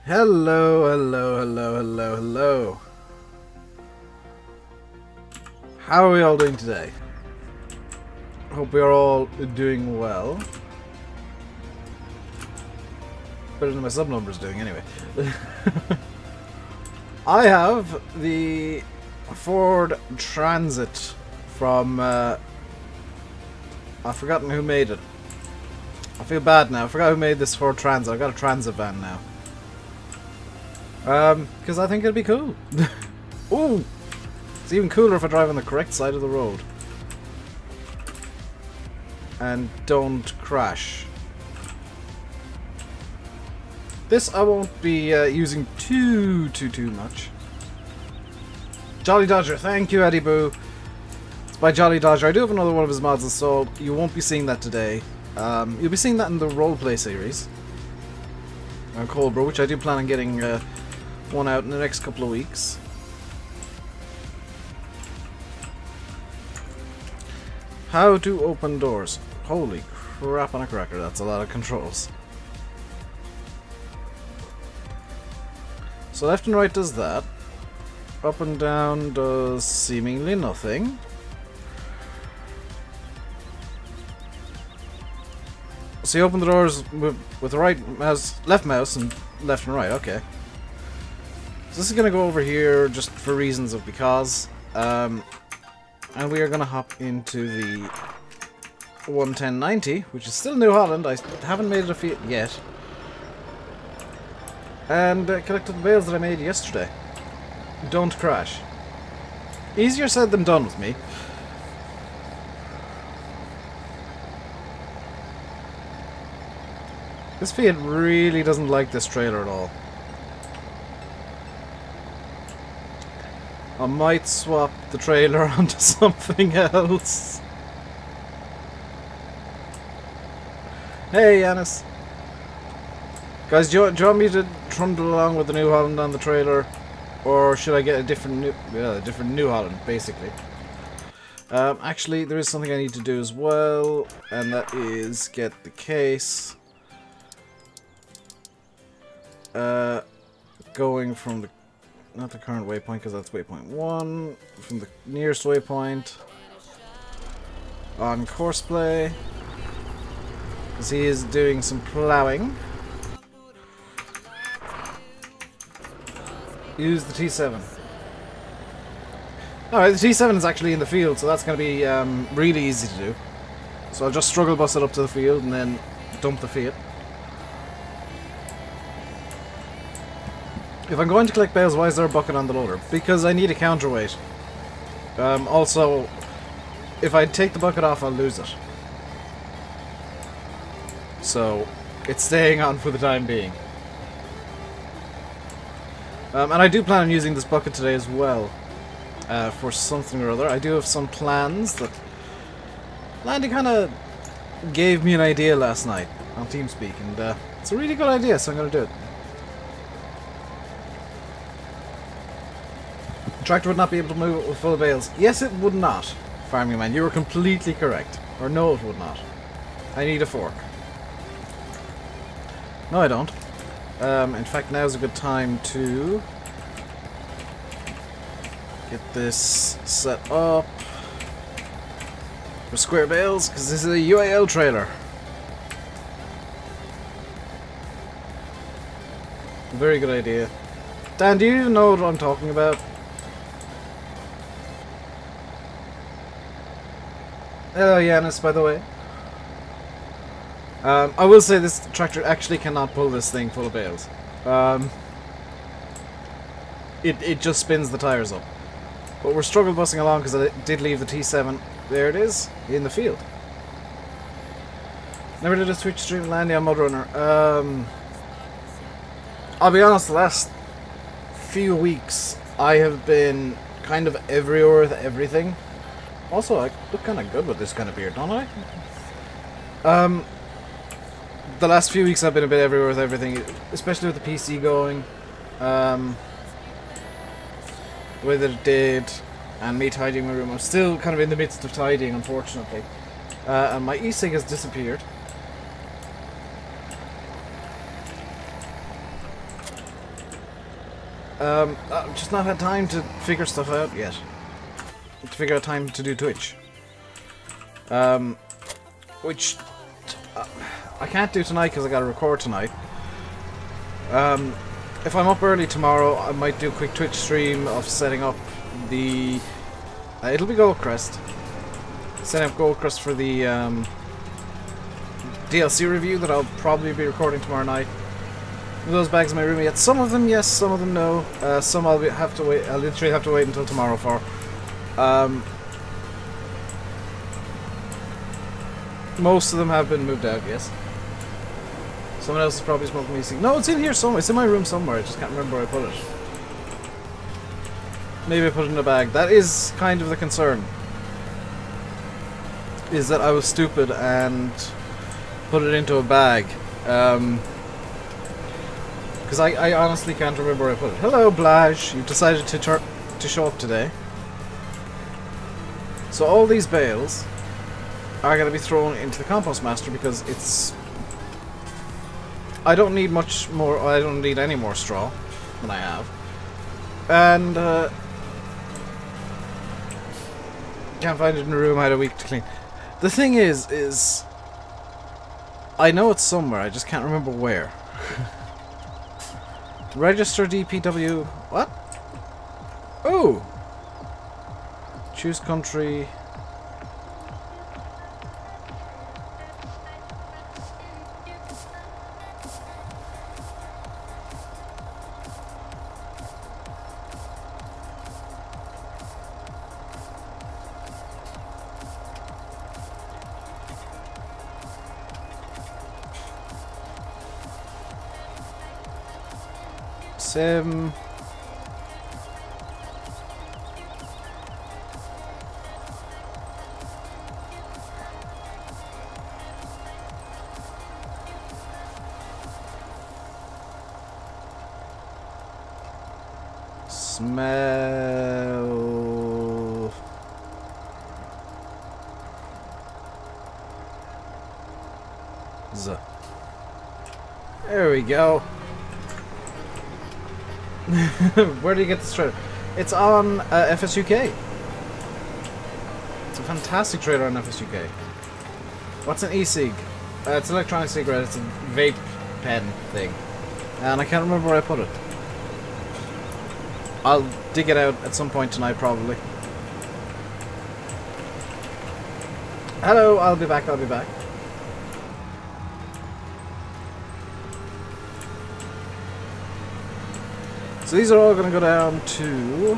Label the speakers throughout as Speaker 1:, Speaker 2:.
Speaker 1: Hello, hello, hello, hello, hello. How are we all doing today? Hope we are all doing well. Better than my sub-number's doing, anyway. I have the Ford Transit from... I've forgotten who made it. I feel bad now. I forgot who made this Ford Transit. I've got a transit van now. Because I think it'd be cool. Ooh! It's even cooler if I drive on the correct side of the road. And don't crash. This I won't be using too much. Jolly Dodger, thank you, Eddie Boo. It's by Jolly Dodger. I do have another one of his mods installed. You won't be seeing that today. You'll be seeing that in the roleplay series on Cobra, which I do plan on getting one out in the next couple of weeks. How to open doors. Holy crap on a cracker, that's a lot of controls. So left and right does that. Up and down does seemingly nothing. So you open the doors with the right mouse, left mouse, and left and right. Okay. So this is gonna go over here just for reasons of because, and we are gonna hop into the 11090, which is still New Holland. I haven't made it a Fiat yet, and collected the bales that I made yesterday. Don't crash. Easier said than done with me. This Fiat really doesn't like this trailer at all. I might swap the trailer onto something else. Hey, Yanis. Guys, do you want me to trundle along with the New Holland on the trailer? Or should I get a different New Holland, basically? Actually, there is something I need to do as well, and that is get the case. Going from the... not the current waypoint, because that's waypoint 1. From the nearest waypoint. On courseplay. Because he is doing some ploughing. Use the T7. Alright, the T7 is actually in the field, so that's going to be really easy to do. So I'll just struggle bus it up to the field and then dump the Fiat. If I'm going to collect bales, why is there a bucket on the loader? Because I need a counterweight. Also, if I take the bucket off, I'll lose it. So, it's staying on for the time being. And I do plan on using this bucket today as well. For something or other. I do have some plans that... Landy kind of gave me an idea last night on TeamSpeak, and it's a really good idea, so I'm going to do it. The tractor would not be able to move it with full bales. Yes, it would not, Farming Man. You were completely correct. Or no, it would not. I need a fork. No, I don't. In fact, now's a good time to get this set up for square bales, because this is a UAL trailer. Very good idea. Dan, do you even know what I'm talking about? Hello, Yanis, by the way. I will say this tractor actually cannot pull this thing full of bales. It just spins the tires up. But we're struggle busing along because I did leave the T7. There it is, in the field. Never did a Twitch stream Landy on Mudrunner. I'll be honest, the last few weeks I have been kind of everywhere with everything. Also, I look kind of good with this kind of beard, don't I? The last few weeks I've been a bit everywhere with everything, especially with the PC going. The way that it did, and me tidying my room. I'm still kind of in the midst of tidying, unfortunately. And my e-cig has disappeared. I've just not had time to figure stuff out yet. To figure out time to do Twitch. Which I can't do tonight because I gotta record tonight. If I'm up early tomorrow, I might do a quick Twitch stream of setting up the... it'll be Goldcrest. Setting up Goldcrest for the DLC review that I'll probably be recording tomorrow night. Those bags in my room yet. Some of them yes, some of them no. Some I'll have to wait. I'll literally have to wait until tomorrow for. Most of them have been moved out. Yes. Someone else is probably smoking me. No, it's in here somewhere. It's in my room somewhere. I just can't remember where I put it. Maybe I put it in a bag. That is kind of the concern. Is that I was stupid and put it into a bag. Because I honestly can't remember where I put it. Hello, Blaj. You've decided to show up today. So all these bales are going to be thrown into the compost master because it's... I don't need much more... I don't need any more straw than I have. And... can't find it in the room. I had a week to clean. The thing is... I know it's somewhere. I just can't remember where. Register DPW... What? Oh! Choose country... Sim... Smell... There we go. Where do you get this trailer? It's on FSUK. It's a fantastic trailer on FSUK. What's an e-cig? It's an electronic cigarette. It's a vape pen thing. And I can't remember where I put it. I'll dig it out at some point tonight, probably. Hello, I'll be back, I'll be back. So these are all going to go down to...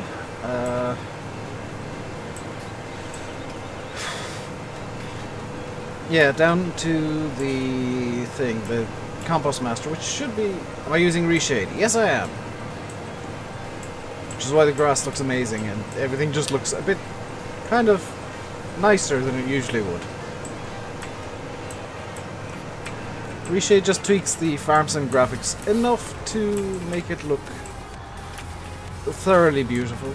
Speaker 1: yeah, down to the thing, the compost master, which should be... Am I using reshade? Yes, I am. Which is why the grass looks amazing and everything just looks a bit kind of nicer than it usually would. Reshade just tweaks the farm sim graphics enough to make it look thoroughly beautiful.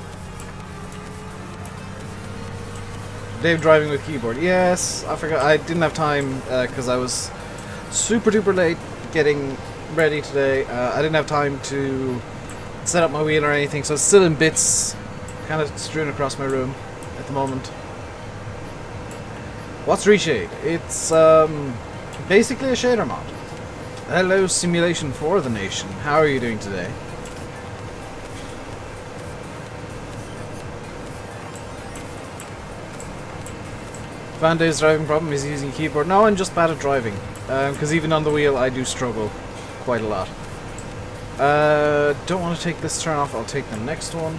Speaker 1: Dave driving with keyboard. Yes, I forgot. I didn't have time because I was super duper late getting ready today. I didn't have time to set up my wheel or anything, so it's still in bits, kind of strewn across my room at the moment. What's Reshade? It's basically a shader mod. Hello, Simulation for the Nation. How are you doing today? Van Dave's driving problem is using keyboard. No, I'm just bad at driving. Because even on the wheel I do struggle quite a lot. Don't want to take this turn off, I'll take the next one.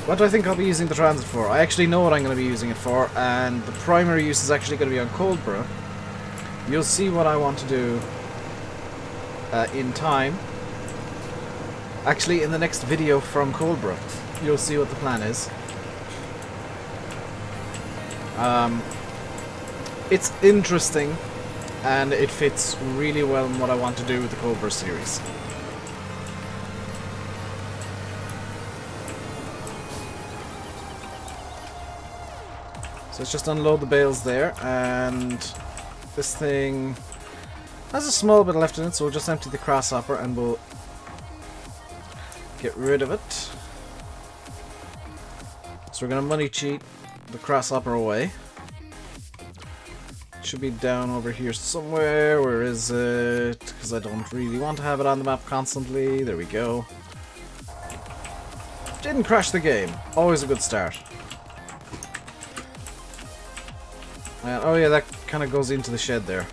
Speaker 1: What do I think I'll be using the transit for? I actually know what I'm going to be using it for, and the primary use is actually going to be on Coldborough. You'll see what I want to do in time. Actually, in the next video from Coldborough, you'll see what the plan is. It's interesting, and it fits really well in what I want to do with the Coldborough series. So let's just unload the bales there, and This thing has a small bit left in it, so we'll just empty the grasshopper and we'll get rid of it. So we're going to money cheat the grasshopper away. It should be down over here somewhere. Where is it? Because I don't really want to have it on the map constantly. There we go. Didn't crash the game. Always a good start. And, oh yeah, that kind of goes into the shed there.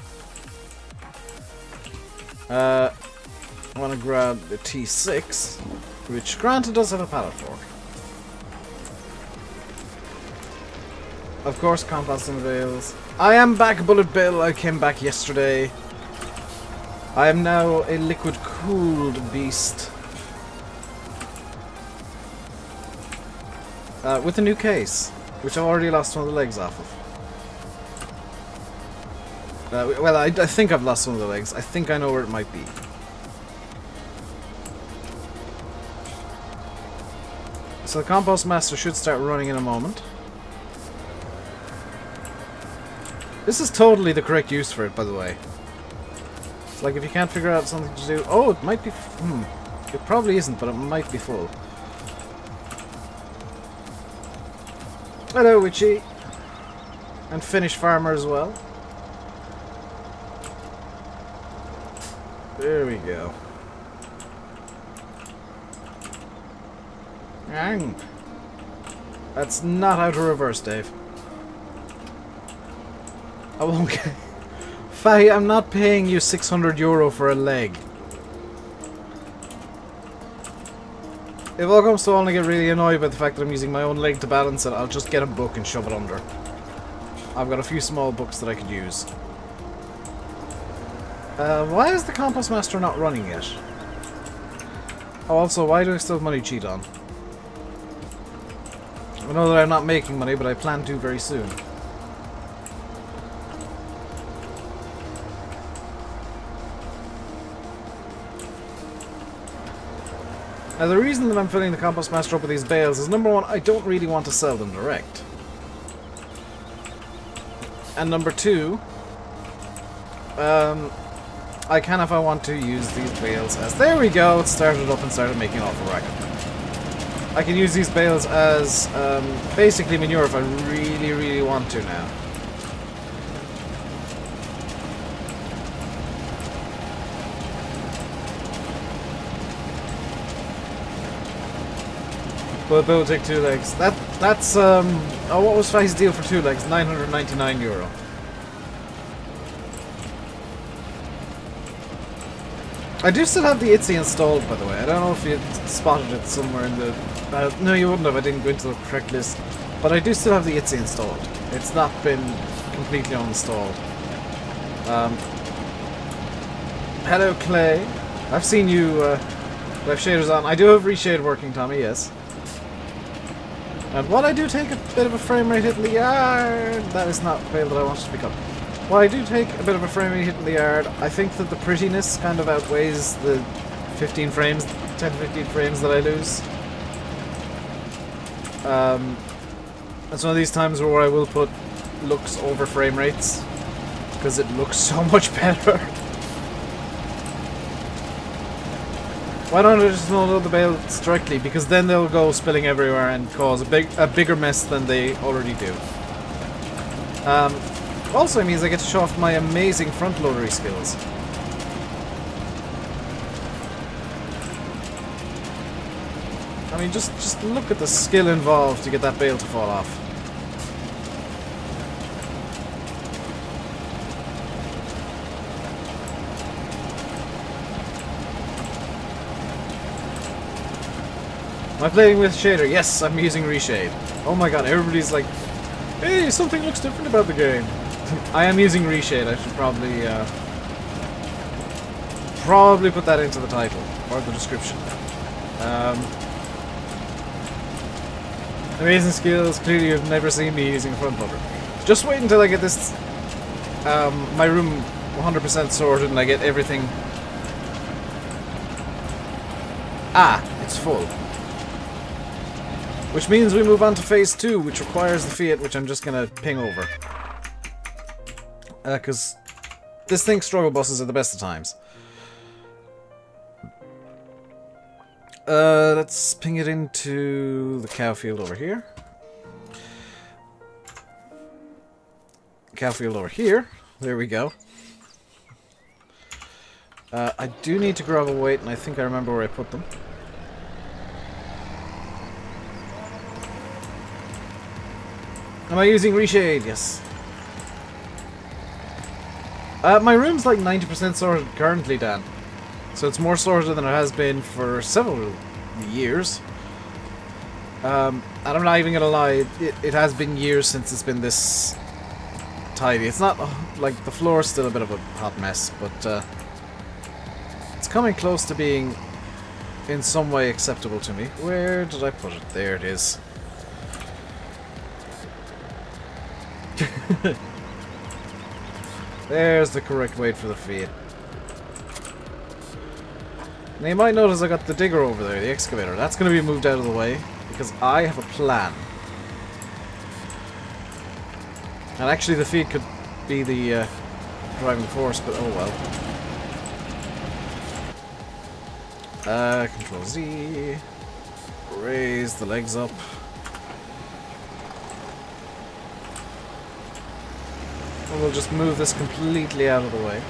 Speaker 1: I want to grab the T6, which granted does have a pallet fork. Of course, composting the bales. I am back, Bullet Bill. I came back yesterday. I am now a liquid-cooled beast. With a new case, which I've already lost one of the legs off of. Well, I think I've lost one of the legs. I think I know where it might be. So the compost master should start running in a moment. This is totally the correct use for it, by the way. It's like if you can't figure out something to do... Oh, it might be... It probably isn't, but it might be full. Hello, Witchy. And Finnish farmer as well. There we go. Ang. That's not how to reverse, Dave. I won't get... Faye, I'm not paying you €600 for a leg. If all comes to all and I get really annoyed by the fact that I'm using my own leg to balance it, I'll just get a book and shove it under. I've got a few small books that I could use. Why is the Compost Master not running yet? Oh, also, why do I still have money cheat on? I know that I'm not making money, but I plan to very soon. Now the reason that I'm filling the Compost Master up with these bales is, number one, I don't really want to sell them direct. And number two, I can, if I want to, use these bales as... There we go! It started up and started making an awful racket. I can use these bales as basically manure if I really, really want to now. But it will take 2 legs. That's oh, what was Faye's deal for 2 legs? €999. I do still have the ITZY installed, by the way. I don't know if you spotted it somewhere in the... no, you wouldn't have. I didn't go into the correct list. But I do still have the ITZY installed. It's not been completely uninstalled. Hello, Clay. I've seen you have shaders on. I do have reshade working, Tommy, yes. And while I do take a bit of a frame rate hit in the yard, that is not the bale that I wanted to pick up. While I do take a bit of a frame rate hit in the yard, I think that the prettiness kind of outweighs the 15 frames, 10 to 15 frames that I lose. It's one of these times where I will put looks over frame rates, because it looks so much better. Why don't I just load the bales directly? Because then they'll go spilling everywhere and cause a bigger mess than they already do. Also, it means I get to show off my amazing front loadery skills. I mean, just look at the skill involved to get that bale to fall off. Am I playing with shader? Yes, I'm using reshade. Oh my god, everybody's like, hey, something looks different about the game. I am using reshade. I should probably put that into the title or the description. Amazing skills. Clearly you've never seen me using a front loader. Just wait until I get this my room 100% sorted and I get everything. Ah, it's full. Which means we move on to phase 2, which requires the Fiat, which I'm just gonna ping over. Because This thinks struggle buses are the best of times. Let's ping it into the cow field over here. Cow field over here. There we go. I do need to grab a weight, and I think I remember where I put them. Am I using reshade? Yes. My room's like 90% sorted currently, Dan. So it's more sorted than it has been for several years. And I'm not even gonna lie, it has been years since it's been this tidy. It's not, like, the floor's still a bit of a hot mess, but it's coming close to being in some way acceptable to me. Where did I put it? There it is. There's the correct weight for the feed. Now you might notice I got the digger over there, the excavator. That's going to be moved out of the way, because I have a plan. And actually the feed could be the driving force, but oh well. Control Z. Raise the legs up. And we'll just move this completely out of the way.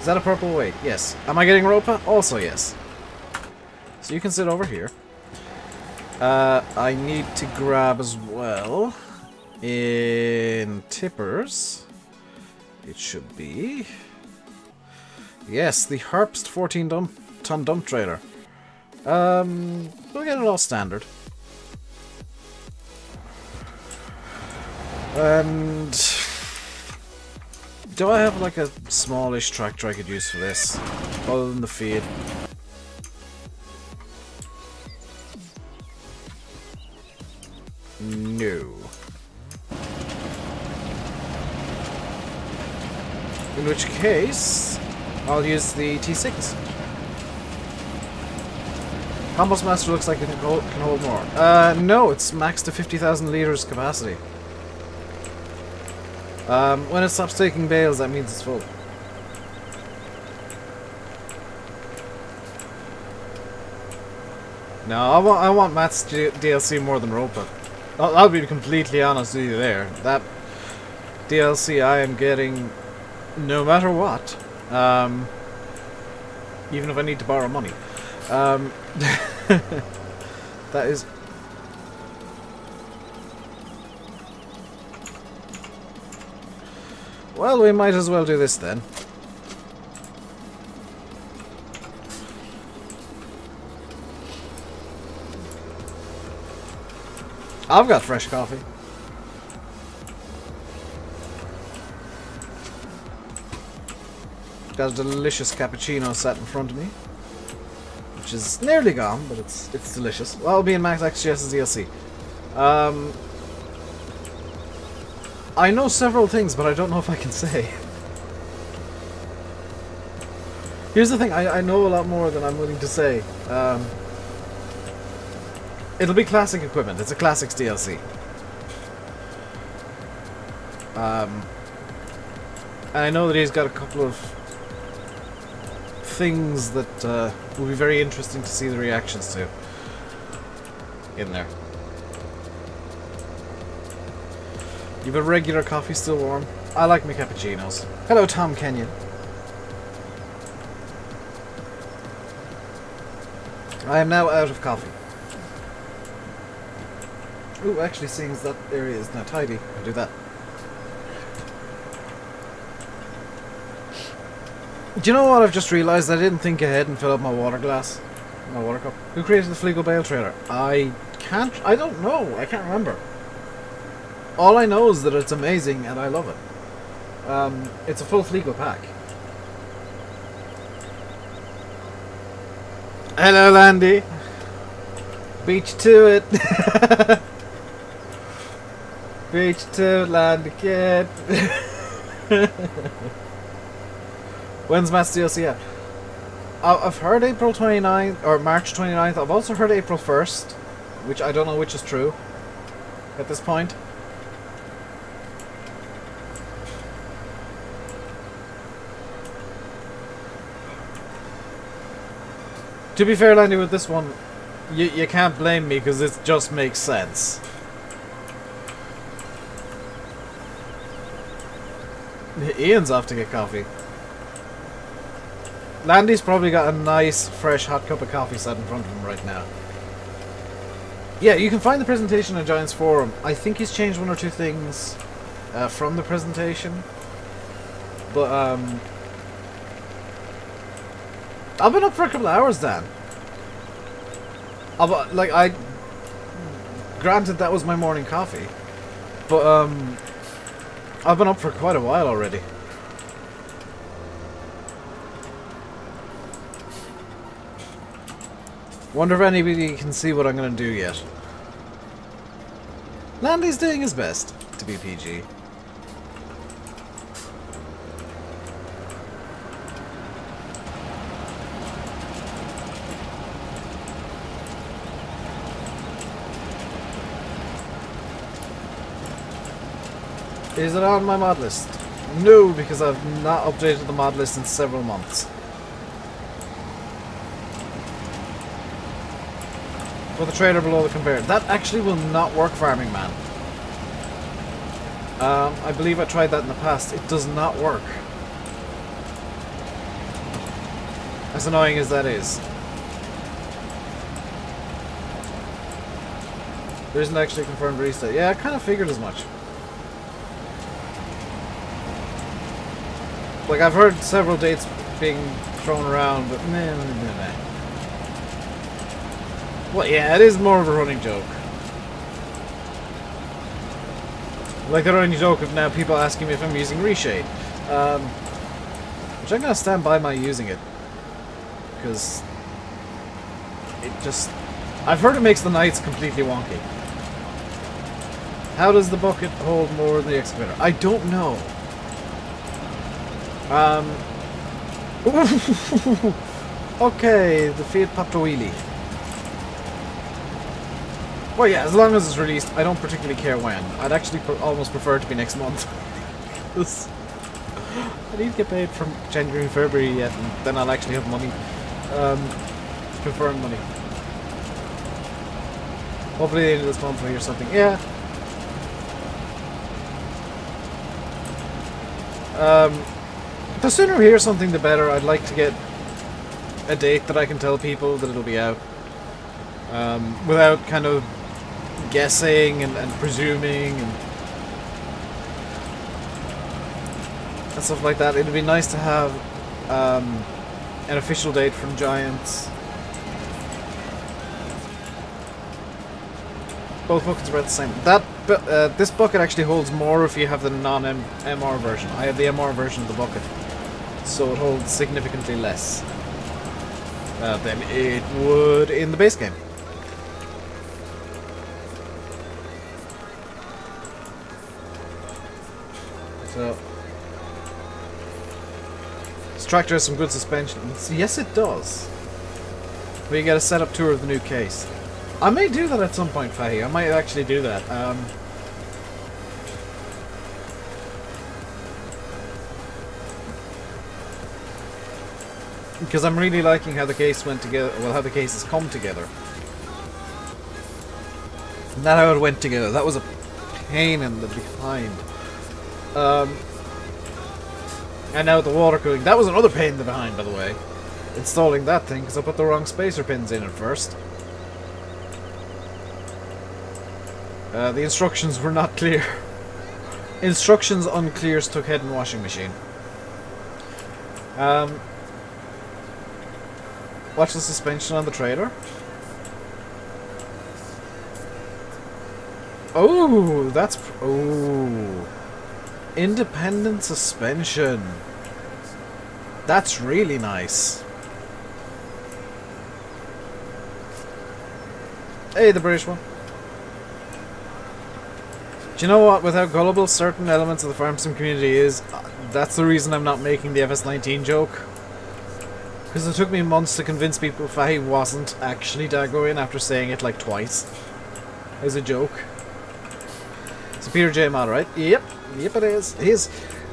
Speaker 1: Is that a purple weight? Yes. Am I getting Ropa? Also yes. So you can sit over here. I need to grab as well in tippers. It should be... Yes, the Herbst 14-ton dump trailer. We'll get it all standard. And do I have like a smallish tractor I could use for this, other than the feed? No. In which case, I'll use the T6. Compost Master looks like it can hold more. No, it's maxed to 50,000 liters capacity. When it stops taking bales, that means it's full. No, I want Matt's DLC more than Ropa. I'll be completely honest with you there. That DLC I am getting no matter what. Even if I need to borrow money. That is... Well, we might as well do this then. I've got fresh coffee. Got a delicious cappuccino sat in front of me, which is nearly gone, but it's delicious. Well, it'll be in Max XGS's DLC. I know several things, but I don't know if I can say. Here's the thing, I know a lot more than I'm willing to say. It'll be classic equipment. It's a classics DLC. And I know that he's got a couple of things that will be very interesting to see the reactions to in there. You have a regular coffee still warm? I like my cappuccinos. Hello, Tom Kenyon. I am now out of coffee. Ooh, actually, seeing as that area is now tidy, I'll do that. Do you know what I've just realised? I didn't think ahead and fill up my water glass. My water cup. Who created the Fleagle Bale trailer? I don't know. I can't remember. All I know is that it's amazing and I love it. It's a full Fleagle pack. Hello, Landy. Beach to it. Beach to it, Landy kid. When's Matt's DLC out? I've heard April 29th or March 29th. I've also heard April 1st, which I don't know which is true at this point. To be fair, Landy, with this one, you can't blame me because it just makes sense. Ian's off to get coffee. Landy's probably got a nice, fresh, hot cup of coffee sat in front of him right now. Yeah, you can find the presentation on Giants Forum. I think he's changed one or two things from the presentation. But, I've been up for a couple of hours, Dan. Granted, that was my morning coffee. But, I've been up for quite a while already. Wonder if anybody can see what I'm going to do yet. Landy's doing his best to be PG. Is it on my mod list? No, because I've not updated the mod list in several months. Put the trailer below the conveyor. That actually will not work, Farming Man. I believe I tried that in the past. It does not work. As annoying as that is. There isn't actually a confirmed release date. Yeah, I kind of figured as much. Like, I've heard several dates being thrown around, but nah. Well, yeah, it is more of a running joke. Like the running joke of now people asking me if I'm using Reshade. Which I'm going to stand by my using it. Because it just... I've heard it makes the nights completely wonky. How does the bucket hold more than the excavator? I don't know. Okay, the Fiat popped a wheelie. Well, yeah, as long as it's released, I don't particularly care when. I'd actually almost prefer it to be next month. I need to get paid from January and February yet, and then I'll actually have money. Confirmed money. Hopefully the end of this month we'll hear something. Yeah. The sooner we hear something, the better. I'd like to get a date that I can tell people that it'll be out. Without kind of guessing and presuming and stuff like that. It'd be nice to have an official date from Giants. Both buckets are about the same. This bucket actually holds more if you have the non-MR version. I have the MR version of the bucket, so it holds significantly less than it would in the base game. So, this tractor has some good suspension. Yes, it does. But you get a setup tour of the new case. I may do that at some point, Fahy. I might actually do that. Because I'm really liking how the case went together. Well, how the cases come together. Not how it went together. That was a pain in the behind. And now with the water cooling, that was another pain in the behind, by the way. Installing that thing, because I put the wrong spacer pins in at first. The instructions were not clear. Instructions unclear, stuck head in washing machine. Watch the suspension on the trailer. Oh, that's... Oh. Independent suspension. That's really nice. Hey, the British one. Do you know what? With how gullible certain elements of the farm sim community is, that's the reason I'm not making the FS19 joke. Because it took me months to convince people Fahy wasn't actually Dagoin after saying it like twice. As a joke. So Peter J mod, right? Yep. Yep, it is.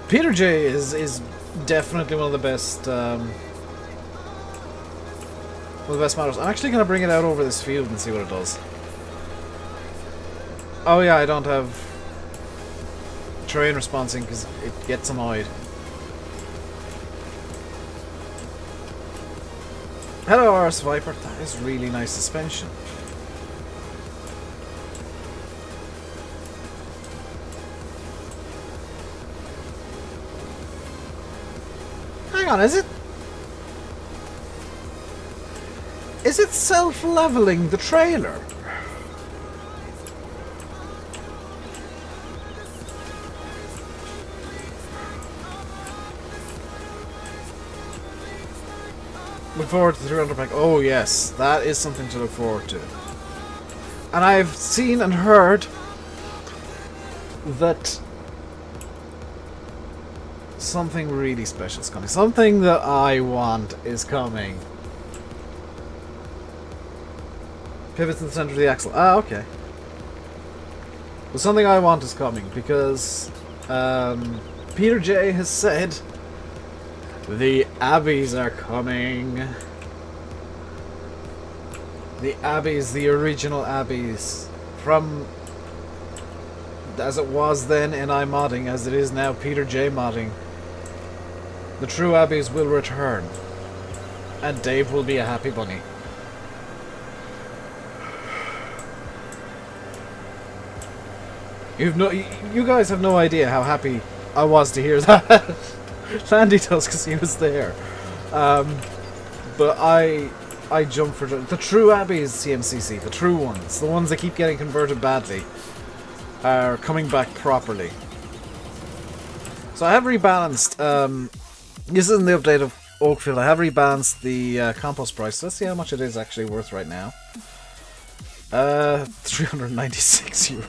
Speaker 1: Peter J is definitely one of the best Well, the best matters. I'm actually going to bring it out over this field and see what it does. Oh yeah, I don't have terrain responsing because it gets annoyed. Hello, RS Viper. That is really nice suspension. Hang on, is it? Is it self-leveling the trailer? Look forward to the 300 pack. Oh yes, that is something to look forward to. And I've seen and heard that something really special is coming. Something that I want is coming. Pivots in the center of the axle. Ah, okay. Well, something I want is coming because Peter J has said the Abbeys are coming. The Abbeys, the original Abbeys, from as it was then in iModding, as it is now Peter J modding. The true Abbeys will return, and Dave will be a happy bunny. You guys have no idea how happy I was to hear that. Sandy does because he was there. But I jumped for the true Abbeys CMCC, the true ones, the ones that keep getting converted badly, are coming back properly. So I have rebalanced. This is in the update of Oakfield. I have rebalanced the compost price. Let's see how much it is actually worth right now. 396 euro.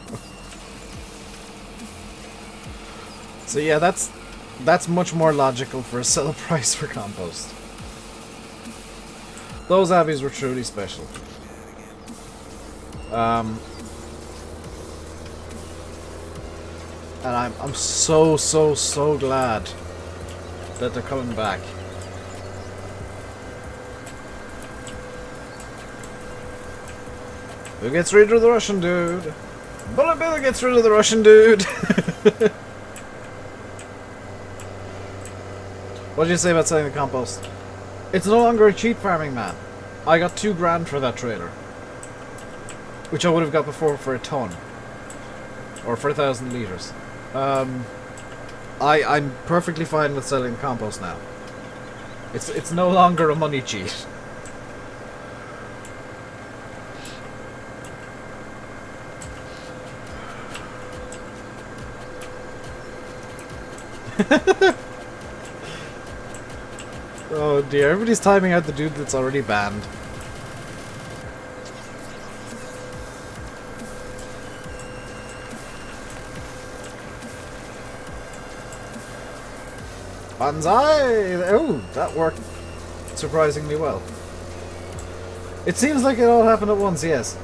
Speaker 1: So yeah, that's much more logical for a sell price for compost. Those Abbeys were truly special. And I'm so glad that they're coming back. Who gets rid of the Russian dude? Bullet Bill gets rid of the Russian dude. What did you say about selling the compost? It's no longer a cheap farming man. I got $2 grand for that trailer, which I would have got before for a ton, or for 1,000 liters. I'm perfectly fine with selling compost now. It's no longer a money cheat. Oh dear, everybody's timing out the dude that's already banned. Banzai! Oh, that worked surprisingly well. It seems like it all happened at once, yes.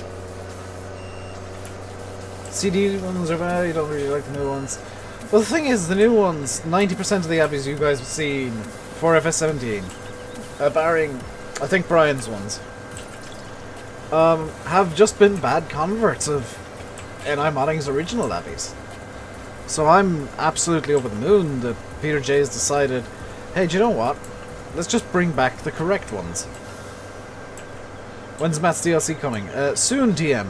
Speaker 1: CD ones are bad, you don't really like the new ones. Well, the thing is, the new ones, 90% of the Abbeys you guys have seen for FS17, barring, I think, Brian's ones, have just been bad converts of iModding's original Abbeys. So I'm absolutely over the moon that Peter J has decided, hey, do you know what? Let's just bring back the correct ones. When's Matt's DLC coming? Soon, TM.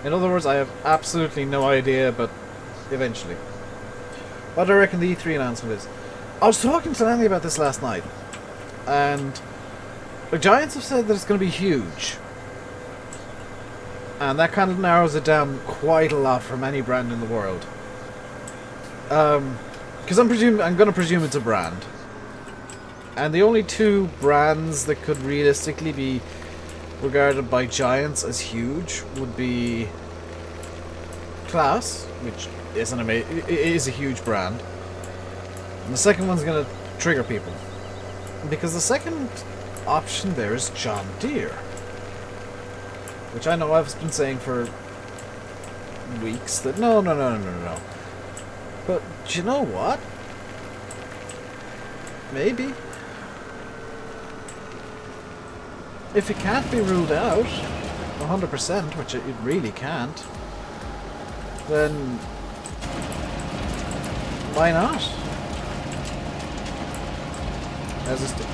Speaker 1: In other words, I have absolutely no idea, but eventually. What do I reckon the E3 announcement is? I was talking to Lanny about this last night, and the Giants have said that it's going to be huge. And that kind of narrows it down quite a lot from any brand in the world. Because I'm going to presume it's a brand. And the only two brands that could realistically be regarded by Giants as huge would be Class, which is a huge brand. And the second one's going to trigger people. Because the second option there is John Deere. Which I know I've been saying for weeks that no. But do you know what? Maybe. if it can't be ruled out 100%, which it really can't, then why not?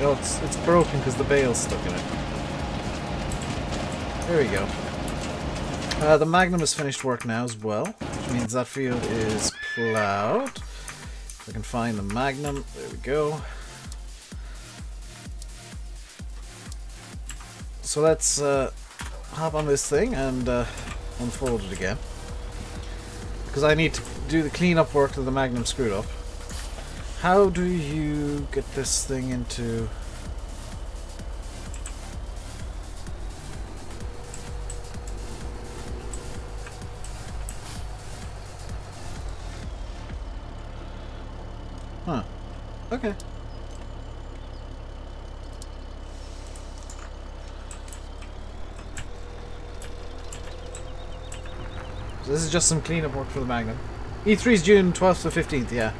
Speaker 1: Oh, it's broken because the bale's stuck in it. There we go. The Magnum has finished work now as well, which means that field is ploughed. If I can find the Magnum, there we go. So let's hop on this thing and unfold it again. Because I need to do the cleanup work that the Magnum screwed up. How do you get this thing into... Huh. Okay. So this is just some cleanup work for the Magnum. E3's June 12th to 15th, yeah.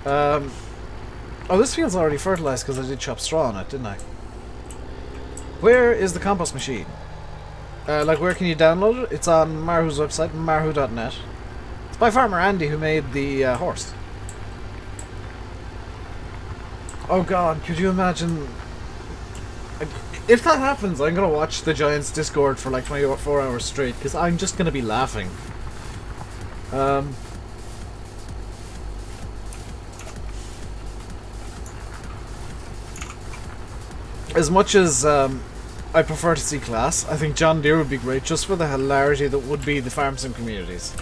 Speaker 1: Oh, this field's already fertilized because I did chop straw on it, didn't I? Where is the compost machine? Like, where can you download it? It's on Marhu's website, marhu.net. It's by Farmer Andy, who made the horse. Oh god, could you imagine... If that happens, I'm gonna watch the Giants Discord for like 24 hours straight, because I'm just gonna be laughing. As much as I prefer to see Class, I think John Deere would be great just for the hilarity that would be the farm sim communities.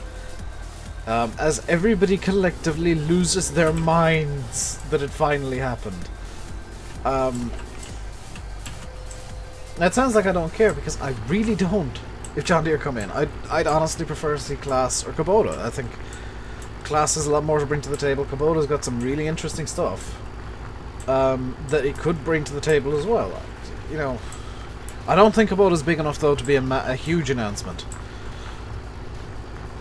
Speaker 1: As everybody collectively loses their minds that it finally happened. That sounds like I don't care, because I really don't if John Deere come in. I'd honestly prefer to see Class or Kubota. I think Class has a lot more to bring to the table. Kubota's got some really interesting stuff that it could bring to the table as well. You know, I don't think Kubota's big enough though to be a huge announcement.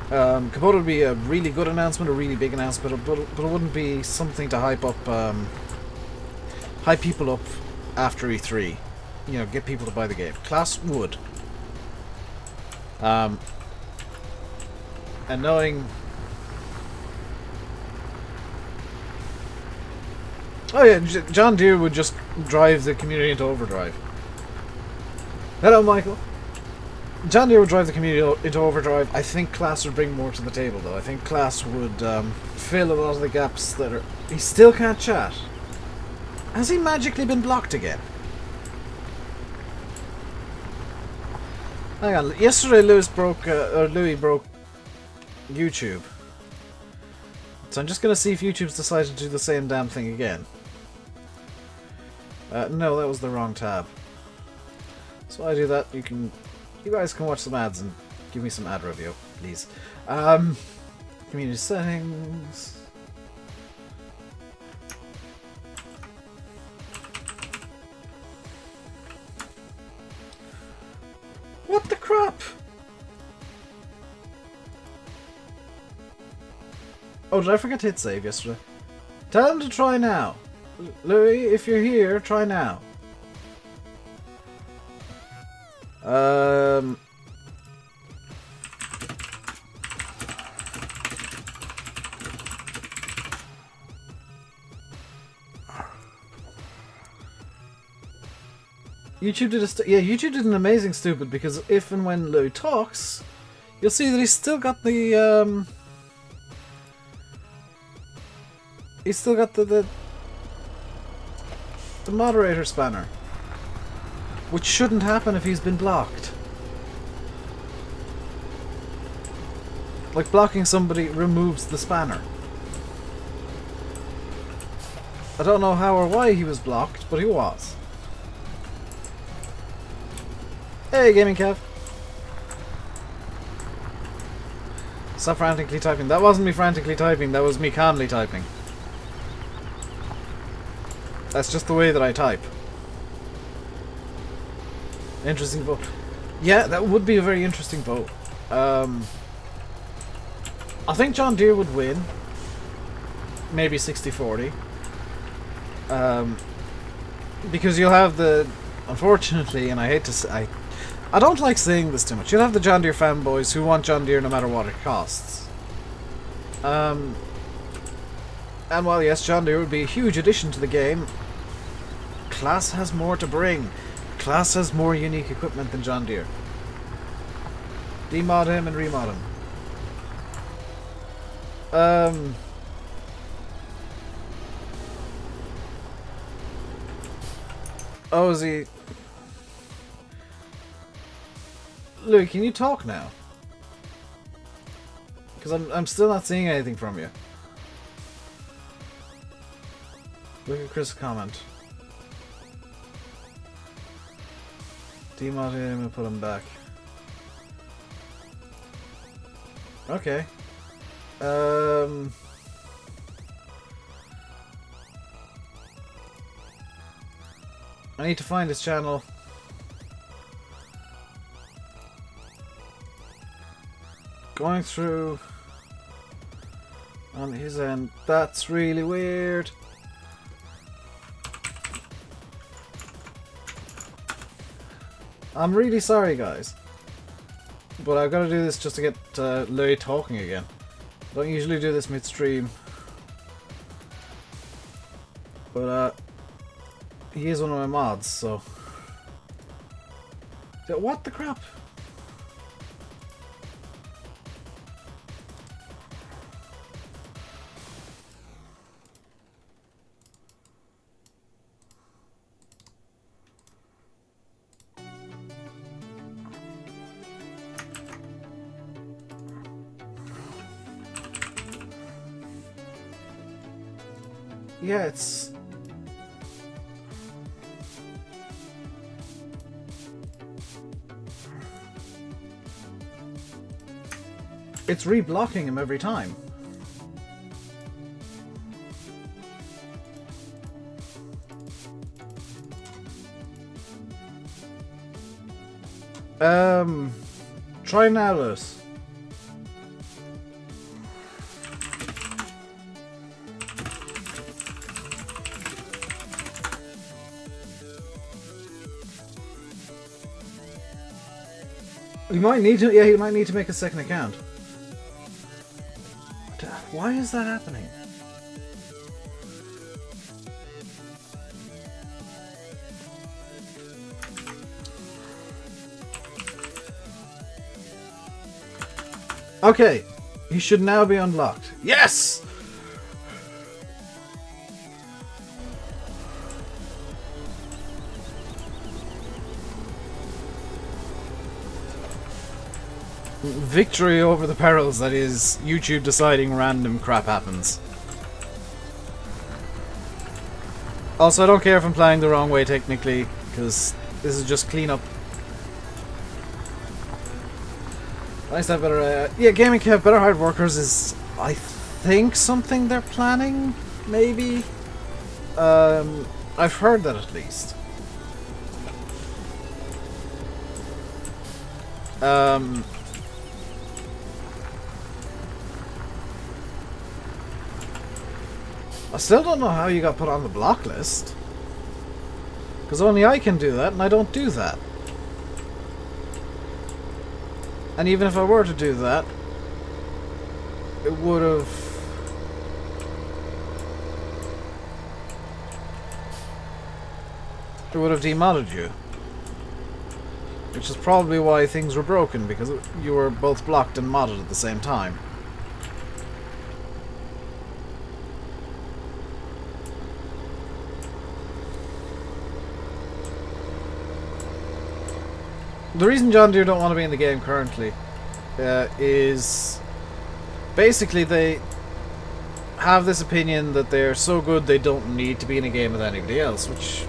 Speaker 1: Kubota would be a really good announcement, a really big announcement, but it wouldn't be something to hype people up after E3. You know, get people to buy the game. Class would. And knowing... Oh yeah, John Deere would just drive the community into overdrive. Hello, Michael. John Deere would drive the community into overdrive. I think Class would bring more to the table, though. I think Class would fill a lot of the gaps that are... He still can't chat. Has he magically been blocked again? Hang on. Yesterday, Louis broke YouTube. So I'm just going to see if YouTube's decided to do the same damn thing again. No, that was the wrong tab. So I do that. You guys can watch some ads and give me some ad review, please. Community settings. What the crap? Oh, did I forget to hit save yesterday? Tell him to try now. Louis, if you're here, try now. YouTube did YouTube did an amazing stupid, because if and when Louis talks, you'll see that he's still got the he's still got the moderator spanner, which shouldn't happen if he's been blocked. Like, blocking somebody removes the spanner. I don't know how or why he was blocked, but he was. Hey, Gaming Kev. Stop frantically typing. That wasn't me frantically typing, that was me calmly typing. That's just the way that I type. Interesting vote. Yeah, that would be a very interesting vote. I think John Deere would win. Maybe 60-40. Because you'll have the unfortunately, and I hate to say, I don't like saying this too much. You'll have the John Deere fanboys who want John Deere no matter what it costs. And while yes, John Deere would be a huge addition to the game, Class has more to bring. Class has more unique equipment than John Deere. Demod him and remod him. Oh, is he... Louis, can you talk now? Because I'm still not seeing anything from you. Look at Chris' comment. Demod him and put him back. Okay. I need to find his channel. Going through on his end. That's really weird. I'm really sorry, guys. But I've got to do this just to get Louis talking again. I don't usually do this mid-stream. But, he is one of my mods, so... What the crap? Yeah, it's... It's re-blocking him every time. Try now, Lewis. You might need to, yeah, you might need to make a second account. Why is that happening? Okay, he should now be unlocked. Yes! Victory over the perils that is YouTube deciding random crap happens. Also, I don't care if I'm playing the wrong way technically, because this is just cleanup. Nice to have better... yeah, gaming can have better hard workers is, I think, something they're planning, maybe? I've heard that at least. I still don't know how you got put on the block list. Because only I can do that, and I don't do that. And even if I were to do that, it would have... It would have demodded you. Which is probably why things were broken, because you were both blocked and modded at the same time. The reason John Deere don't want to be in the game currently is basically they have this opinion that they're so good they don't need to be in a game with anybody else, which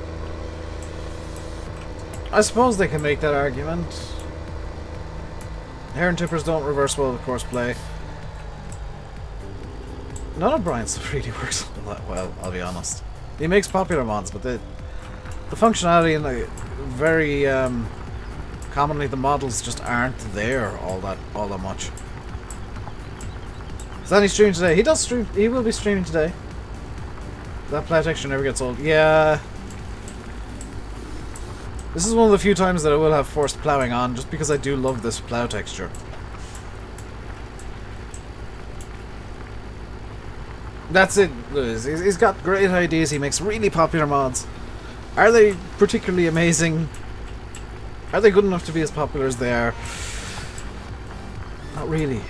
Speaker 1: I suppose they can make that argument. Heron tippers don't reverse well with course play. None of Brian's stuff really works that well, I'll be honest. He makes popular mods, but the functionality and the very commonly the models just aren't there all that much. Is Danny streaming today? He does stream. He will be streaming today. That play texture never gets old. Yeah. This is one of the few times that I will have forced ploughing on, just because I do love this plough texture. That's it, Lewis. He's got great ideas. He makes really popular mods. Are they particularly amazing? Are they good enough to be as popular as they are? Not really.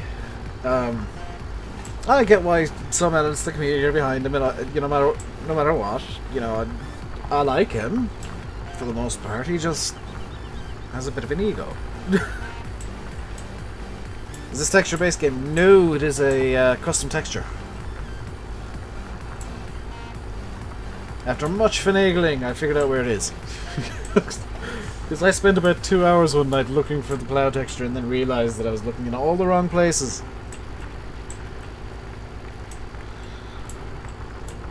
Speaker 1: I get why some elements of the community are behind him, and you know, no matter what, you know, I like him for the most part. He just has a bit of an ego. Is this texture-based game? No, it is a custom texture. After much finagling, I figured out where it is. Because I spent about 2 hours one night looking for the plough texture and then realised that I was looking in all the wrong places.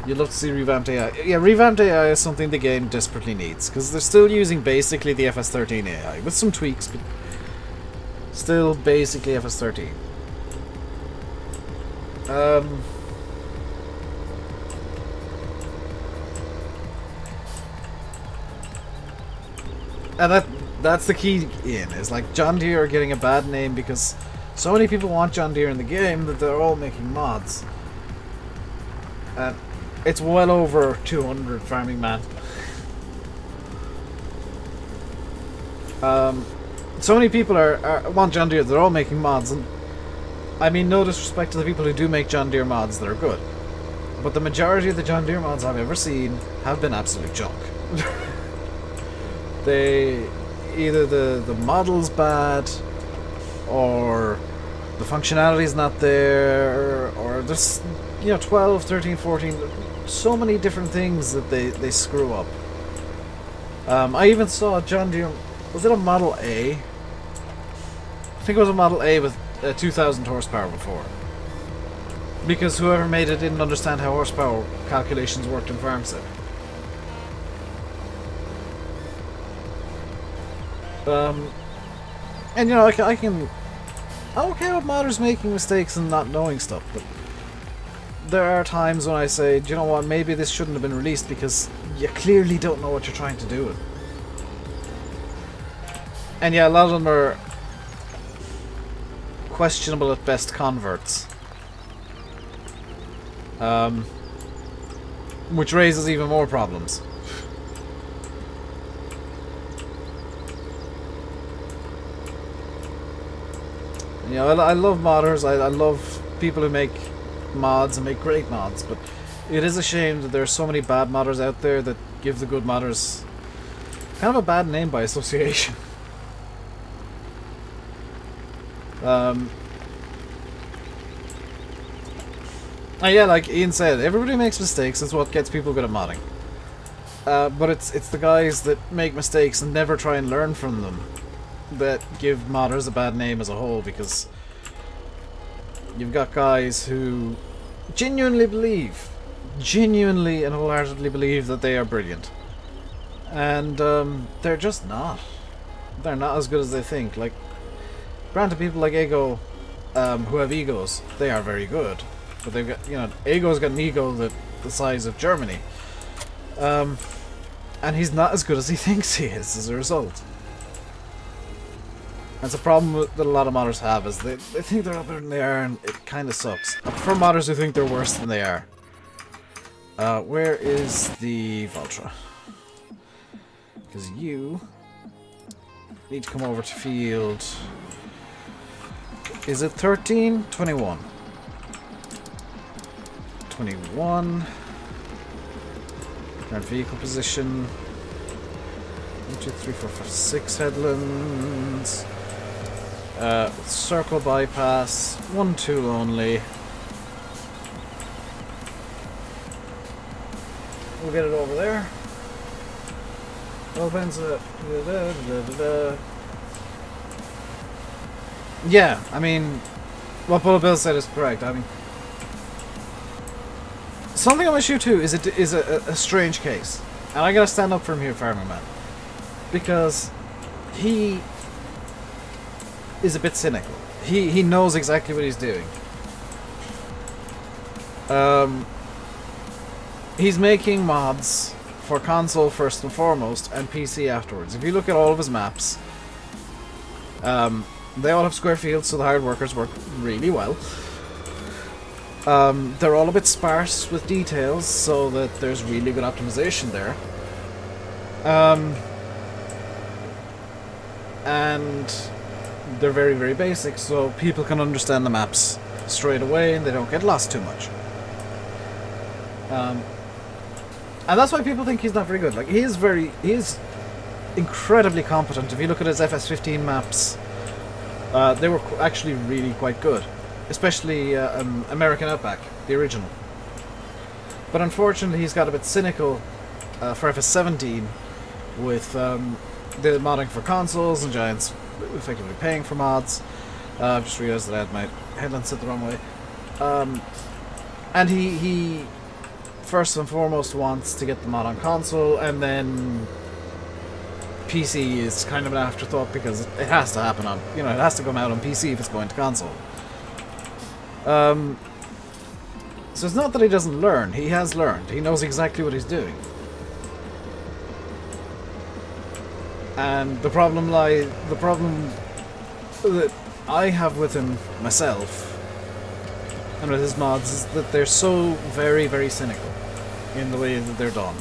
Speaker 1: You'd love to see revamped AI. Yeah, revamped AI is something the game desperately needs, because they're still using basically the FS13 AI, with some tweaks, but still basically FS13. And that's the key, Ian, is like John Deere are getting a bad name because so many people want John Deere in the game that they're all making mods. And it's well over 200 farming man. So many people want John Deere, they're all making mods, and I mean no disrespect to the people who do make John Deere mods that are good, but the majority of the John Deere mods I've ever seen have been absolute junk. Either the model's bad, or the functionality's not there, or there's, you know, 12, 13, 14, so many different things that they screw up. I even saw a John Deere, was it a Model A? I think it was a Model A with 2,000 horsepower before. Because whoever made it didn't understand how horsepower calculations worked in Farm Sim. And you know, I'm okay with modders making mistakes and not knowing stuff, but there are times when I say, do you know what, maybe this shouldn't have been released because you clearly don't know what you're trying to do with it. And yeah, a lot of them are questionable at best converts. Which raises even more problems. You know, I love modders, I love people who make mods and make great mods, but it is a shame that there are so many bad modders out there that give the good modders kind of a bad name by association. Yeah, like Ian said, everybody makes mistakes, that's what gets people good at modding. But it's the guys that make mistakes and never try and learn from them that give modders a bad name as a whole, because you've got guys who genuinely and wholeheartedly believe that they are brilliant, and they're just not. They're not as good as they think. Like, granted, people like Ego, who have egos, they are very good, but they've got, you know, Ego's got an ego the size of Germany, and he's not as good as he thinks he is as a result. That's a problem that a lot of modders have, is they think they're better than they are, and it kind of sucks. I prefer modders who think they're worse than they are. Where is the Voltra? Because you need to come over to field... Is it 13? 21. 21. Current vehicle position. 1, 2, 3, 4, 5, 6 headlands. Circle bypass, 1 tool only. We'll get it over there. Opens it. Yeah, I mean, what Bullet Bill said is correct. I mean, something on my shoe too is a strange case, and I gotta stand up for him here, Farmer Man, because he is a bit cynical. He knows exactly what he's doing. He's making mods for console first and foremost, and PC afterwards. If you look at all of his maps, they all have square fields, so the hired workers work really well. They're all a bit sparse with details, so that there's really good optimization there. And they're very, very basic, so people can understand the maps straight away and they don't get lost too much. And that's why people think he's not very good. Like, he is incredibly competent. If you look at his FS15 maps, they were actually really quite good. Especially American Outback, the original. But unfortunately he's got a bit cynical for FS17 with the modding for consoles and Giants effectively paying for mods. I've just realised that I had my headline set the wrong way. And he first and foremost wants to get the mod on console, and then PC is kind of an afterthought because it has to happen on, you know, it has to come out on PC if it's going to console. So it's not that he doesn't learn, he has learned. He knows exactly what he's doing. And the problem that I have with him myself and with his mods is that they're so very, very cynical in the way that they're done.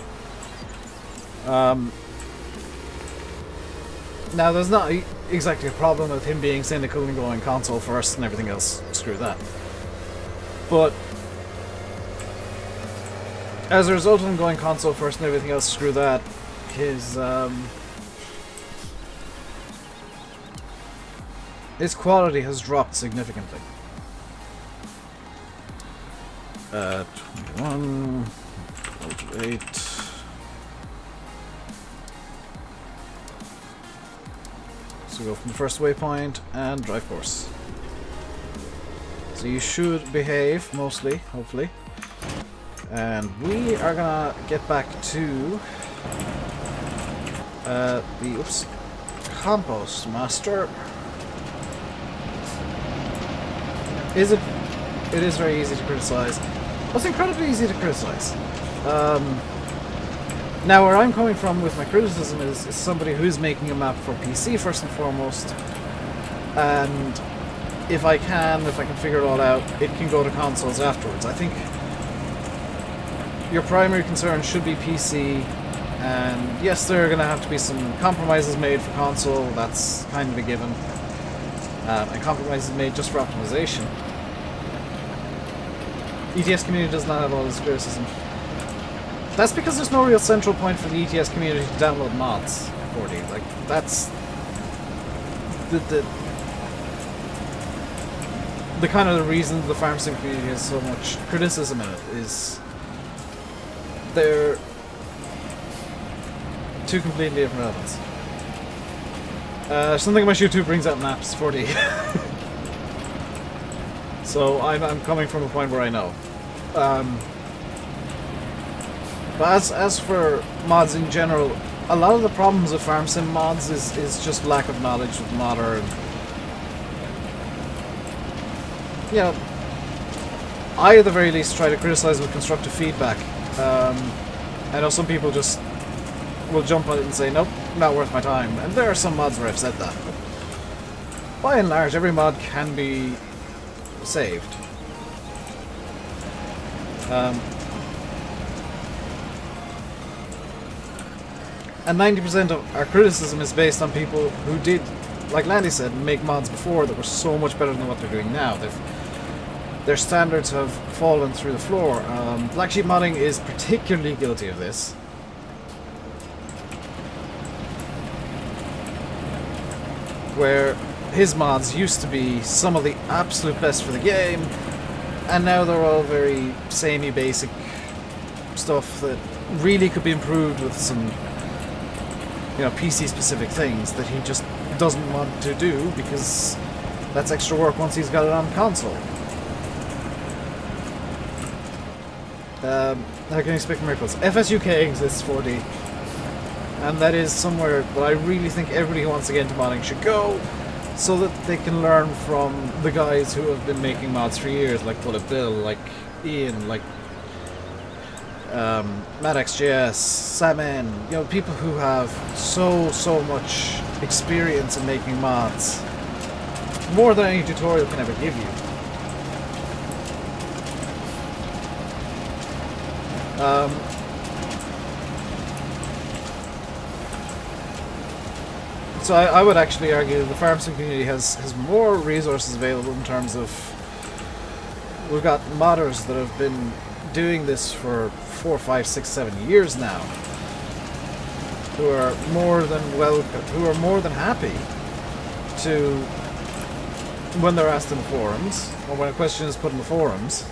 Speaker 1: Now there's not exactly a problem with him being cynical and going console first and everything else, screw that. But as a result of him going console first and everything else, screw that, his quality has dropped significantly. 21, 8. So go from the first waypoint and drive course. So you should behave, mostly, hopefully. And we are gonna get back to the compost master. It is very easy to criticize. It's incredibly easy to criticize. Now where I'm coming from with my criticism is somebody who's making a map for PC first and foremost, and if I can figure it all out, it can go to consoles afterwards. I think your primary concern should be PC, and yes, there are going to have to be some compromises made for console, that's kind of a given, and compromises made just for optimization. ETS community does not have all this criticism. That's because there's no real central point for the ETS community to download mods for you. Like, that's the kind of the reason the farm sim community has so much criticism in it is they're two completely different elements. Something about YouTube brings out maps 40. So I'm coming from a point where I know. But as for mods in general, a lot of the problems with farm sim mods is just lack of knowledge with modder. And, you know, I at the very least try to criticize with constructive feedback. I know some people just will jump on it and say, nope, not worth my time. And there are some mods where I've said that. But by and large, every mod can be saved. And 90% of our criticism is based on people who did, like Landy said, make mods before that were so much better than what they're doing now. Their standards have fallen through the floor. Black Sheep Modding is particularly guilty of this. Where his mods used to be some of the absolute best for the game, and now they're all very samey, basic stuff that really could be improved with some, you know, PC-specific things that he just doesn't want to do because that's extra work once he's got it on console. How can you expect miracles? FSUK exists 4D, and that is somewhere that I really think everybody who wants to get into modding should go, so that they can learn from the guys who have been making mods for years, like Bullet Bill, like Ian, like MadXJS, Samen, you know, people who have so much experience in making mods. More than any tutorial can ever give you. So I would actually argue the farm sim community has more resources available in terms of... We've got modders that have been doing this for 4, 5, 6, 7 years now, who are more than happy to, when they're asked in the forums, or when a question is put in the forums,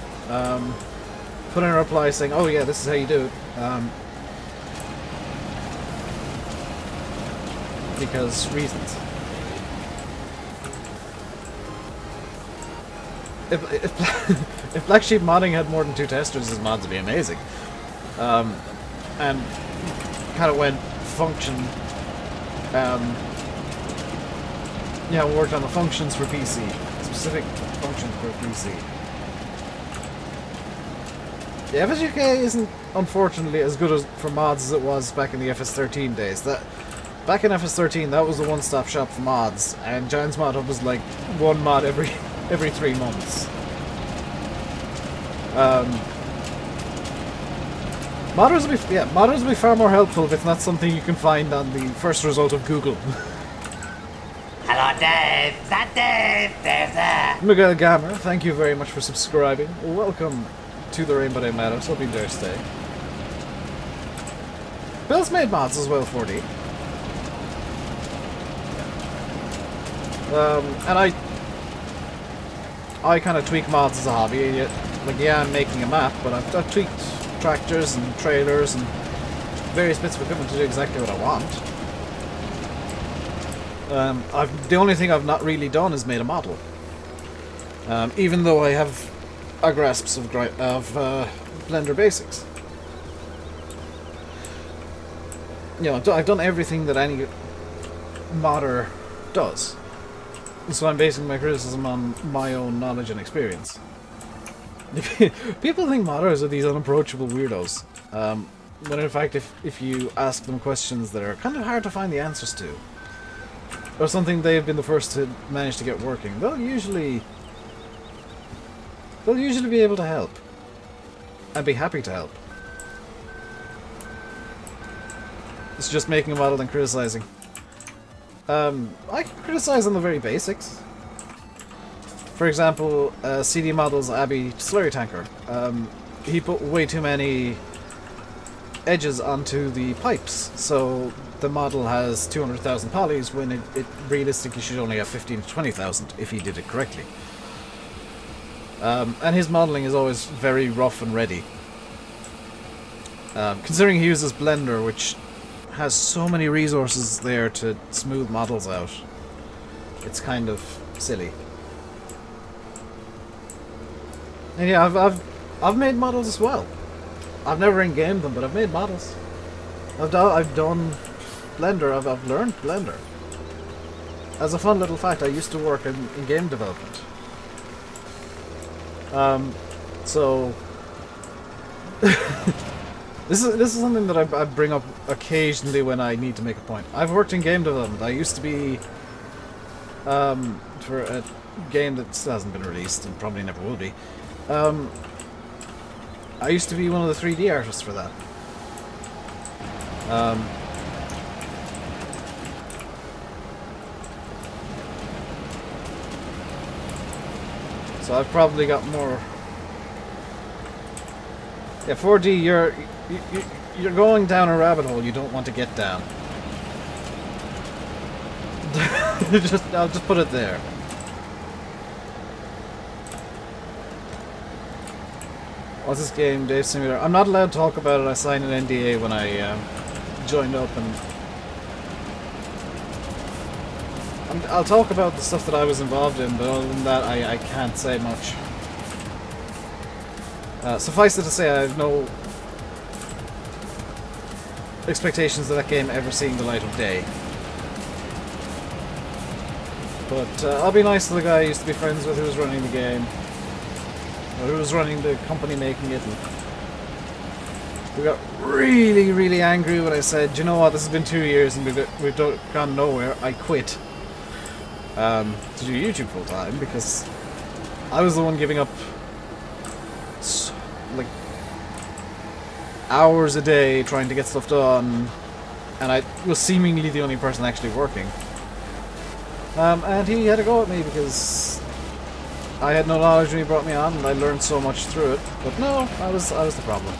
Speaker 1: put in a reply saying, "Oh yeah, this is how you do it," because reasons. If Black Sheep Modding had more than 2 testers, his mods would be amazing. And kind of went function, yeah, worked on the functions for PC, specific functions for PC. The FSUK isn't, unfortunately, as good for mods as it was back in the FS13 days. Back in FS13, that was the one-stop shop for mods, and Giants Mod Hub was like one mod every 3 months. Modders will be far more helpful if it's not something you can find on the first result of Google.
Speaker 2: Hello, Dave. Is that Dave? Dave there.
Speaker 1: Miguel Gamer, thank you very much for subscribing. Welcome to the RainbowDave Meadows. Hope you dare stay. Bill's made mods as well, 4D. And I kind of tweak mods as a hobby. Like, yeah, I'm making a map, but I've tweaked tractors and trailers and various bits of equipment to do exactly what I want. The only thing I've not really done is made a model. Even though I have a grasp of Blender basics. You know, I've done everything that any modder does. So I'm basing my criticism on my own knowledge and experience. People think modders are these unapproachable weirdos. When in fact, if you ask them questions that are kind of hard to find the answers to, or something they've been the first to manage to get working, they'll usually be able to help. And be happy to help. It's just making a model and criticizing. I can criticize on the very basics. For example, CD Model's Abbey slurry tanker. He put way too many edges onto the pipes, so the model has 200,000 polys when it realistically should only have 15 to 20,000 if he did it correctly. And his modeling is always very rough and ready. Considering he uses Blender, which has so many resources there to smooth models out, it's kind of silly. And yeah, I've made models as well. I've never in-gamed them, but I've made models. I've done Blender. I've learned Blender. As a fun little fact, I used to work in game development. So this is something that I bring up occasionally when I need to make a point. I've worked in game development. I used to be for a game that still hasn't been released and probably never will be. I used to be one of the 3D artists for that. So I've probably got more. Yeah, 4D, you're going down a rabbit hole you don't want to get down. I'll just put it there. What's this game, Dave Simulator? I'm not allowed to talk about it. I signed an NDA when I joined up, and I'll talk about the stuff that I was involved in, but other than that, I can't say much. Suffice it to say, I have no expectations of that game ever seeing the light of day. But I'll be nice to the guy I used to be friends with who was running the game. Or who was running the company making it. And who got really, really angry when I said, you know what, this has been 2 years and we've gone nowhere. I quit to do YouTube full time because I was the one giving up like hours a day trying to get stuff done, and I was seemingly the only person actually working. And he had to go at me because I had no knowledge when he brought me on, and I learned so much through it. But no, I was the problem.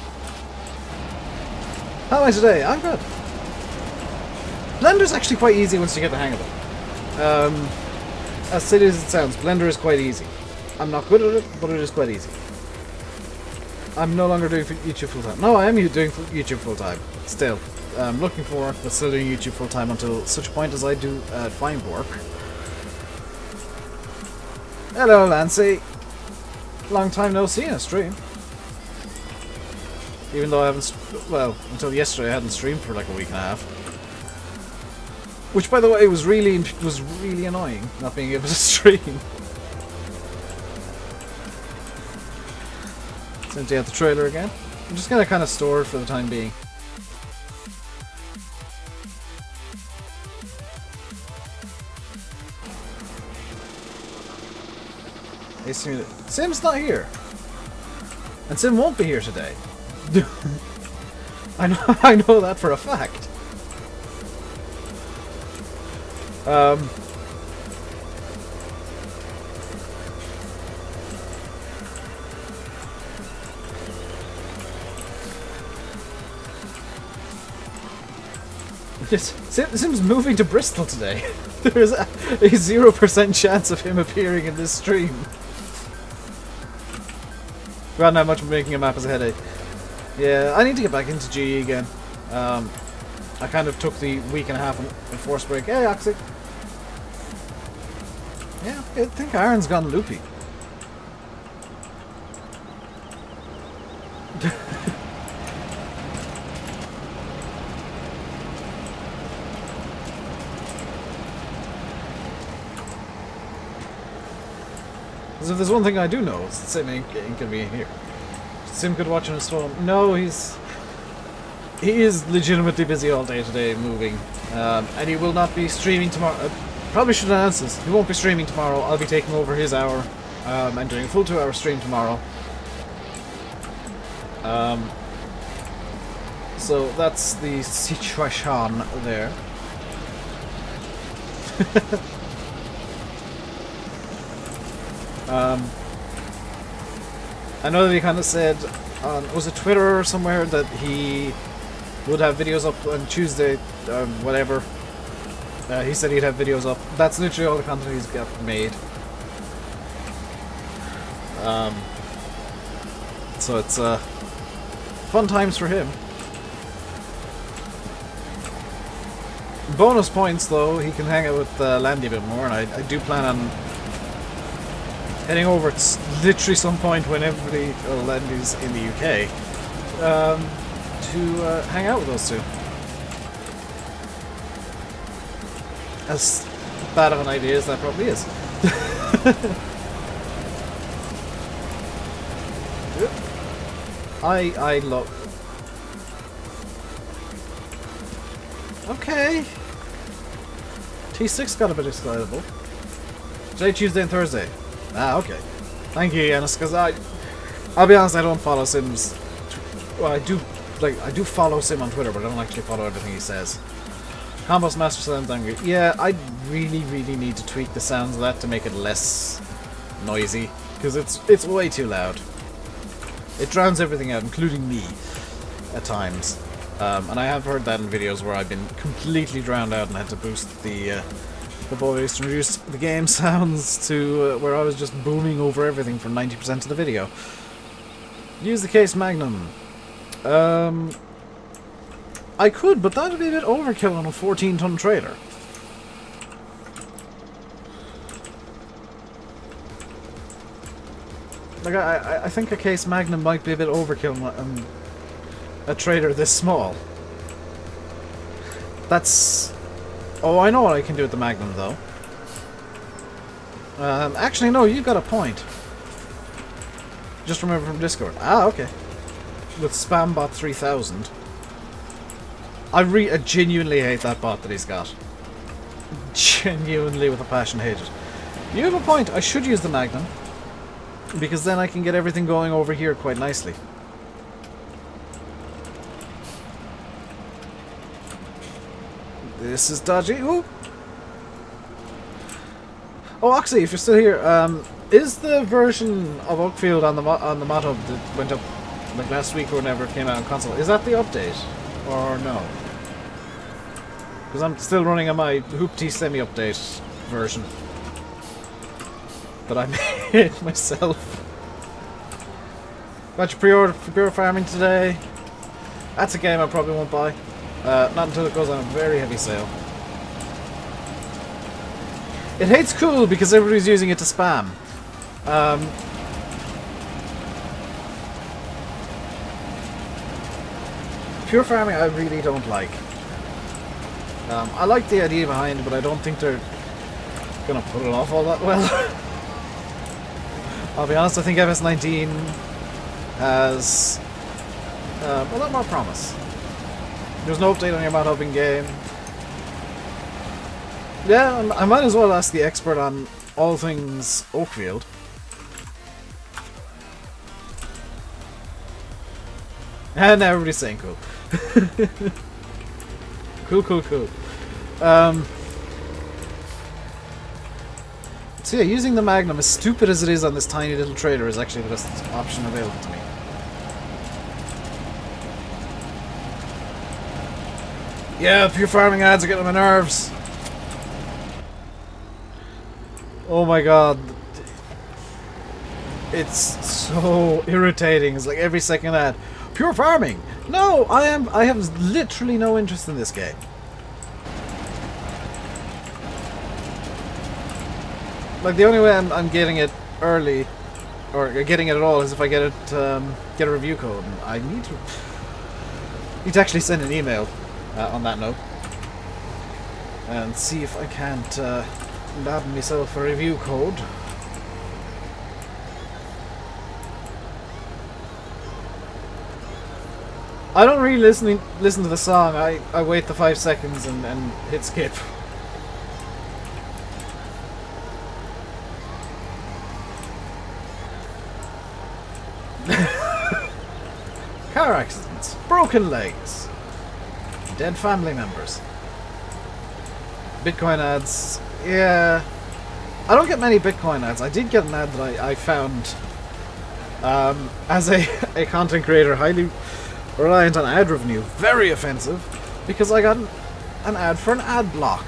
Speaker 1: How am I today? I'm good. Blender's actually quite easy once you get the hang of it. As silly as it sounds, Blender is quite easy. I'm not good at it, but it is quite easy. I'm no longer doing YouTube full time. No, I am doing YouTube full time. Still. I'm looking for work, but still doing YouTube full time until such a point as I do find work. Hello, Lancy. Long time no see in a stream. Even though I haven't, well, until yesterday I hadn't streamed for like a week and a half. Which, by the way, was really annoying, not being able to stream. Empty out the trailer again. I'm just gonna kind of store it for the time being. Hey, Sim's not here, and Sim won't be here today. I know that for a fact. Sim's moving to Bristol today. There's a 0% chance of him appearing in this stream. Forgotten how much making a map is a headache. Yeah, I need to get back into GE again. I kind of took the week and a half in force break. Hey, Oxy. Yeah, I think Aaron's gone loopy. Because if there's one thing I do know, it's that Sim ain't gonna be in here. Sim could watch on his phone. No, he is legitimately busy all day today moving. And he will not be streaming tomorrow. Probably should announce this. He won't be streaming tomorrow. I'll be taking over his hour and doing a full 2-hour stream tomorrow. So that's the situation there. I know that he kind of said on, was it Twitter or somewhere, that he would have videos up on Tuesday, whatever. He said he'd have videos up. That's literally all the content he's got made. So it's fun times for him. Bonus points though, he can hang out with Landy a bit more, and I do plan on heading over at literally some point when everybody, Landy's in the UK, to hang out with those two. As bad of an idea as that probably is. I love... Okay. T6 got a bit excitable. Today, Tuesday and Thursday. Ah, okay. Thank you, Yanis, because I'll be honest, I don't follow Sim's... Well, I do follow Sim on Twitter, but I don't actually follow everything he says. Compost Master sounds angry. Yeah, I really need to tweak the sounds of that to make it less noisy, because it's way too loud. It drowns everything out, including me, at times. And I have heard that in videos where I've been completely drowned out and had to boost the voice to reduce the game sounds to where I was just booming over everything for 90% of the video. Use the case Magnum. I could, but that would be a bit overkill on a 14-ton trailer. Like, I think a case Magnum might be a bit overkill on a trailer this small. That's... Oh, I know what I can do with the Magnum, though. Actually, no, you've got a point. Just remember from Discord. Ah, okay. with SpamBot 3000. I genuinely hate that bot that he's got. Genuinely, with a passion, hate it. You have a point. I should use the Magnum, because then I can get everything going over here quite nicely. This is dodgy. Ooh. Oh, Oxy, if you're still here, is the version of Oakfield on the mod hub that went up like last week or whenever it came out on console, is that the update or no? Because I'm still running on my Hoopty semi-update version that I made myself. Got your pre-order for Pure Farming today. That's a game I probably won't buy. Not until it goes on a very heavy sale. It hates cool because everybody's using it to spam. Pure Farming I really don't like. I like the idea behind it, but I don't think they're gonna pull it off all that well. I'll be honest, I think FS19 has a lot more promise. There's no update on your mod hubbing game. Yeah, I might as well ask the expert on all things Oakfield. And now everybody's saying cool. Cool. So yeah, using the Magnum, as stupid as it is on this tiny little trailer, is actually the best option available to me. Yeah, Pure Farming ads are getting on my nerves. Oh my god. It's so irritating. It's like every second ad. Pure Farming! No, I have literally no interest in this game. Like, the only way I'm getting it early, or getting it at all, is if I get it, get a review code. And I need to actually send an email on that note and see if I can't nab myself a review code. I don't really listen to the song. I wait the 5 seconds and hit skip. Car accidents, broken legs, dead family members, Bitcoin ads. Yeah, I don't get many Bitcoin ads. I did get an ad that I found as a content creator highly reliant on ad revenue, very offensive, because I got an ad for an ad block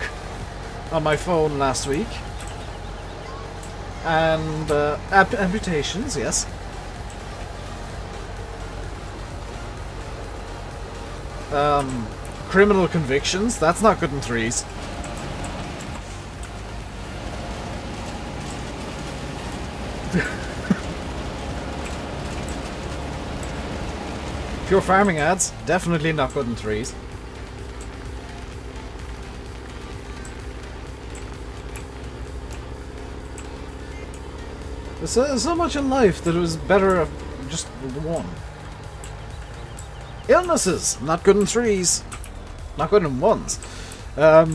Speaker 1: on my phone last week. And amputations, yes. Criminal convictions, that's not good in threes. Pure Farming ads, definitely not good in threes. There's so much in life that it was better if just one. Illnesses, not good in threes. Not good in ones. But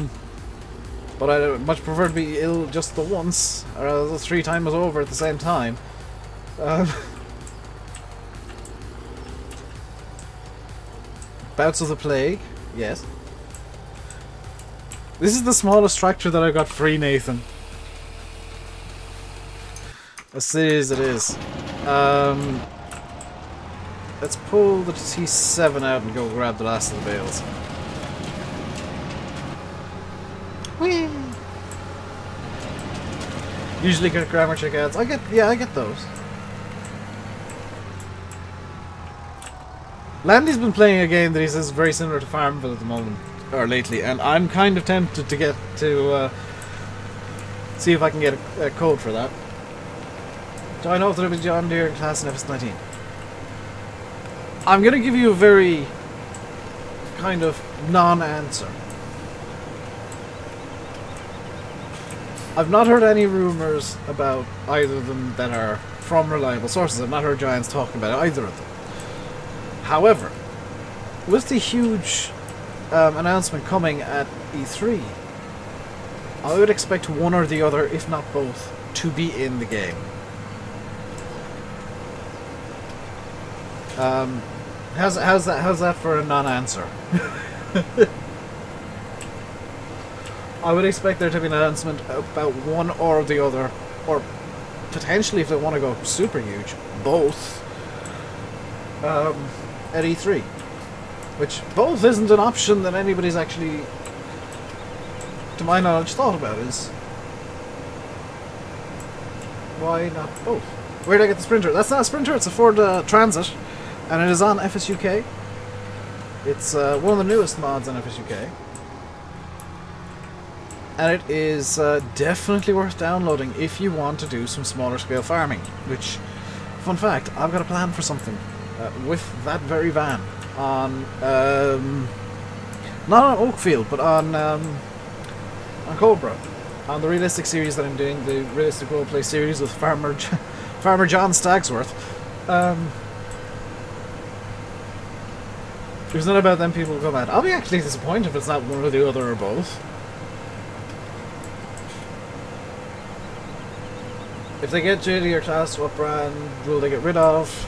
Speaker 1: I'd much prefer to be ill just the once, or the 3 times over at the same time. Bouts of the plague, yes. This is the smallest tractor that I got free, Nathan. As silly as it is. Let's pull the T7 out and go grab the last of the bales. Whee! Usually get grammar check ads. I get those. Landy's been playing a game that he says is very similar to Farmville at the moment, or lately, and I'm kind of tempted to get to see if I can get a code for that. Do I know if there was John Deere in class in FS19? I'm going to give you a very kind of non-answer. I've not heard any rumours about either of them that are from reliable sources. I've not heard Giants talking about either of them. However, with the huge announcement coming at E3, I would expect one or the other, if not both, to be in the game. How's that for a non-answer? I would expect there to be an announcement about one or the other, or potentially, if they want to go super huge, both, at E3. Which, both isn't an option that anybody's actually, to my knowledge, thought about. Is why not both? Where did I get the Sprinter? That's not a Sprinter, it's a Ford Transit, and it is on FSUK. It's one of the newest mods on FSUK. And it is definitely worth downloading if you want to do some smaller scale farming. Which, fun fact, I've got a plan for something with that very van on, not on Oakfield, but on Cobra, on the realistic series that I'm doing, the realistic roleplay series with Farmer John Stagsworth. If it's not about them, people will go mad. I'll be actually disappointed if it's not one or the other or both. If they get JD or Class, what brand will they get rid of?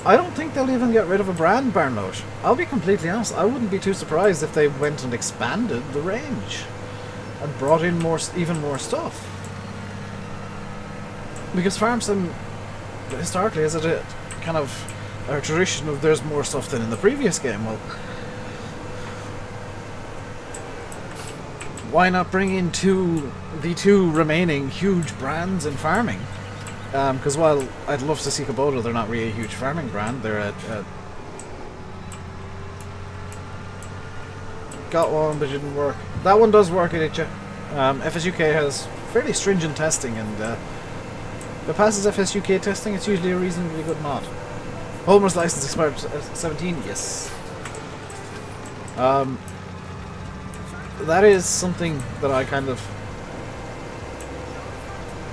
Speaker 1: I don't think they'll even get rid of a brand, Barnload. I'll be completely honest, I wouldn't be too surprised if they went and expanded the range and brought in even more stuff. Because Farm Sim, historically, has a kind of a tradition of there's more stuff than in the previous game. Well, why not bring in the two remaining huge brands in farming? Because while I'd love to see Kubota, they're not really a huge farming brand. They're got one, but it didn't work. That one does work, it. FSUK has fairly stringent testing, and if it passes FSUK testing, it's usually a reasonably good mod. Homer's license expired 17, yes. That is something that I kind of...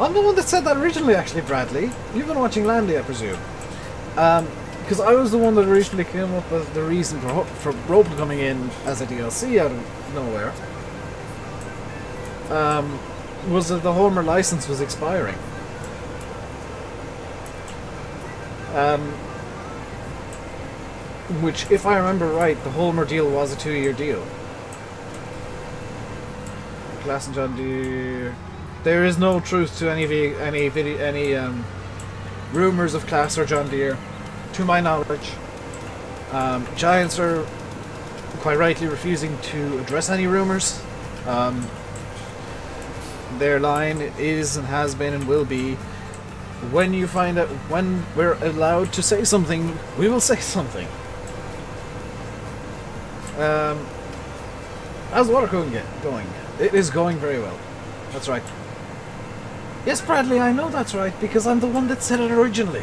Speaker 1: I'm the one that said that originally, actually, Bradley. You've been watching Landy, I presume. Because I was the one that originally came up with the reason for Roper coming in as a DLC out of nowhere. Was that the Homer license was expiring. Which, if I remember right, the Homer deal was a 2-year deal. Class and John Deere. There is no truth to any rumors of Class or John Deere, to my knowledge. Giants are quite rightly refusing to address any rumors. Their line is and has been and will be, when you find out, when we're allowed to say something, we will say something. How's the water cooling going? It is going very well. That's right. Yes, Bradley, I know that's right, because I'm the one that said it originally.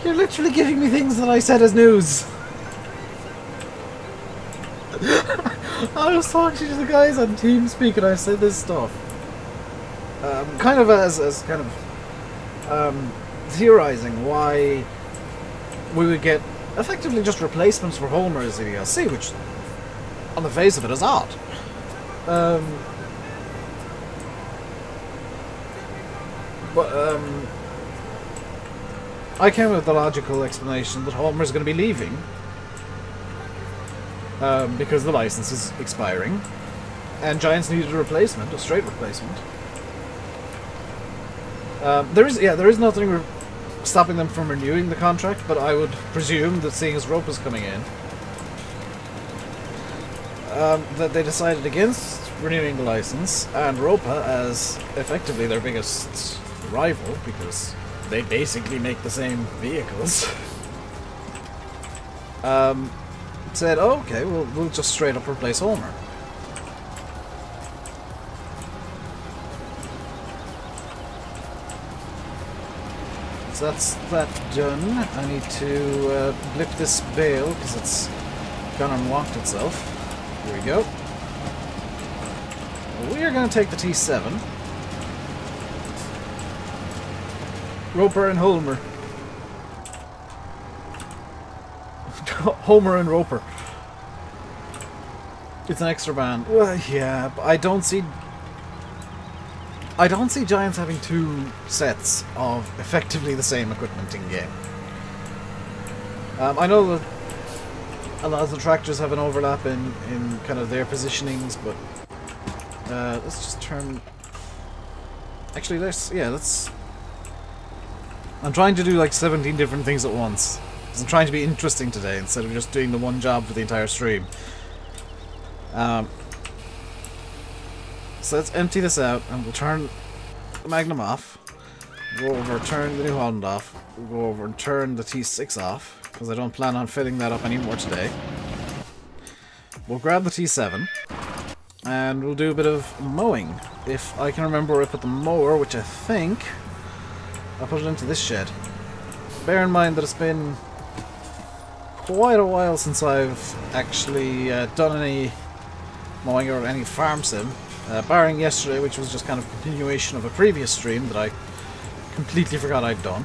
Speaker 1: You're literally giving me things that I said as news. I was talking to the guys on TeamSpeak and I said this stuff. Kind of as kind of theorizing why we would get effectively just replacements for Homer as a DLC, which on the face of it is odd. I came up with the logical explanation that Homer's going to be leaving because the license is expiring, and Giants needed a replacement, a straight replacement. There is nothing stopping them from renewing the contract, but I would presume that seeing as Ropa's coming in, that they decided against renewing the license, and Ropa, as effectively their biggest rival, because they basically make the same vehicles, said, oh, okay, we'll just straight up replace Homer. So that's that done. I need to blip this bale because it's gone and walked itself. Here we go. We are going to take the T7. Roper and Homer. Homer and Roper. It's an extra band. Well, yeah, but I don't see Giants having two sets of effectively the same equipment in game. I know that a lot of the tractors have an overlap in kind of their positionings, but let's just turn. Actually, let's. I'm trying to do like 17 different things at once. Because I'm trying to be interesting today instead of just doing the one job for the entire stream. So let's empty this out and we'll turn the Magnum off. Go over, turn the New Holland off. We'll go over and turn the T6 off because I don't plan on filling that up anymore today. We'll grab the T7 and we'll do a bit of mowing. If I can remember where I put the mower, which I think I'll put it into this shed. Bear in mind that it's been quite a while since I've actually done any mowing or any farm sim, barring yesterday, which was just kind of a continuation of a previous stream that I completely forgot I'd done.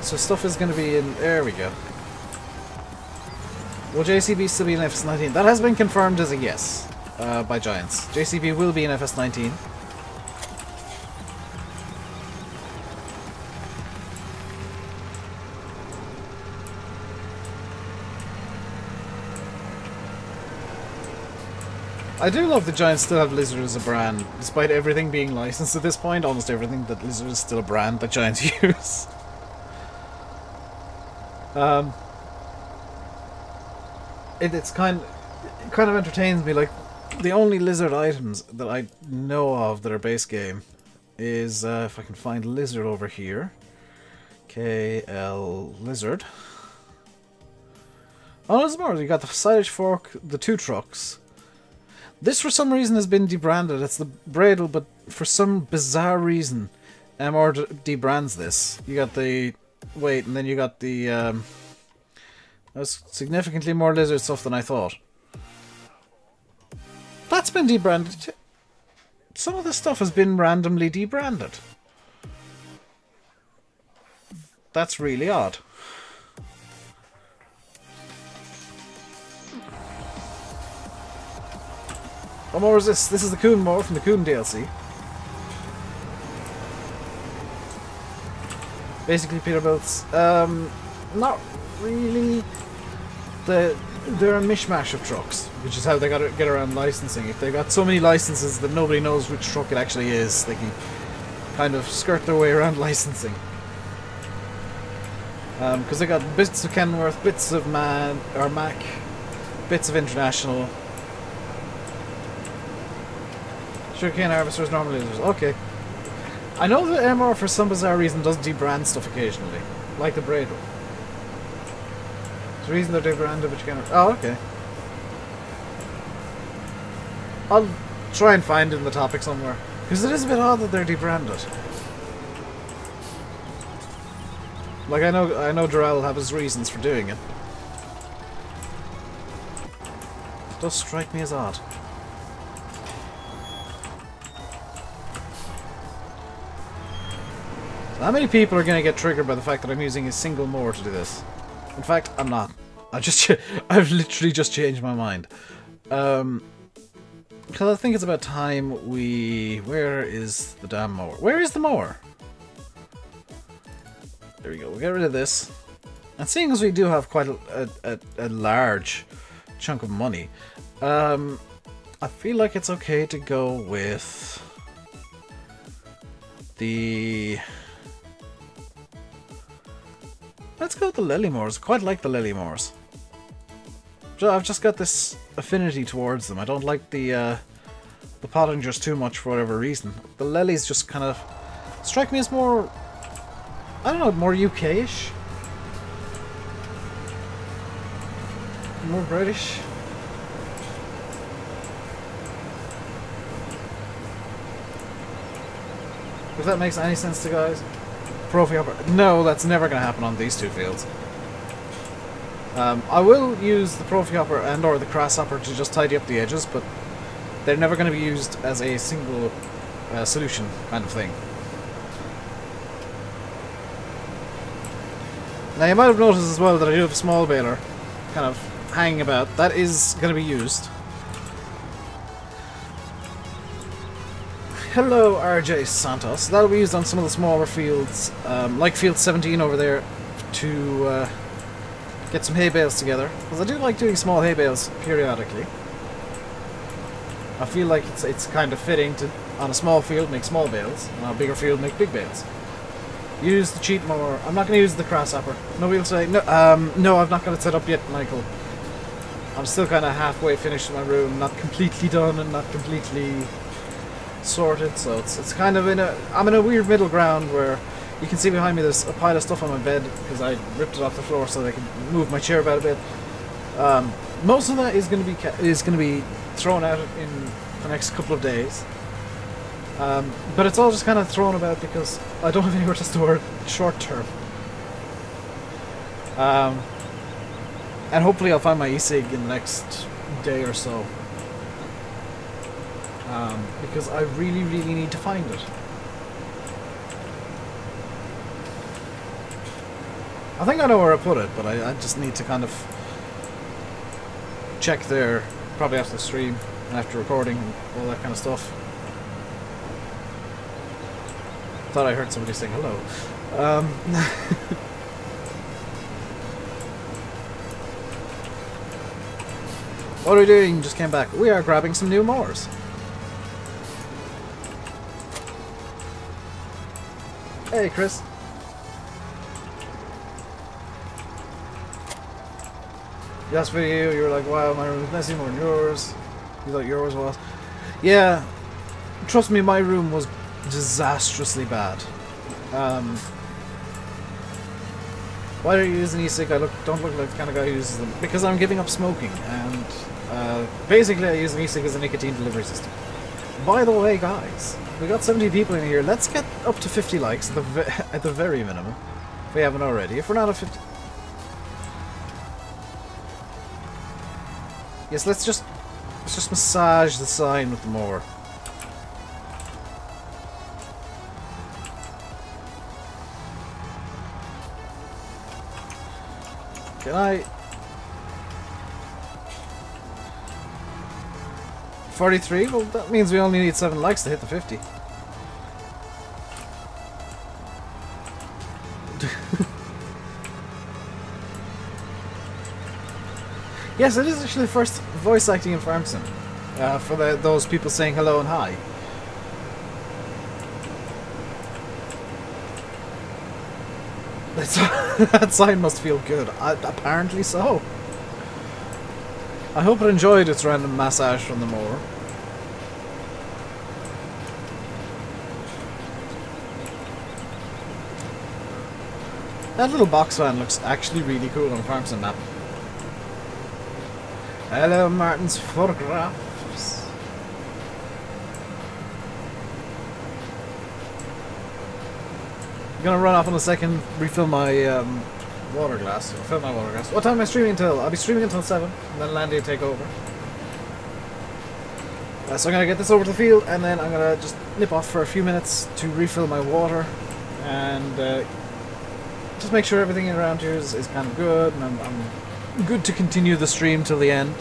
Speaker 1: So stuff is going to be in... There we go. Will JCB still be in FS19? That has been confirmed as a yes by Giants. JCB will be in FS19. I do love that Giants still have Lizard as a brand, despite everything being licensed at this point. Almost everything that Lizard is still a brand that Giants use. It's kind of entertains me. Like the only Lizard items that I know of that are base game is if I can find Lizard over here. KL Lizard. Oh, there's more. You got the silage fork, the two trucks. This, for some reason, has been debranted. It's the Bradle, but for some bizarre reason, MR debrands this. You got the weight, and then you got the... That's significantly more Lizard stuff than I thought. That's been debranded. Some of this stuff has been randomly debranded. That's really odd. What more is this? This is the Coon mower from the Coon DLC. Basically Peterbilt's. Not really. They're a mishmash of trucks, which is how they gotta get around licensing. If they've got so many licenses that nobody knows which truck it actually is, they can kind of skirt their way around licensing. Because they got bits of Kenworth, bits of Mac, bits of International. Sugarcane harvesters, normal losers. Okay. I know that MR for some bizarre reason does debrand stuff occasionally. Like the Bradle. There's a reason they're debranded, but you can't... Oh, okay. I'll try and find it in the topic somewhere. Because it is a bit odd that they're debranded. Like, I know Durrell will have his reasons for doing it. It does strike me as odd. How many people are going to get triggered by the fact that I'm using a single mower to do this? In fact, I'm not. I've literally just changed my mind. Because I think it's about time we... Where is the damn mower? Where is the mower? There we go. We'll get rid of this. And seeing as we do have quite a large chunk of money, I feel like it's okay to go with the... Let's go with the Lillymores. I quite like the Lillymores. I've just got this affinity towards them. I don't like the Pottingers too much for whatever reason. The Lillys just kind of strike me as more... I don't know, more UK-ish? More British? If that makes any sense to you guys. Profi hopper. No, that's never going to happen on these two fields. I will use the Profi hopper and or the Grass hopper to just tidy up the edges, but they're never going to be used as a single solution kind of thing. Now you might have noticed as well that I do have a small baler kind of hanging about. That is going to be used. Hello RJ Santos. That'll be used on some of the smaller fields, like field 17 over there, to get some hay bales together. Because I do like doing small hay bales periodically. I feel like it's kind of fitting to, on a small field, make small bales, and on a bigger field, make big bales. Use the cheat mower. I'm not going to use the crosshopper. Nobody will say, no, no, I've not got it set up yet, Michael. I'm still kind of halfway finished in my room, not completely done and not completely sorted, so it's kind of I'm in a weird middle ground where you can see behind me there's a pile of stuff on my bed because I ripped it off the floor so that I can move my chair about a bit. Most of that is going to be thrown out in the next couple of days, but it's all just kind of thrown about because I don't have anywhere to store it short term. And hopefully I'll find my e-cig in the next day or so. Because I really, really need to find it. I think I know where I put it, but I just need to kind of check there, probably after the stream and after recording and all that kind of stuff. Thought I heard somebody saying hello. What are we doing? Just came back. We are grabbing some new mowers. Hey, Chris. Last video, you were like, wow, my room is messy more than yours. You thought yours was. Yeah, trust me, my room was disastrously bad. Why are you using e-cig? Don't look like the kind of guy who uses them. Because I'm giving up smoking, and basically I use an e-cig as a nicotine delivery system. By the way, guys, we got 70 people in here. Let's get up to 50 likes at the very minimum, if we haven't already. If we're not at 50... Yes, let's just massage the sign with the mower. Can I... 43? Well, that means we only need 7 likes to hit the 50. Yes, it is actually the first voice acting in Farm Sim. For those people saying hello and hi. That sign must feel good. Apparently so. I hope it enjoyed its random massage from the mower. That little box fan looks actually really cool on a Farm Sim map. Hello, Martin's photographs. I'm gonna run off in a second, refill my water glass. Fill my water glass. What time am I streaming until? I'll be streaming until 7, and then Landy will take over. So I'm gonna get this over to the field, and then I'm gonna just nip off for a few minutes to refill my water, and just make sure everything around here is kind of good, and I'm good to continue the stream till the end.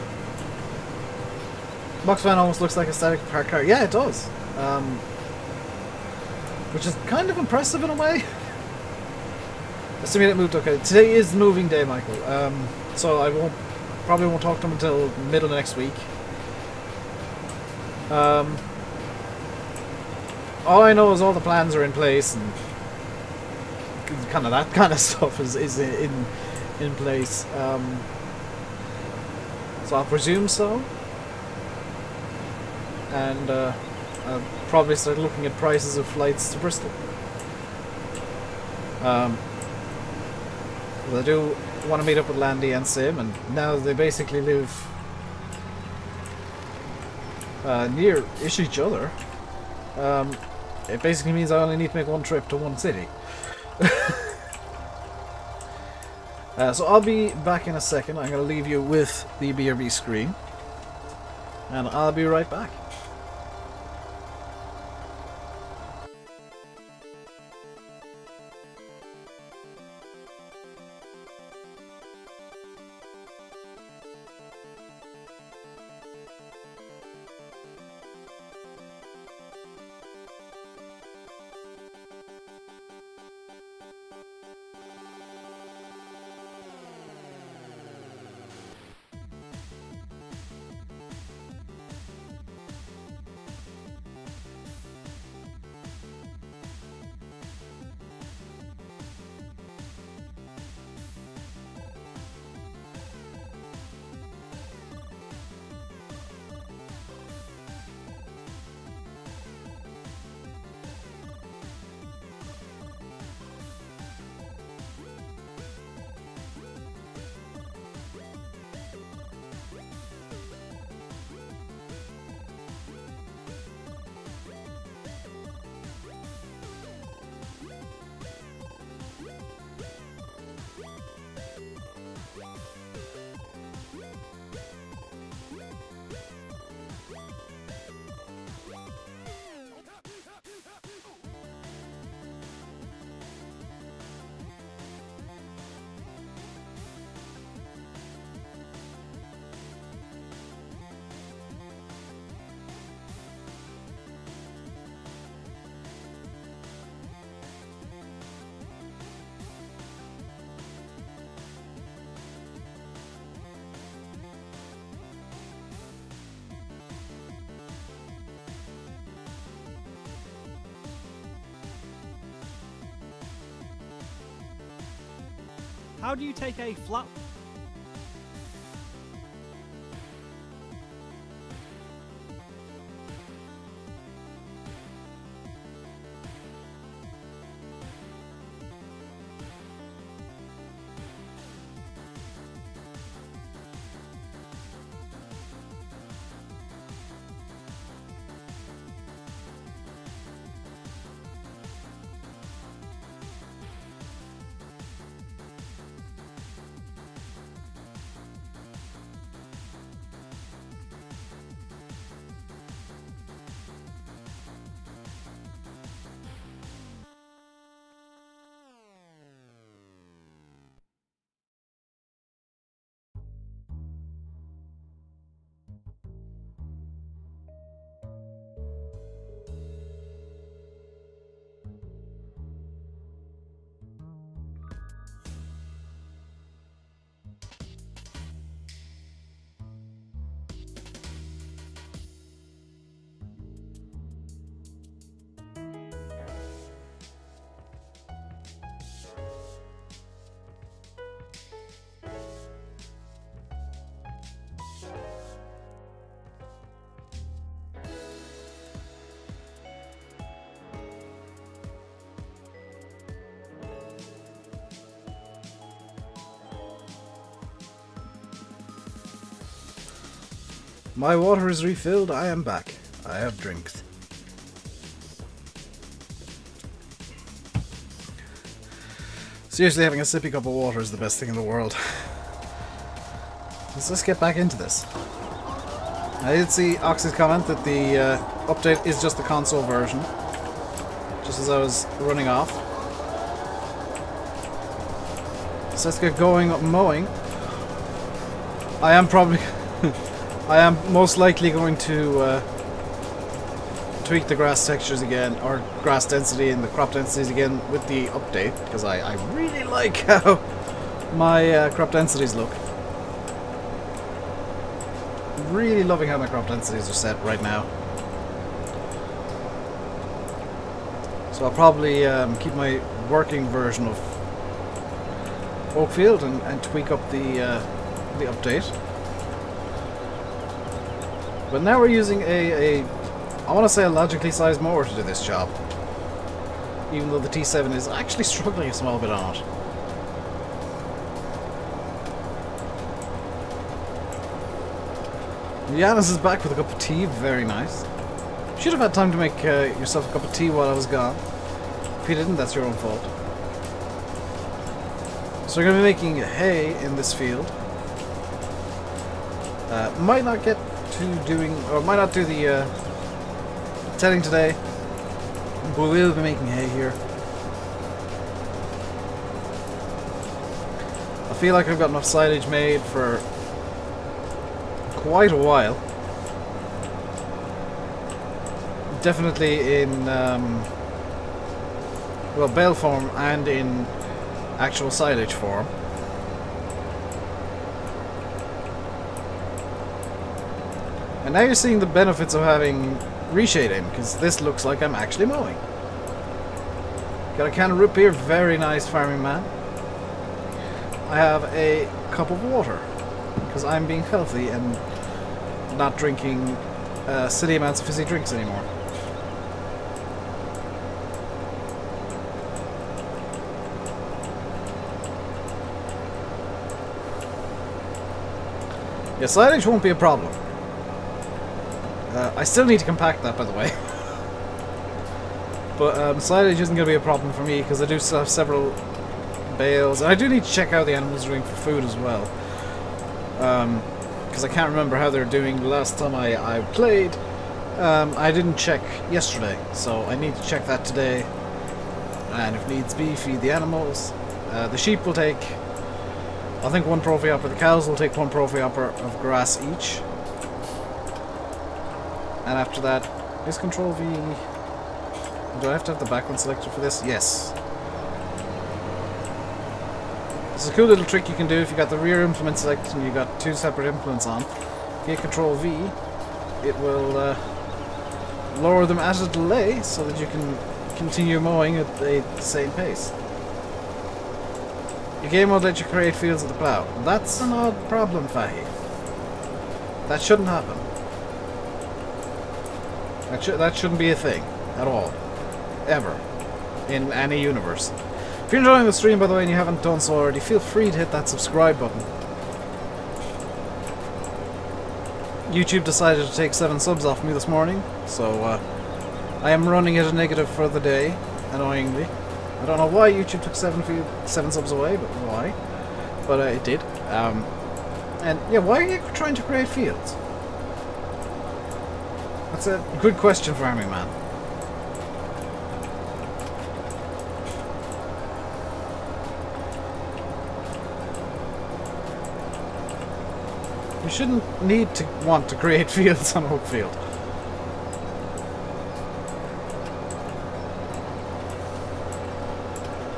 Speaker 1: Box fan almost looks like a static parked car. Yeah, it does. Which is kind of impressive in a way. Assuming it moved okay. Today is the moving day, Michael. So I probably won't talk to him until middle of next week. All I know is all the plans are in place and kind of that kind of stuff is in place. So I'll presume so. And I'll probably start looking at prices of flights to Bristol. I do want to meet up with Landy and Sim, and now they basically live near-ish each other. It basically means I only need to make one trip to one city. So I'll be back in a second. I'm going to leave you with the BRB screen, and I'll be right back.
Speaker 3: How do you take a flat...
Speaker 1: My water is refilled, I am back. I have drinks. Seriously, having a sippy cup of water is the best thing in the world. Let's get back into this. I did see Oxy's comment that the update is just the console version. Just as I was running off. So let's get going mowing. I am probably... I am most likely going to tweak the grass textures again, or grass density and the crop densities again with the update, because I really like how my crop densities look. Really loving how my crop densities are set right now. So I'll probably keep my working version of Oakfield and tweak up the update. But now we're using I want to say a logically sized mower to do this job. Even though the T7 is actually struggling a small bit on it. Yanis is back with a cup of tea, very nice. Should have had time to make yourself a cup of tea while I was gone. If you didn't, that's your own fault. So we're going to be making hay in this field. Might not get to doing, or might not do the telling today, but we will be making hay here. I feel like I've got enough silage made for quite a while. Definitely in well, bale form and in actual silage form. And now you're seeing the benefits of having reshading, because this looks like I'm actually mowing. Got a can of root beer, very nice farming man. I have a cup of water, because I'm being healthy and not drinking silly amounts of fizzy drinks anymore. Yeah, silage won't be a problem. I still need to compact that, by the way. But silage isn't going to be a problem for me, because I do still have several bales. And I do need to check how the animals are doing for food as well. Because I can't remember how they're doing the last time I played. I didn't check yesterday, so I need to check that today. And if needs be, feed the animals. The sheep will take, I think, 1 trophy hopper. The cows will take 1 trophy hopper of grass each. And after that, is Control V... Do I have to have the background selected for this? Yes. It's a cool little trick you can do if you got the rear implement selected and you got 2 separate implements on. If you hit Control V, it will lower them at a delay so that you can continue mowing at the same pace. Your game won't let you create fields with the plow. That's an odd problem, Fahy. That shouldn't happen. That shouldn't be a thing at all. Ever. In any universe. If you're enjoying the stream, by the way, and you haven't done so already, feel free to hit that subscribe button. YouTube decided to take 7 subs off me this morning, so I am running at a negative for the day, annoyingly. I don't know why YouTube took 7 subs away, but why? But it did. And yeah, why are you trying to create fields? That's a good question, Farming Man. You shouldn't need to want to create fields on Oakfield.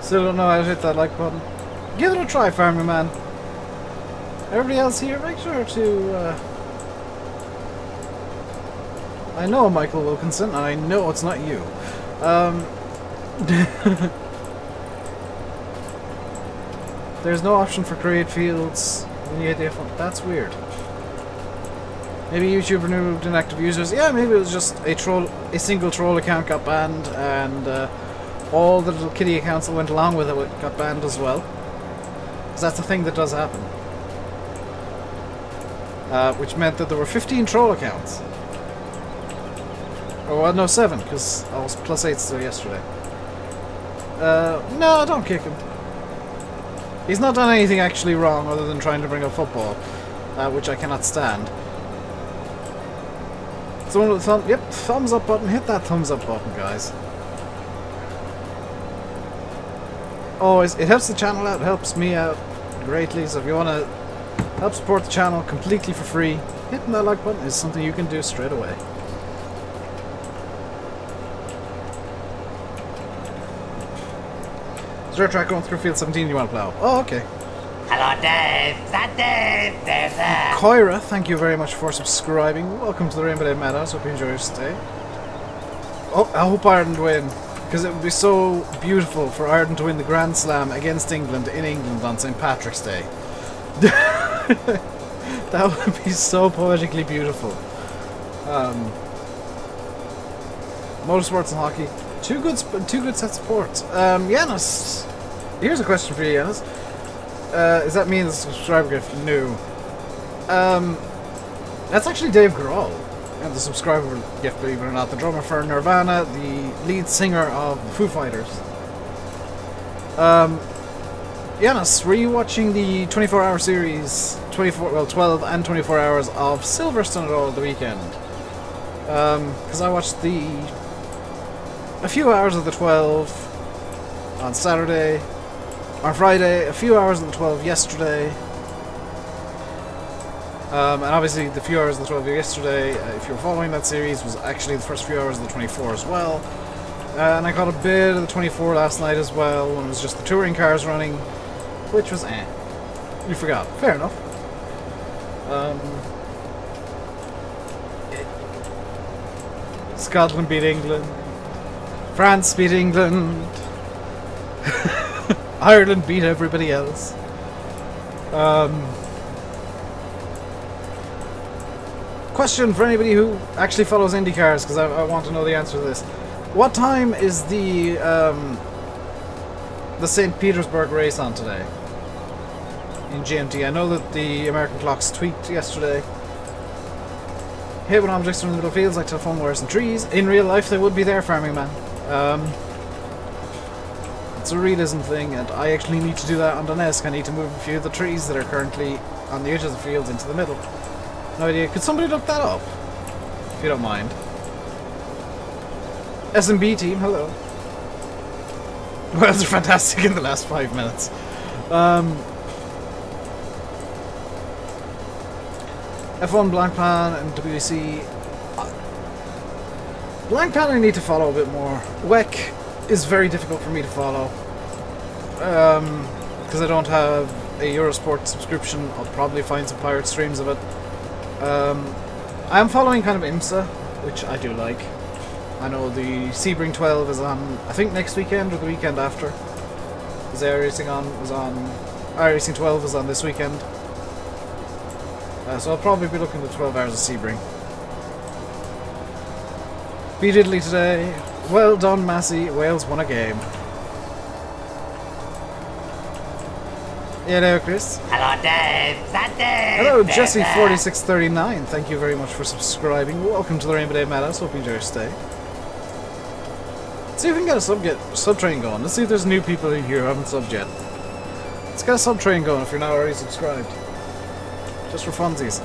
Speaker 1: Still don't know how to hit that like button. Give it a try, Farming Man. Everybody else here, make sure to... I know Michael Wilkinson, and I know it's not you. There's no option for create fields when you hit the F1. That's weird. Maybe YouTube removed inactive users. Yeah, maybe it was just a single troll account got banned, and all the little kitty accounts that went along with it got banned as well. Because that's a thing that does happen. Which meant that there were 15 troll accounts. Oh, well, no, 7, because I was +8 still yesterday. No, don't kick him. He's not done anything actually wrong other than trying to bring up football, which I cannot stand. Someone with a thumbs up button. Hit that thumbs up button, guys. Always, it helps the channel out, it helps me out greatly, so if you want to help support the channel completely for free, hitting that like button is something you can do straight away. Is there a track going through field 17 you want to plow? Oh, okay.
Speaker 2: Hello, Dave. That Dave. Dave there.
Speaker 1: Koira, thank you very much for subscribing. Welcome to the RainbowDave Meadows. Hope you enjoy your stay. Oh, I hope Ireland win, because it would be so beautiful for Ireland to win the Grand Slam against England in England on St. Patrick's Day. That would be so poetically beautiful. Motorsports and hockey. Two good sets of ports. Yanis, here's a question for you, Yanis. Is that me in the subscriber gift? No. That's actually Dave Grohl in the subscriber gift, believe it or not. The drummer for Nirvana, the lead singer of the Foo Fighters. Yanis, were you watching the 24-hour series, 12 and 24 hours of Silverstone at all the weekend? Because I watched a few hours of the 12 on Saturday, on Friday, a few hours of the 12 yesterday, and obviously the few hours of the 12 yesterday, if you were following that series, was actually the first few hours of the 24 as well, and I caught a bit of the 24 last night as well, when it was just the touring cars running, which was you forgot, fair enough. Scotland beat England. France beat England. Ireland beat everybody else. Question for anybody who actually follows IndyCars, because I want to know the answer to this. What time is the St. Petersburg race on today? In GMT. I know that the American clocks tweaked yesterday. Hit with objects from the middle fields like telephone wires and trees. In real life they would be there, Farming Man. It's a realism thing, and I actually need to do that on the NESC. I need to move a few of the trees that are currently on the edge of the fields into the middle. No idea. Could somebody look that up? If you don't mind. SMB team, hello. Well, they're fantastic in the last 5 minutes. F1 Blancpain and WEC. Blancpain I need to follow a bit more. WEC is very difficult for me to follow. Because I don't have a Eurosport subscription. I'll probably find some pirate streams of it. I am following kind of IMSA, which I do like. I know the Sebring 12 is on, I think next weekend or the weekend after. Is Air Racing on, was on iRacing 12 is on this weekend. So I'll probably be looking at 12 hours of Sebring. Beat Italy today. Well done, Massey. Wales won a game. Hello, Chris.
Speaker 2: Hello, Dave. That Dave.
Speaker 1: Hello, Jesse4639. Thank you very much for subscribing. Welcome to the RainbowDave Madhouse. Hope you enjoy your stay. Let's see if we can get a sub train going. Let's see if there's new people in here who haven't subbed yet. Let's get a sub train going if you're not already subscribed. Just for funsies.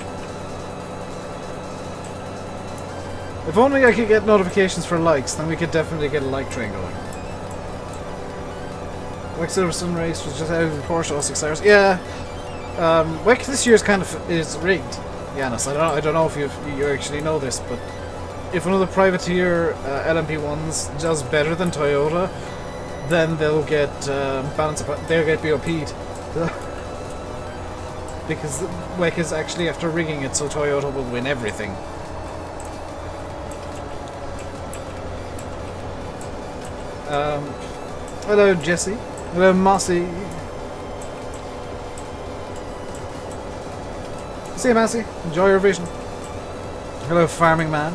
Speaker 1: If only I could get notifications for likes, then we could definitely get a like train going. Wick Silverstone race was just out of the Porsche all 6 hours. Yeah, Wick this year's kind of is rigged. Yanis, I don't know if you actually know this, but if another privateer LMP1s does better than Toyota, then they'll get they'll get BOP'd. Because Wick is actually after rigging it so Toyota will win everything. Hello, Jesse. Hello, Mossy. See you, Massey. Enjoy your vision. Hello, Farming Man.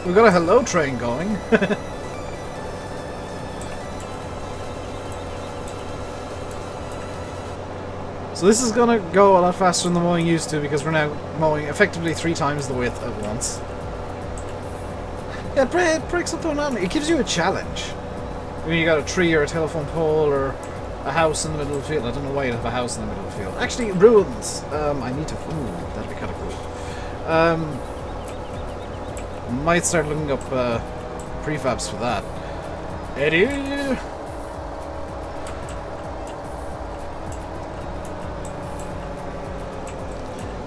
Speaker 1: We've got a hello train going. So this is gonna go a lot faster than the mowing used to because we're now mowing effectively 3 times the width at once. Yeah, it breaks up on it. It gives you a challenge. When you got a tree or a telephone pole or a house in the middle of the field. I don't know why you'd have a house in the middle of the field. Actually, ruins. I need to... Ooh, that'd be kind of cool. Might start looking up prefabs for that. Eddie!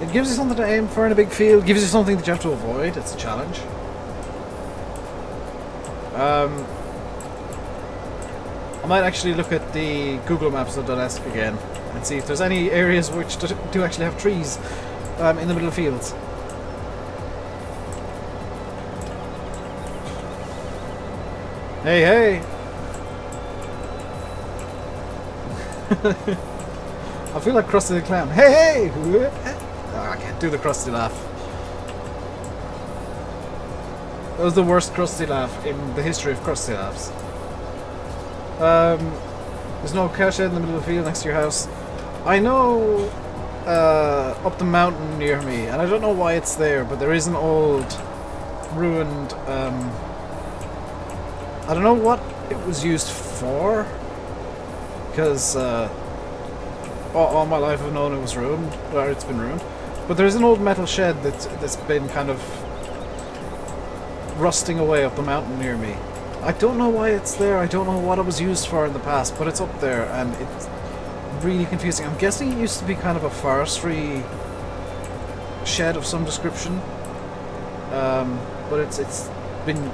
Speaker 1: It gives you something to aim for in a big field. Gives you something that you have to avoid. It's a challenge. I might actually look at the Google Maps of Donetsk again and see if there's any areas which do actually have trees in the middle of fields. Hey, hey! I feel like Krusty the Clown. Hey, hey! Oh, I can't do the Krusty laugh. That was the worst Krusty laugh in the history of Krusty laughs. There's no cow shed in the middle of the field next to your house. I know up the mountain near me, and I don't know why it's there, but there is an old ruined I don't know what it was used for, because all my life I've known it was ruined, or it's been ruined. But there's an old metal shed that's been kind of rusting away up the mountain near me. I don't know why it's there, I don't know what it was used for in the past, but it's up there and it's really confusing. I'm guessing it used to be kind of a forestry shed of some description, but it's been...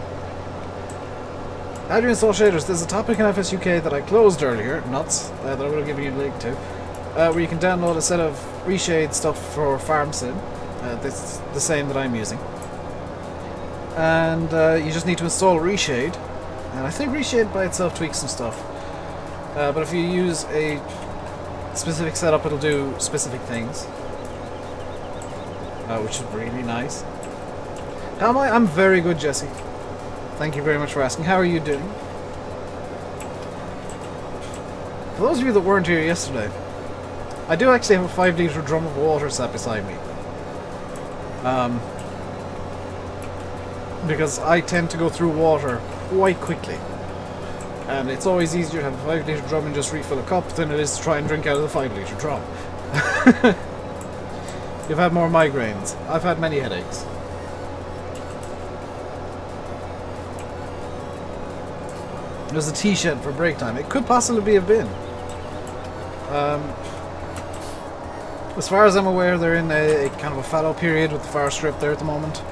Speaker 1: How do you install shaders? There's a topic in FSUK that I closed earlier, nuts, that I will give you a link to, where you can download a set of reshade stuff for Farm Sim. That's the same that I'm using. And you just need to install reshade, and I think reshade by itself tweaks some stuff. But if you use a specific setup, it'll do specific things, which is really nice. How am I? I'm very good, Jesse. Thank you very much for asking. How are you doing? For those of you that weren't here yesterday, I do actually have a 5-litre drum of water sat beside me. Because I tend to go through water quite quickly. And it's always easier to have a 5-litre drum and just refill a cup than it is to try and drink out of the 5-litre drum. You've had more migraines. I've had many headaches. There's a tea shed for break time. It could possibly be a bin. As far as I'm aware, they're in a kind of a fallow period with the forestry up there at the moment.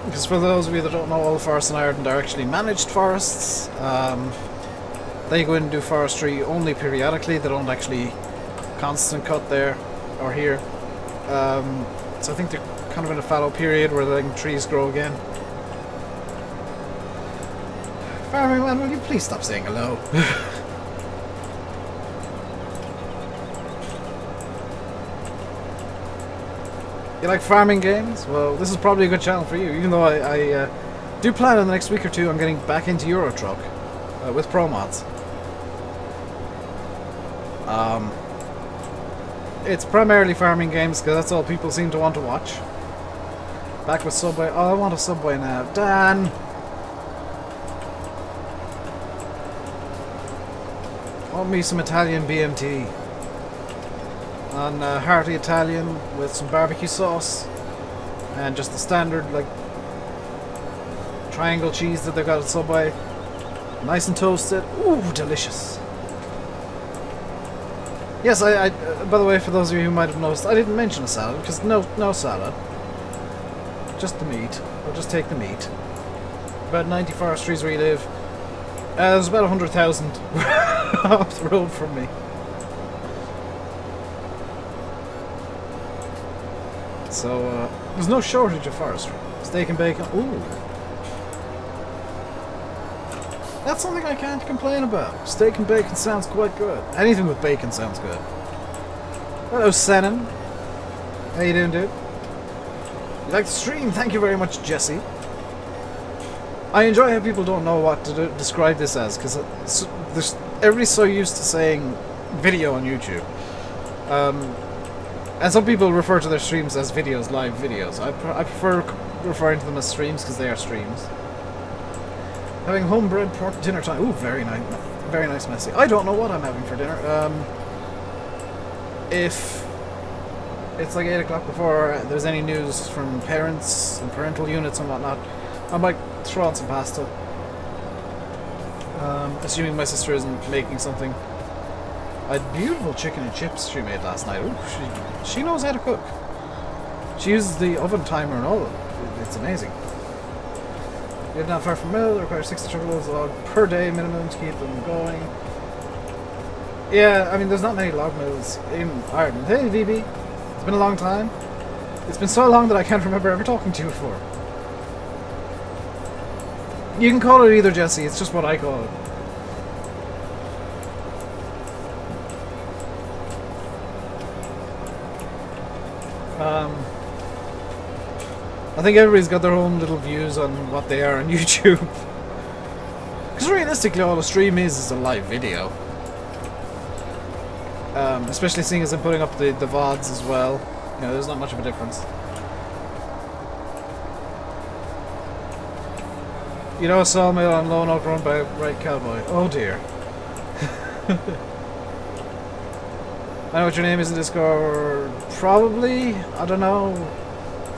Speaker 1: Because for those of you that don't know, all the forests in Ireland are actually managed forests. They go in and do forestry only periodically. They don't actually constant cut there or here. So I think they're kind of in a fallow period where they're letting trees grow again. Farming Man, will you please stop saying hello? You like farming games? Well, this is probably a good channel for you, even though I do plan in the next week or two on getting back into Euro Truck with Pro Mods. It's primarily farming games because that's all people seem to want to watch. Back with Subway. Oh, I want a Subway now. Dan! Want me some Italian BMT. On hearty Italian with some barbecue sauce. And just the standard, like, triangle cheese that they've got at Subway. Nice and toasted. Ooh, delicious. Yes, I by the way, for those of you who might have noticed, I didn't mention a salad, because no salad. Just the meat. I'll just take the meat. About 90 forestries where you live. There's about 100,000 off the road from me. So, there's no shortage of forestry. Steak and bacon. Ooh. That's something I can't complain about. Steak and bacon sounds quite good. Anything with bacon sounds good. Hello, Senan. How you doing, dude? You like the stream? Thank you very much, Jesse. I enjoy how people don't know what to describe this as, because everybody's so used to saying video on YouTube. And some people refer to their streams as videos, live videos. I prefer referring to them as streams because they are streams. Having homebread pork dinner time. Ooh, very nice, Messi. I don't know what I'm having for dinner. If it's like 8 o'clock before there's any news from parents and parental units and whatnot, I might throw on some pasta. Assuming my sister isn't making something. A beautiful chicken and chips she made last night. Ooh, she knows how to cook. She uses the oven timer and all of it. It's amazing. Live not far from mill, require 60 turtle loads of log per day minimum to keep them going. Yeah, I mean, there's not many log mills in Ireland. Hey, VB. It's been a long time. It's been so long that I can't remember ever talking to you before. You can call it either, Jesse. It's just what I call it. I think everybody's got their own little views on what they are on YouTube. Because realistically, all a stream is a live video. Especially seeing as I'm putting up the VODs as well. You know, there's not much of a difference. You know, a sawmill on Lone Oak run by a right cowboy. Oh dear. I know what your name is in Discord. Probably? I don't know.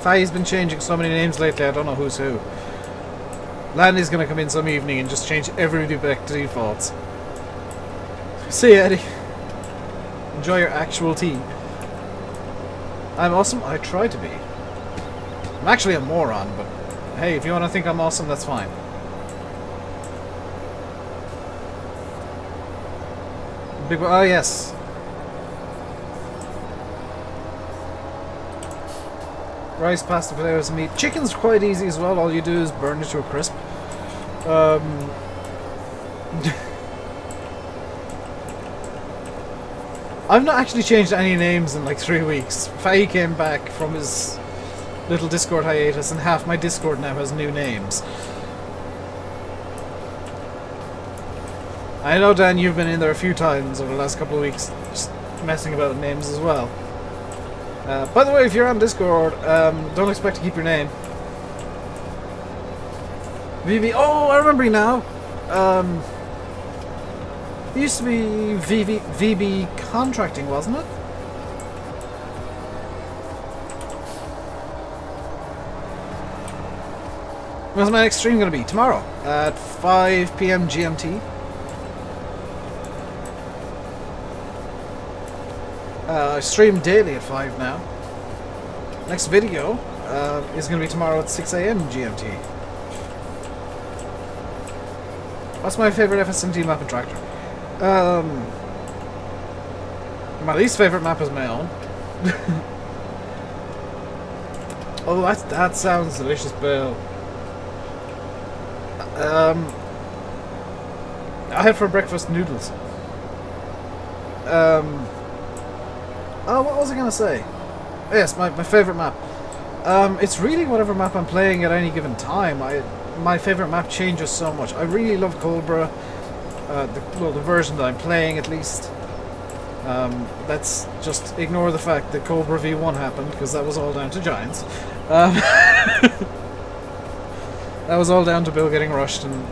Speaker 1: Faye's been changing so many names lately, I don't know who's who. Landy's gonna come in some evening and just change everybody back to defaults. See you, Eddie. Enjoy your actual tea. I'm awesome? I try to be. I'm actually a moron, but hey, if you want to think I'm awesome, that's fine. Big. Oh, yes. Rice, pasta, potatoes, and meat. Chicken's quite easy as well. All you do is burn it to a crisp. I've not actually changed any names in like 3 weeks. Faye came back from his little Discord hiatus, and half my Discord now has new names. I know, Dan, you've been in there a few times over the last couple of weeks, just messing about with names as well. By the way, if you're on Discord, don't expect to keep your name. VB. Oh, I remember you now. It used to be VB Contracting, wasn't it? When's my next stream going to be? Tomorrow at 5 PM GMT. I stream daily at 5 now. Next video is going to be tomorrow at 6 AM GMT. What's my favourite FS17 map and tractor? My least favourite map is my own. Oh, that sounds delicious, Bill. I had for breakfast noodles. Oh, what was I gonna say? Yes, my favourite map. It's really whatever map I'm playing at any given time. My favourite map changes so much. I really love Cobra. The version that I'm playing, at least. Let's just ignore the fact that Cobra V1 happened, because that was all down to Giants. That was all down to Bill getting rushed and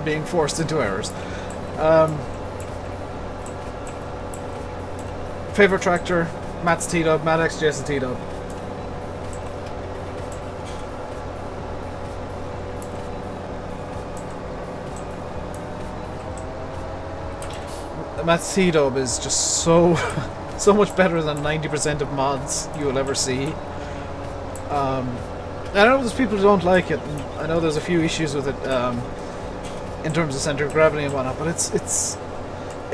Speaker 1: being forced into errors. Favorite tractor, Matt's T-Dub, Matt XJS T-Dub. Matt's T-Dub is just so much better than 90% of mods you will ever see. I know there's people who don't like it, and I know there's a few issues with it in terms of center of gravity and whatnot, but it's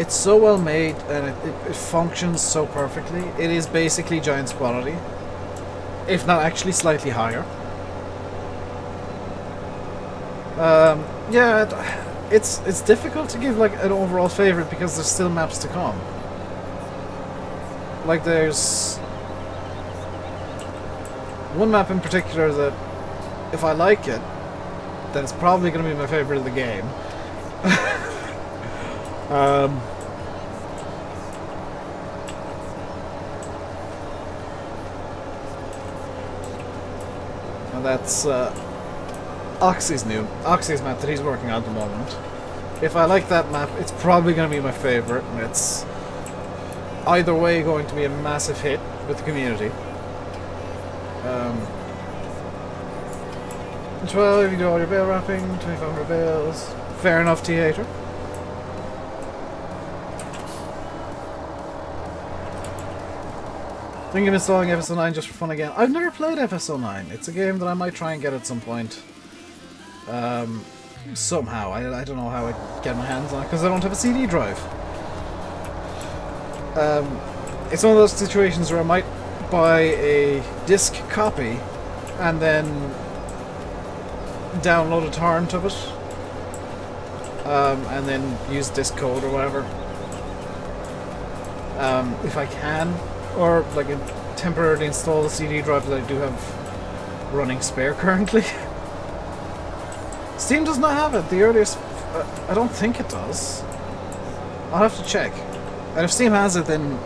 Speaker 1: so well made and it functions so perfectly. It is basically Giants quality, if not actually slightly higher. Yeah, it's difficult to give like an overall favorite because there's still maps to come. Like there's one map in particular that if I like it, then it's probably going to be my favorite of the game. And that's Oxy's map that he's working on at the moment. If I like that map, it's probably going to be my favorite, and it's either way going to be a massive hit with the community. 12, you do all your bale wrapping, 2,500 bales. Fair enough, T-Hater. Thinking of installing FSO 9 just for fun again. I've never played FSO 9. It's a game that I might try and get at some point. Somehow. I don't know how I get my hands on it because I don't have a CD drive. It's one of those situations where I might buy a disc copy and then download a torrent of it, and then use disc code or whatever, if I can, or like temporarily install a CD drive that I do have running spare currently. Steam does not have it. The earliest, I don't think it does. I'll have to check. And if Steam has it, then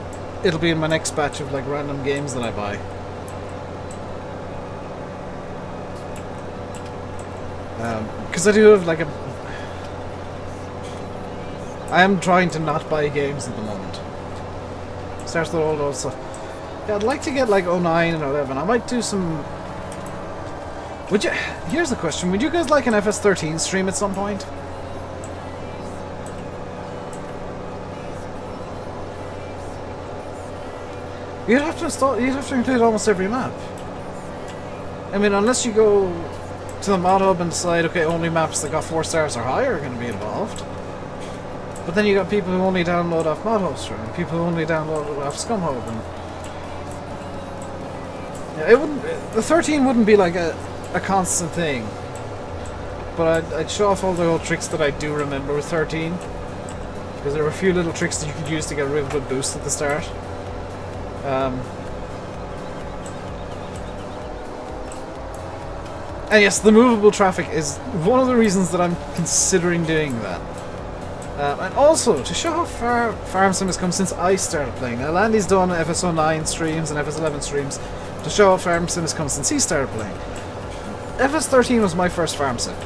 Speaker 1: it'll be in my next batch of like random games that I buy. Because I do have like I am trying to not buy games at the moment. Starts with all those stuff. Yeah, I'd like to get like 09 and 11. I might do some... Would you... Here's the question. Would you guys like an FS13 stream at some point? You'd have to install... You'd have to include almost every map. I mean, unless you go to the mod hub and decide, okay, only maps that got 4 stars or higher are going to be involved. But then you got people who only download off ModHoster, and people who only download it off ScumHub, and yeah, it wouldn't. The 13 wouldn't be like a constant thing. But I'd show off all the old tricks that I do remember with 13, because there were a few little tricks that you could use to get a real good boost at the start. And yes, the movable traffic is one of the reasons that I'm considering doing that. And also, to show how far Farm Sim has come since I started playing. Now, Landy's done FSO 9 streams and FS 11 streams to show how Farm Sim has come since he started playing. FS 13 was my first Farm Sim.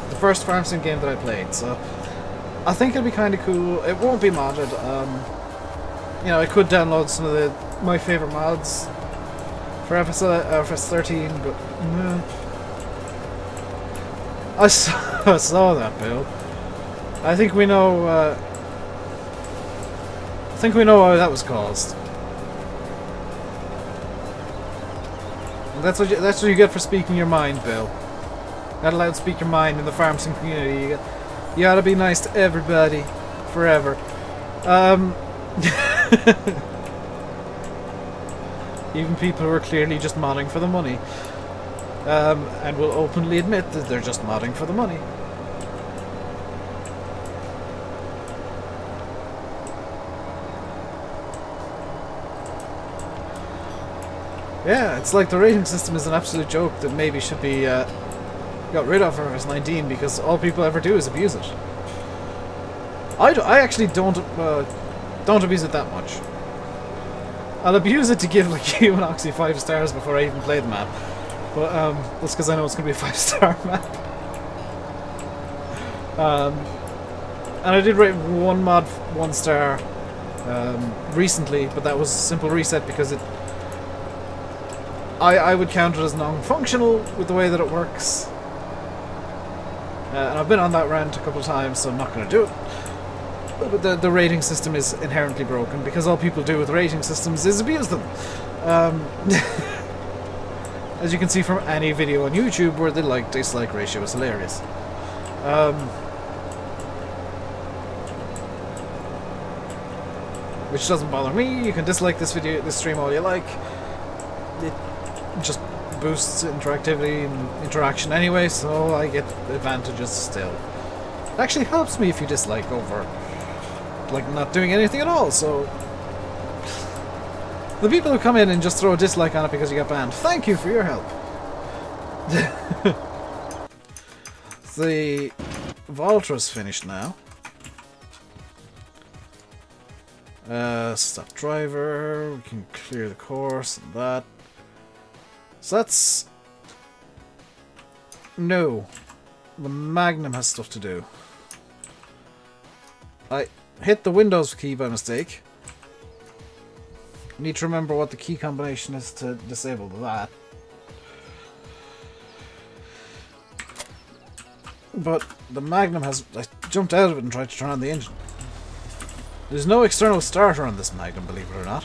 Speaker 1: The first Farm Sim game that I played, so I think it'll be kind of cool. It won't be modded. You know, I could download some of my favourite mods for FS 13, but... I saw that, Bill. I think we know how that was caused. And that's what you get for speaking your mind, Bill. Not allowed to speak your mind in the Farm Sim community. You gotta be nice to everybody, forever. Even people who are clearly just modding for the money. And will openly admit that they're just modding for the money. Yeah, it's like the rating system is an absolute joke that maybe should be got rid of for iOS 19 because all people ever do is abuse it. I actually don't abuse it that much. I'll abuse it to give like you and Oxy 5 stars before I even play the map. But that's because I know it's going to be a 5-star map. And I did rate one mod 1 star recently, but that was simple reset because it. I would count it as non-functional with the way that it works. And I've been on that rant a couple of times, so I'm not going to do it. But the rating system is inherently broken because all people do with rating systems is abuse them. As you can see from any video on YouTube where the like-dislike ratio is hilarious. Which doesn't bother me. You can dislike this stream all you like. It just boosts interactivity and interaction anyway, so I get advantages still. It actually helps me if you dislike over like not doing anything at all, so the people who come in and just throw a dislike on it because you got banned, thank you for your help. The Valtra's finished now. Stop driver, we can clear the course and that. So that's... No. The Magnum has stuff to do. I hit the Windows key by mistake. Need to remember what the key combination is to disable that. But the Magnum has... I jumped out of it and tried to turn on the engine. There's no external starter on this Magnum, believe it or not.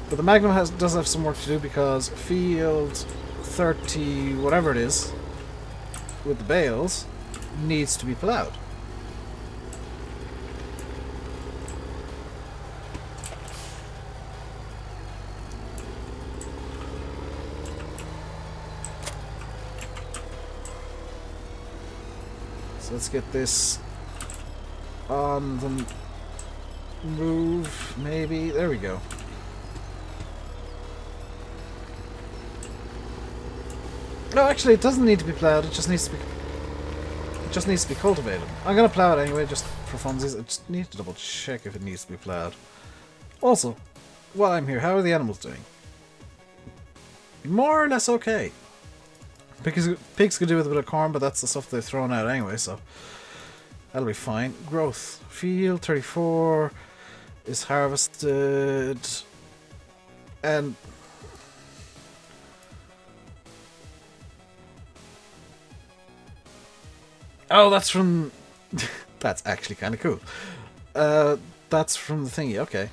Speaker 1: But the Magnum does have some work to do because field 30, whatever it is, with the bales, needs to be plowed. So let's get this on the move, maybe. There we go. No, actually, it doesn't need to be plowed. It just needs to be. It just needs to be cultivated. I'm gonna plow it anyway, just for funsies. I just need to double check if it needs to be plowed. Also, while I'm here, how are the animals doing? More or less okay. Pigs could do with a bit of corn, but that's the stuff they've thrown out anyway, so that'll be fine. Growth. Field 34 is harvested. And oh, that's from... That's actually kind of cool. That's from the thingy, okay.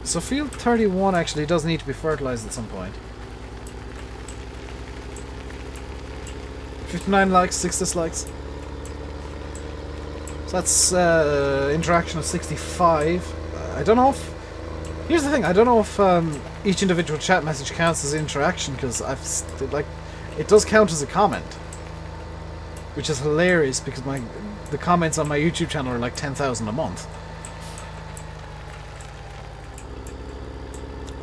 Speaker 1: So field 31 actually does need to be fertilized at some point. 59 likes, 6 dislikes. So that's interaction of 65. I don't know if... Here's the thing, I don't know if each individual chat message counts as interaction, because it does count as a comment. Which is hilarious, because the comments on my YouTube channel are like 10,000 a month.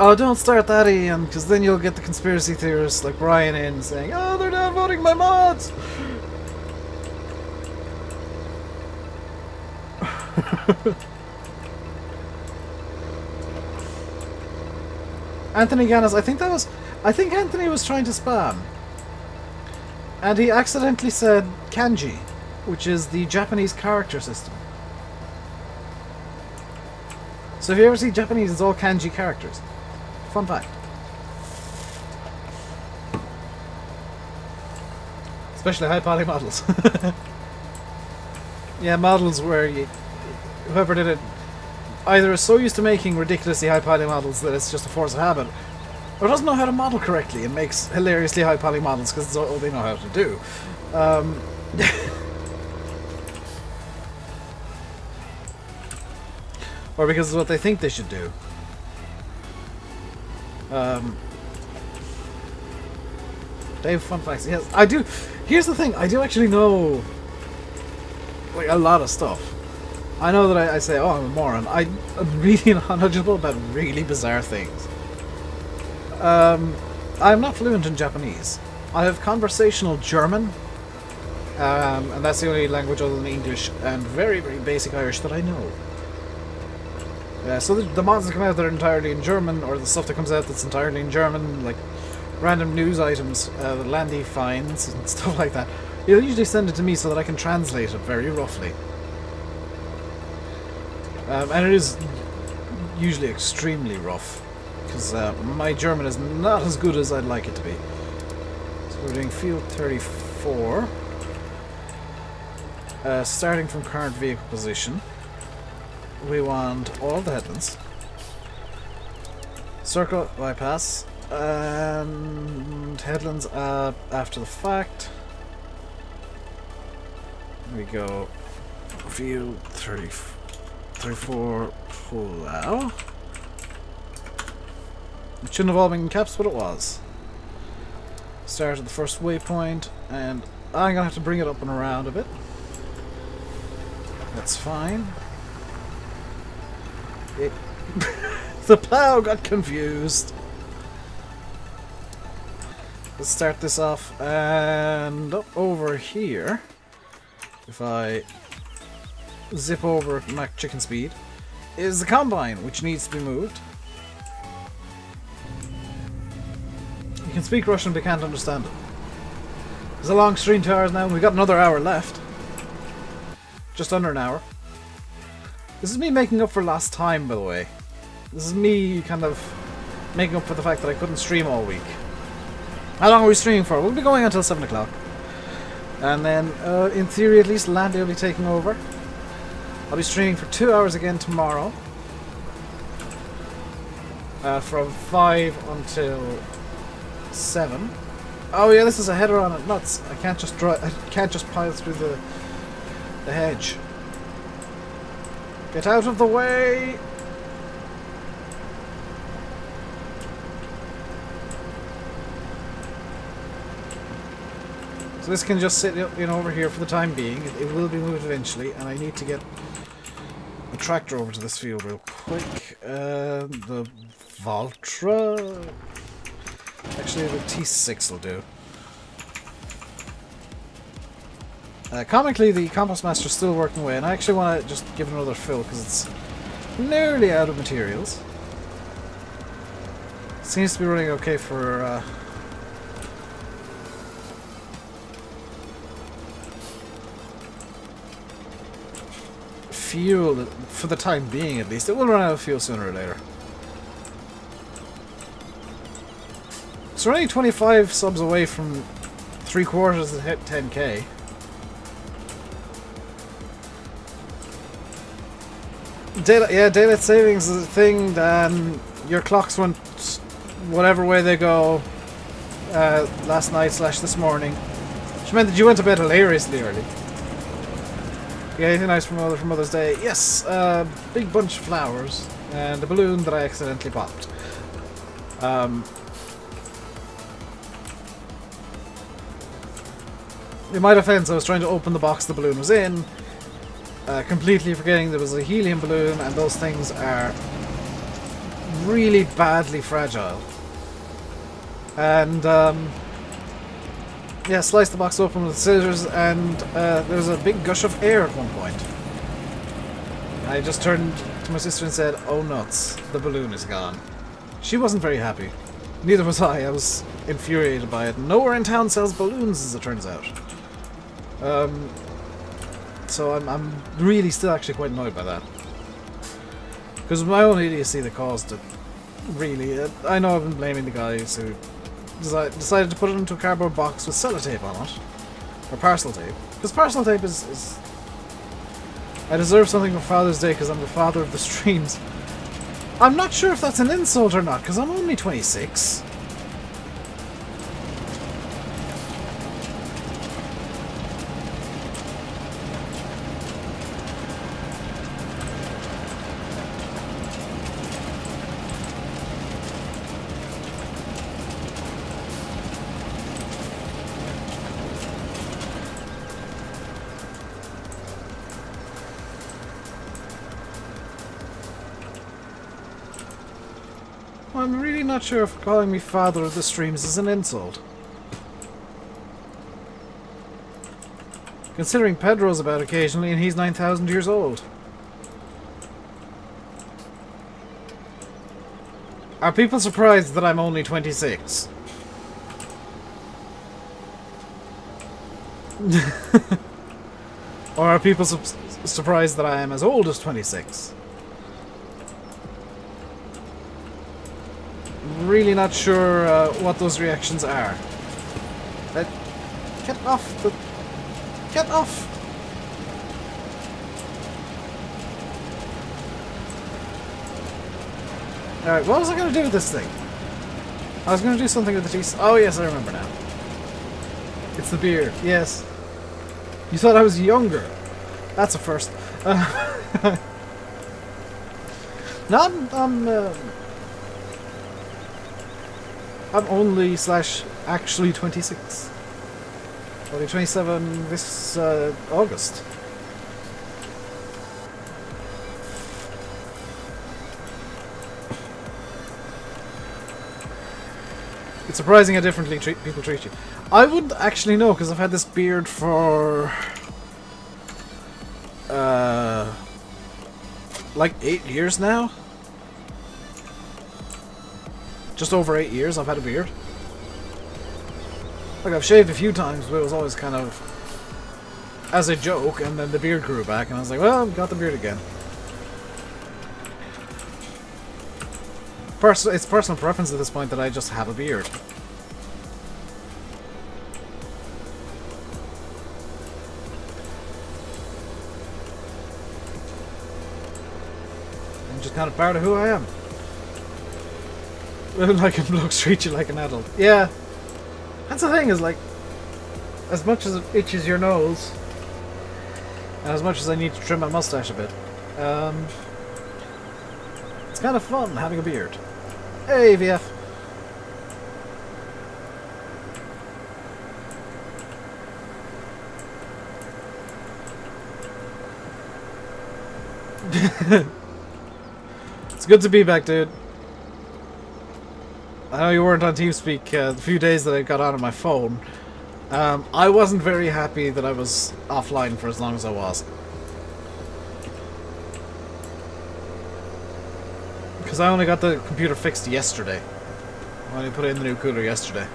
Speaker 1: Oh, don't start that, Ian, because then you'll get the conspiracy theorists like Brian in saying, oh, they're not voting my mods! Anthony Gannis, I think Anthony was trying to spam. And he accidentally said kanji, which is the Japanese character system. So if you ever see Japanese, it's all kanji characters. Fun fact. Especially high poly models. Yeah, models where whoever did it either is so used to making ridiculously high poly models that it's just a force of habit, or doesn't know how to model correctly and makes hilariously high poly models because it's all they know how to do. Or because it's what they think they should do. Dave, fun facts. Yes, I do. Here's the thing. I do actually know like a lot of stuff. I know that I say, oh, I'm a moron. I'm really knowledgeable about really bizarre things. I'm not fluent in Japanese. I have conversational German, and that's the only language other than English, and very, very basic Irish that I know. So the mods that come out that are entirely in German, or the stuff that comes out that's entirely in German, like random news items that Landy finds and stuff like that, he'll usually send it to me so that I can translate it very roughly. And it is usually extremely rough, because my German is not as good as I'd like it to be. So we're doing field 34. Starting from current vehicle position. We want all the headlands. Circle, bypass, and headlands after the fact. There we go. Field 34, pull out. It shouldn't have all been in caps, but it was. Start at the first waypoint, and I'm gonna have to bring it up and around a bit. That's fine. The plow got confused. Let's start this off, and up over here, if I zip over at Mac chicken speed, is the combine, which needs to be moved. You can speak Russian but can't understand it. It's a long stream, 2 hours now, and we've got another hour left. Just under an hour. This is me making up for lost time, by the way. This is me kind of making up for the fact that I couldn't stream all week. How long are we streaming for? We'll be going until 7 o'clock. And then, in theory at least, Landy will be taking over. I'll be streaming for 2 hours again tomorrow. From 5 until 7. Oh yeah, this is a header on it. Nuts. I can't just pile through the hedge. Get out of the way! So this can just sit in over here for the time being. It will be moved eventually, and I need to get the tractor over to this field real quick. The Valtra... Actually, the T6 will do. Comically, the Compost Master's still working away, and I actually want to just give it another fill because it's nearly out of materials. Seems to be running okay for fuel, for the time being at least. It will run out of fuel sooner or later. So we're only 25 subs away from 3/4 to hit 10k. Daylight savings is a thing, then your clocks went whatever way they go last night / this morning, which meant that you went to bed hilariously early. You got anything nice for Mother's Day? Yes, big bunch of flowers and a balloon that I accidentally popped. In my defense, I was trying to open the box the balloon was in, completely forgetting there was a helium balloon, and those things are really badly fragile. And yeah, sliced the box open with scissors, and there was a big gush of air at one point. I just turned to my sister and said, "Oh nuts, the balloon is gone." She wasn't very happy. Neither was I. I was infuriated by it. Nowhere in town sells balloons, as it turns out. So I'm really still actually quite annoyed by that. Because my own idiocy that caused it. Really, I know I've been blaming the guys who decided to put it into a cardboard box with sellotape on it. Or parcel tape. Because parcel tape is... I deserve something for Father's Day because I'm the father of the streams. I'm not sure if that's an insult or not, because I'm only 26. I'm really not sure if calling me father of the streams is an insult. Considering Pedro's about occasionally and he's 9,000 years old. Are people surprised that I'm only 26? Or are people surprised that I am as old as 26? Really not sure what those reactions are. Get off the... Get off! Alright, what was I going to do with this thing? I was going to do something with the teeth. Oh yes, I remember now. It's the beard, yes. You thought I was younger. That's a first. No, I'm only / actually 26. I'll be 27 this August. It's surprising how differently people treat you. I wouldn't actually know, because I've had this beard for... like 8 years now? Just over 8 years I've had a beard. Like, I've shaved a few times, but it was always kind of as a joke, and then the beard grew back, and I was like, well, I've got the beard again. It's personal preference at this point that I just have a beard. I'm just kind of part of who I am. Like a looks treat you like an adult. Yeah. That's the thing, is like, as much as it itches your nose, and as much as I need to trim my mustache a bit, it's kind of fun having a beard. Hey, VF. It's good to be back, dude. I know you weren't on TeamSpeak the few days that I got on my phone. I wasn't very happy that I was offline for as long as I was. Because I only got the computer fixed yesterday. I only put in the new cooler yesterday.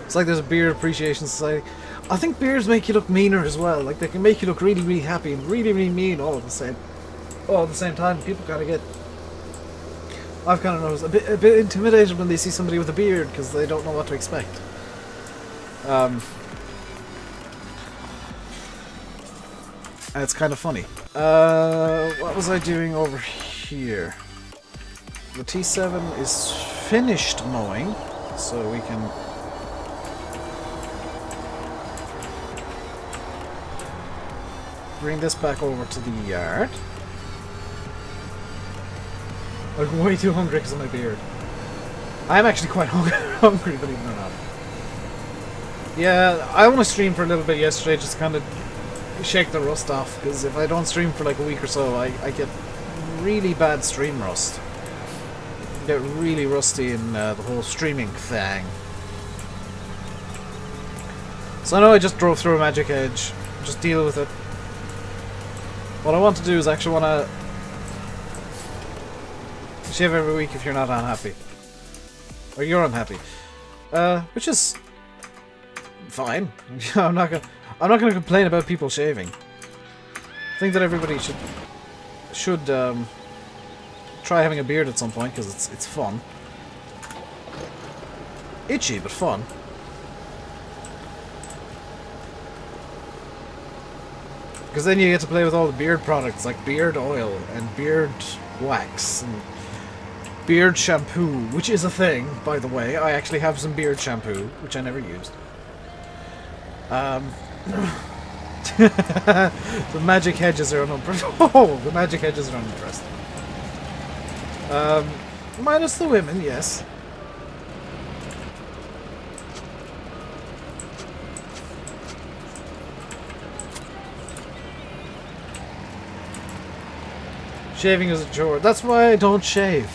Speaker 1: It's like there's a beard appreciation society. I think beards make you look meaner as well. Like, they can make you look really, really happy and really, really mean all at the same time. People kind of get... I've kind of noticed a bit intimidated when they see somebody with a beard because they don't know what to expect. And it's kind of funny. What was I doing over here? The T7 is finished mowing, so we can... bring this back over to the yard. I'm way too hungry because of my beard. I am actually quite hungry, believe it or not. Yeah, I only streamed for a little bit yesterday, just kind of shake the rust off, because if I don't stream for like a week or so, I get really bad stream rust. I get really rusty in the whole streaming thing. So I know I just drove through a magic edge. Just deal with it. What I want to do is actually want to shave every week if you're not unhappy. Or you're unhappy. Which is fine. I'm not gonna complain about people shaving. I think that everybody should try having a beard at some point, because it's fun. Itchy, but fun. Because then you get to play with all the beard products, like beard oil and beard wax and beard shampoo, which is a thing, by the way. I actually have some beard shampoo, which I never used. The magic hedges are uninteresting. Oh, the magic hedges are uninteresting. Minus the women, yes. Shaving is a chore. That's why I don't shave.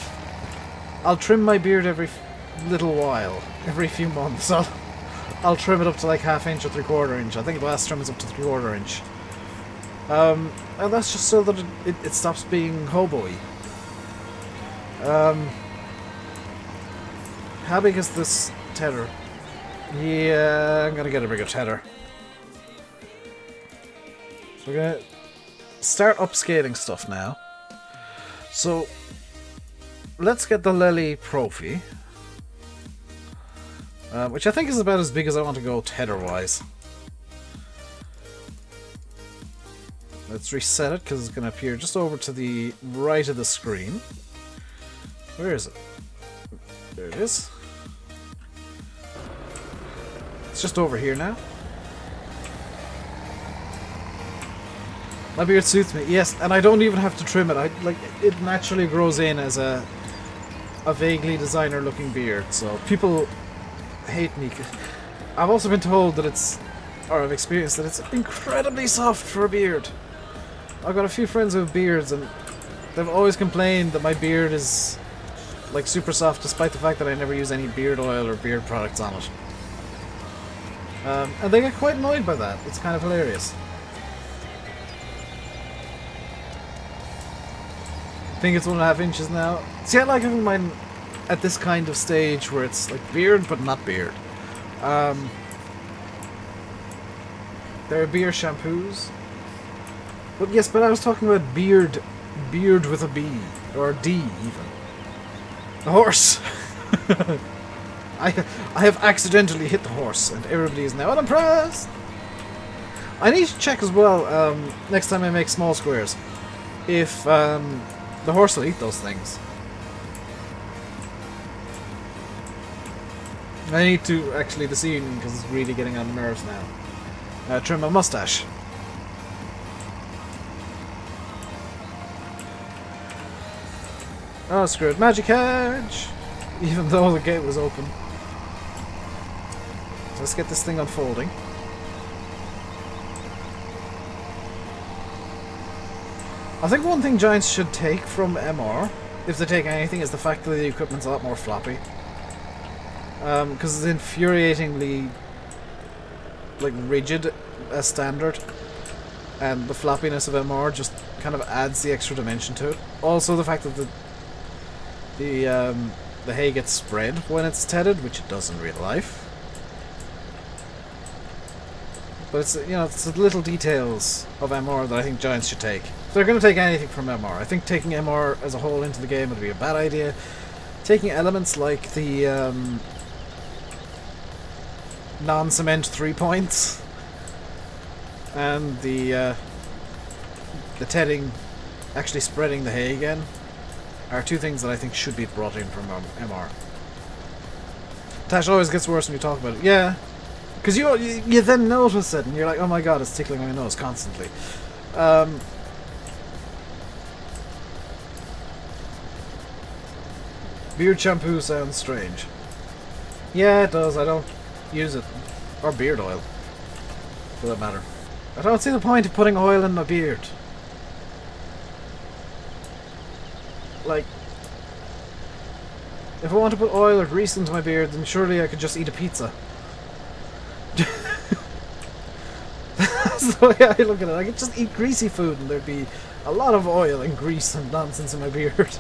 Speaker 1: I'll trim my beard every little while. Every few months. I'll trim it up to like 1/2 inch or 3/4 inch. I think the last trim is up to 3/4 inch. And that's just so that it stops being hobo-y. How big is this tether? Yeah, I'm gonna get a bigger tether. So we're gonna start upscaling stuff now. So let's get the Lely Profi, which I think is about as big as I want to go tether-wise. Let's reset it because it's going to appear just over to the right of the screen. Where is it? There it is. It's just over here now. My beard suits me, yes, and I don't even have to trim it. It naturally grows in as a vaguely designer-looking beard. So people hate me. I've also been told that I've experienced that it's incredibly soft for a beard. I've got a few friends who have beards, and they've always complained that my beard is like super soft, despite the fact that I never use any beard oil or beard products on it. And they get quite annoyed by that. It's kind of hilarious. I think it's 1.5 inches now. See, I like having mine at this kind of stage where it's like beard but not beard. There are beard shampoos. But yes, but I was talking about beard with a B, or a D even. The horse! I have accidentally hit the horse, and everybody is now unimpressed! I need to check as well, next time I make small squares, if the horse will eat those things. I need to, actually, this evening, because it's really getting on the nerves now, trim my mustache. Oh, screw it. Magic Hedge! Even though the gate was open. So let's get this thing unfolding. I think one thing Giants should take from MR, if they take anything, is the fact that the equipment's a lot more floppy. Because it's infuriatingly like rigid as standard, and the floppiness of MR just kind of adds the extra dimension to it. Also the fact that the hay gets spread when it's tedded, which it does in real life. But it's, you know, it's the little details of MR that I think Giants should take. If they're going to take anything from MR, I think taking MR as a whole into the game would be a bad idea. Taking elements like the non-cement 3 points and the tedding, actually spreading the hay again, are two things that I think should be brought in from MR. Tash always gets worse when you talk about it. Yeah, because you then notice it and you're like, oh my god, it's tickling my nose constantly. Beard shampoo sounds strange. Yeah, it does. I don't use it. Or beard oil, for that matter. I don't see the point of putting oil in my beard. Like, if I want to put oil or grease into my beard, then surely I could just eat a pizza. That's the way I look at it. I could just eat greasy food and there'd be a lot of oil and grease and nonsense in my beard.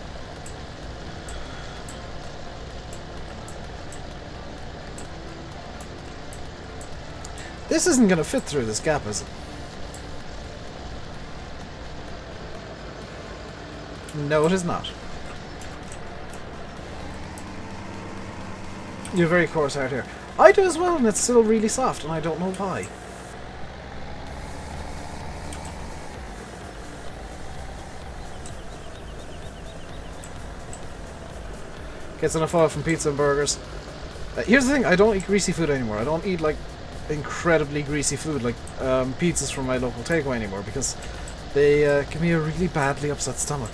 Speaker 1: This isn't going to fit through this gap, is it? No, it is not. You have very coarse hard hair. I do as well, and it's still really soft, and I don't know why. Gets enough oil from pizza and burgers. Here's the thing, I don't eat greasy food anymore. I don't eat, like, incredibly greasy food, like pizzas from my local takeaway anymore, because they give me a really badly upset stomach.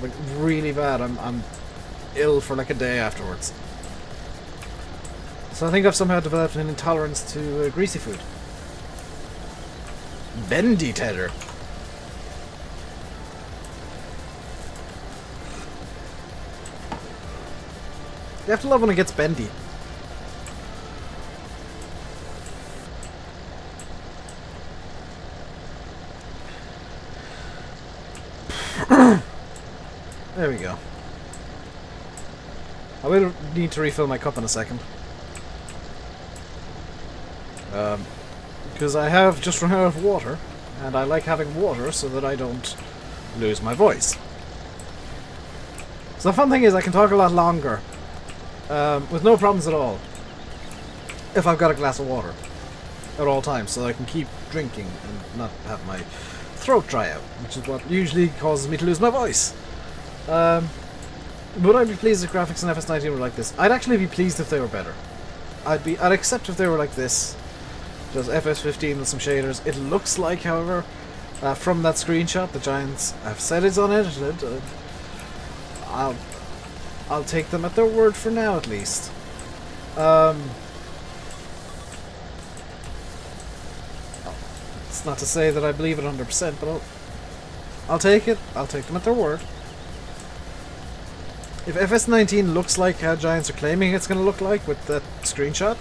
Speaker 1: Like, really bad. I'm ill for like a day afterwards. So I think I've somehow developed an intolerance to greasy food. Bendy Tedder. You have to love when it gets bendy. There we go. I will need to refill my cup in a second. Because I have just run out of water, and I like having water so that I don't lose my voice. So the fun thing is I can talk a lot longer, with no problems at all, if I've got a glass of water at all times, so I can keep drinking and not have my throat dry out, which is what usually causes me to lose my voice. Would I be pleased if graphics in FS19 were like this? I'd actually be pleased if they were better. I'd accept if they were like this. Just FS15 with some shaders. It looks like, however, from that screenshot, the Giants have settings on it. I'll take them at their word for now, at least. It's not to say that I believe it 100%, but I'll take it. I'll take them at their word. If FS19 looks like how Giants are claiming it's going to look like with that screenshot,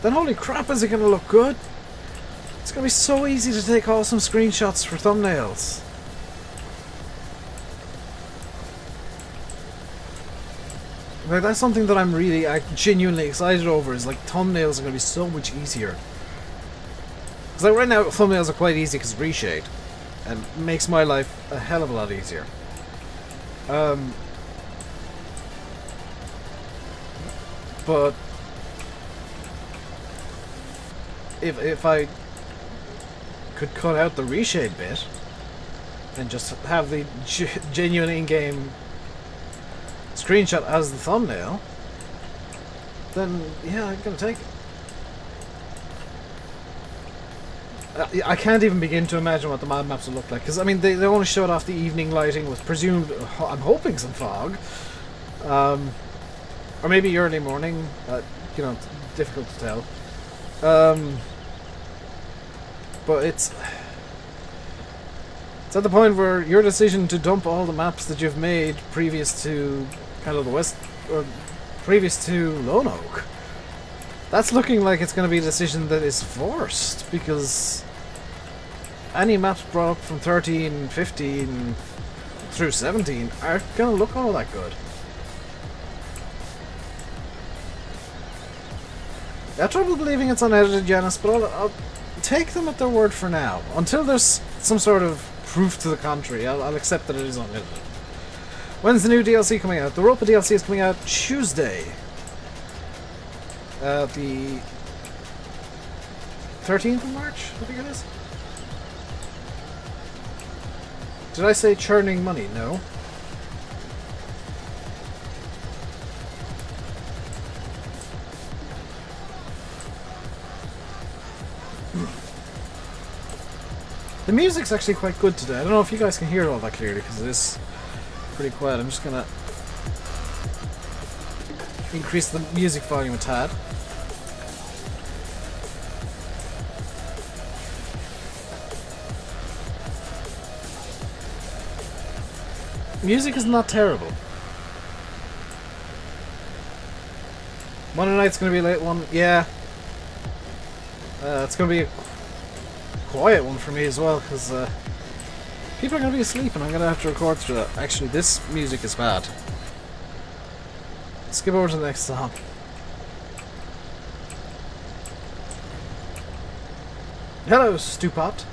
Speaker 1: then holy crap, is it going to look good? It's going to be so easy to take awesome screenshots for thumbnails. Like, that's something that I'm really genuinely excited over, is like thumbnails are going to be so much easier. Because like right now thumbnails are quite easy because reshade, and it makes my life a hell of a lot easier. But if I could cut out the reshade bit and just have the genuine in-game screenshot as the thumbnail, then yeah, I'm gonna take it. I can't even begin to imagine what the map maps will look like, because I mean they only showed off the evening lighting with presumed, I'm hoping, some fog, or maybe early morning. You know, it's difficult to tell. But it's at the point where your decision to dump all the maps that you've made previous to kind of the west, or previous to Lone Oak, that's looking like it's going to be a decision that is forced, because any maps brought up from 13, 15 through 17 aren't going to look all that good. I have trouble believing it's unedited, Janice, but I'll take them at their word for now. Until there's some sort of proof to the contrary, I'll accept that it is unedited. When's the new DLC coming out? The Europa DLC is coming out Tuesday. The 13th of March, I think it is. Did I say churning money? No. The music's actually quite good today. I don't know if you guys can hear it all that clearly, because it is pretty quiet. I'm just gonna increase the music volume a tad. Music is not terrible. Monday night's gonna be a late one. Yeah. It's gonna be a quiet one for me as well, because people are going to be asleep and I'm going to have to record through that. Actually, this music is bad. Skip over to the next song. Hello, Stupot.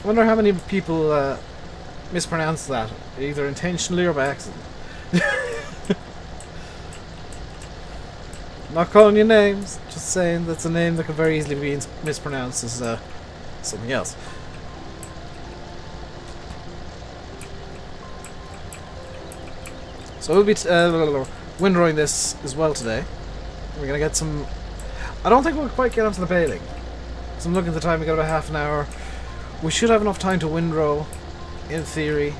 Speaker 1: I wonder how many people mispronounce that, either intentionally or by accident. Not calling you names, just saying that's a name that could very easily be mispronounced as something else. So we'll be windrowing this as well today. We're gonna get some. I don't think we'll quite get onto the baling. So I'm looking at the time. We got about half an hour. We should have enough time to windrow, in theory.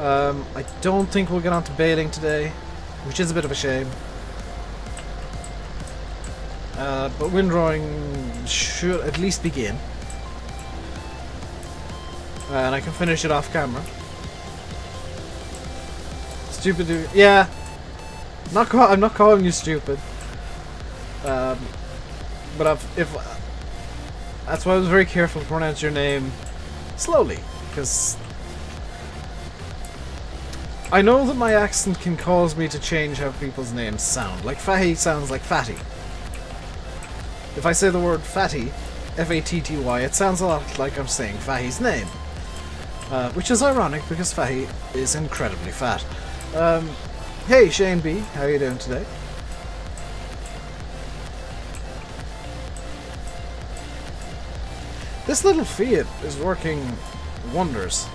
Speaker 1: I don't think we'll get onto baling today, which is a bit of a shame. But windrowing should at least begin. And I can finish it off camera. Stupid dude. Yeah. I'm not calling you stupid. But that's why I was very careful to pronounce your name slowly, because I know that my accent can cause me to change how people's names sound. Like Fahy sounds like fatty. If I say the word fatty, F-A-T-T-Y, it sounds a lot like I'm saying Fahy's name. Which is ironic because Fahy is incredibly fat. Hey Shane B, how are you doing today? This little Fiat is working wonders.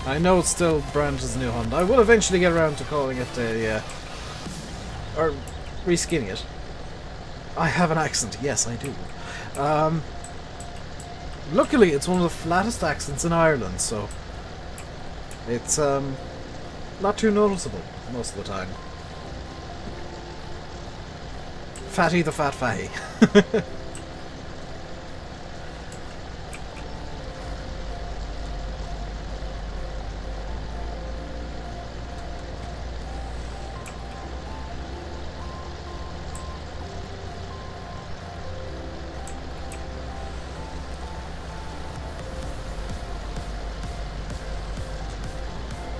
Speaker 1: I know it's still branded as a new Honda. I will eventually get around to calling it a... or reskinning it. I have an accent. Yes, I do. Luckily, it's one of the flattest accents in Ireland, so... it's, not too noticeable most of the time. Fatty the Fat Fahy.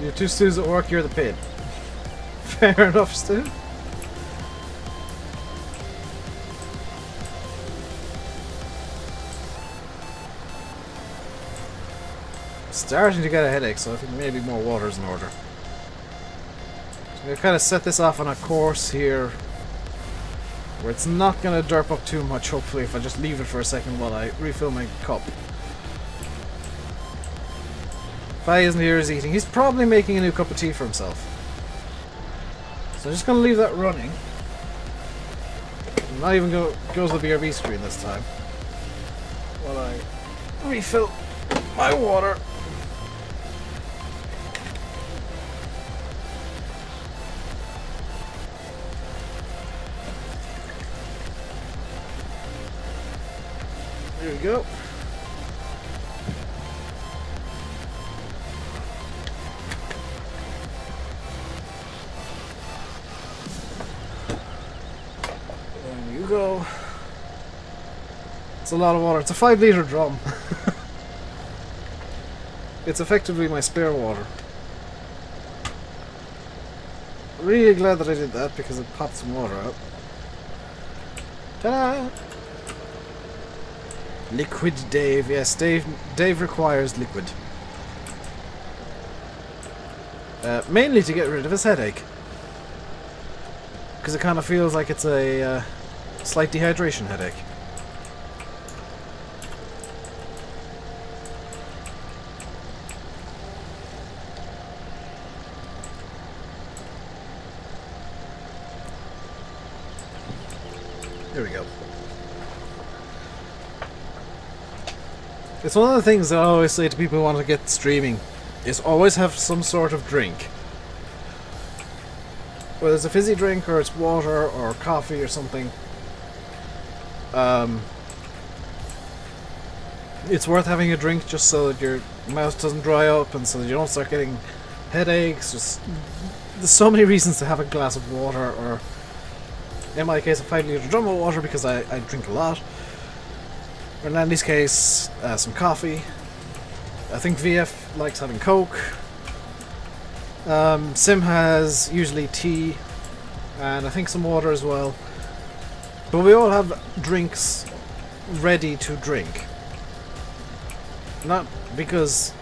Speaker 1: You have two stews at work, you're the pig. Fair enough, Stu. Starting to get a headache, so I think maybe more water is in order. So I'm going to kind of set this off on a course here where it's not going to derp up too much, hopefully, if I just leave it for a second while I refill my cup. Fahy isn't here, he's eating. He's probably making a new cup of tea for himself. So I'm just going to leave that running. I'm not even going to go to the BRB screen this time. While I refill my water. There we go. Go. It's a lot of water. It's a 5-litre drum. It's effectively my spare water. Really glad that I did that because it popped some water out. Ta-da! Liquid Dave. Yes, Dave requires liquid. Mainly to get rid of his headache. Because it kind of feels like it's a slight dehydration headache. There we go. It's one of the things that I always say to people who want to get streaming, is always have some sort of drink. Whether it's a fizzy drink or it's water or coffee or something. It's worth having a drink just so that your mouth doesn't dry up and so that you don't start getting headaches. Just there's so many reasons to have a glass of water, or in my case a 5-litre drum of water because I drink a lot. Or in Andy's case, some coffee. I think VF likes having Coke. Sim has usually tea and I think some water as well. But we all have drinks ready to drink. Not because,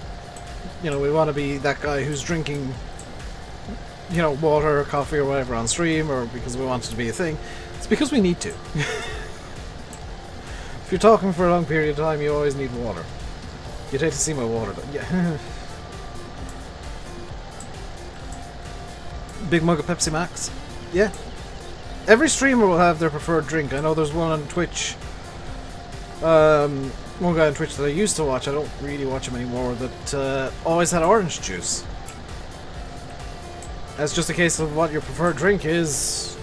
Speaker 1: you know, we want to be that guy who's drinking, you know, water or coffee or whatever on stream, or because we want it to be a thing. It's because we need to. If you're talking for a long period of time, you always need water. You'd hate to see my water, but yeah. Big mug of Pepsi Max. Yeah. Every streamer will have their preferred drink. I know there's one on Twitch. One guy on Twitch that I used to watch, I don't really watch him anymore, that always had orange juice. That's just a case of what your preferred drink is.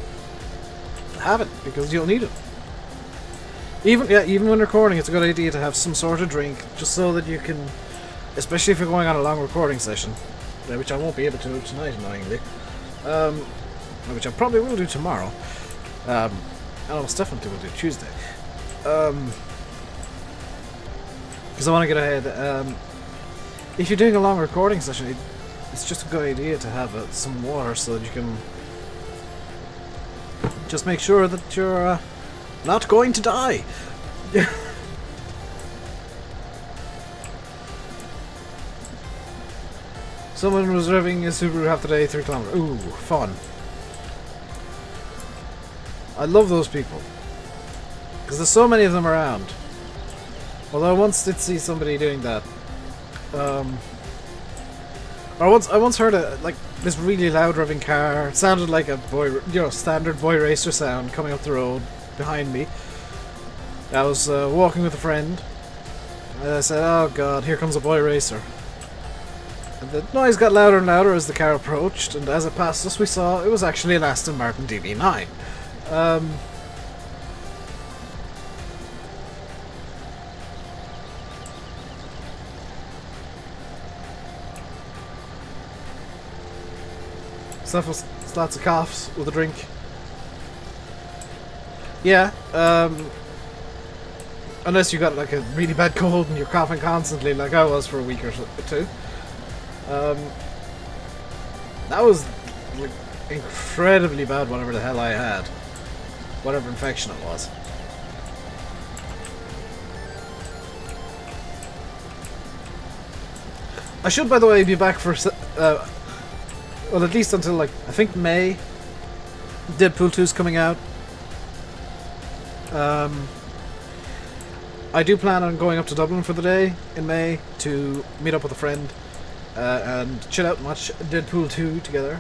Speaker 1: Have it, because you'll need it. Even when recording, it's a good idea to have some sort of drink, just so that you can, especially if you're going on a long recording session, which I won't be able to tonight, annoyingly. which I probably will do tomorrow. And I most definitely will do Tuesday. Because I want to get ahead. If you're doing a long recording session, it's just a good idea to have some water so that you can just make sure that you're not going to die. Someone was driving a Subaru half the day, 3 kilometers. Ooh, fun. I love those people. Because there's so many of them around. Although I once did see somebody doing that. Or I once heard this really loud driving car. It sounded like a standard boy racer sound coming up the road behind me. I was walking with a friend. And I said, "Oh God, here comes a boy racer." And the noise got louder and louder as the car approached, and as it passed us, we saw it was actually an Aston Martin DB9. Stuff was lots of coughs with a drink. Yeah, unless you got like a really bad cold and you're coughing constantly, like I was for a week or two. That was like incredibly bad, whatever the hell I had. Whatever infection it was. I should, by the way, be back for well, at least until, like, I think May. Deadpool 2 is coming out. I do plan on going up to Dublin for the day in May to meet up with a friend and chill out and watch Deadpool 2 together.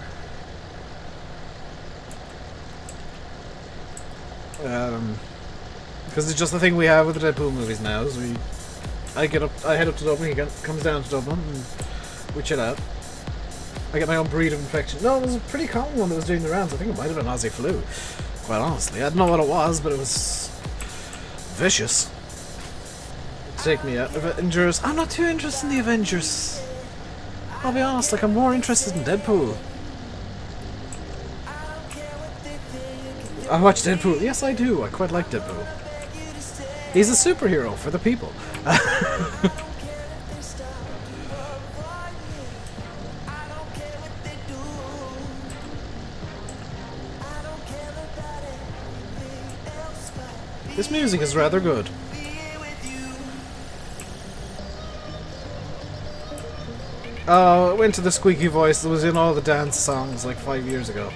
Speaker 1: Because it's just the thing we have with the Deadpool movies now. Is I head up to Dublin, he comes down to Dublin, and we chill out. I get my own breed of infection. No, it was a pretty common one that was doing the rounds. I think it might have been Aussie flu. Quite honestly, I don't know what it was, but it was vicious. Take me out. Avengers. I'm not too interested in the Avengers. I'll be honest, like I'm more interested in Deadpool. I watch Deadpool. Yes, I do. I quite like Deadpool. He's a superhero for the people. This music is rather good. Oh, it went to the squeaky voice that was in all the dance songs like 5 years ago.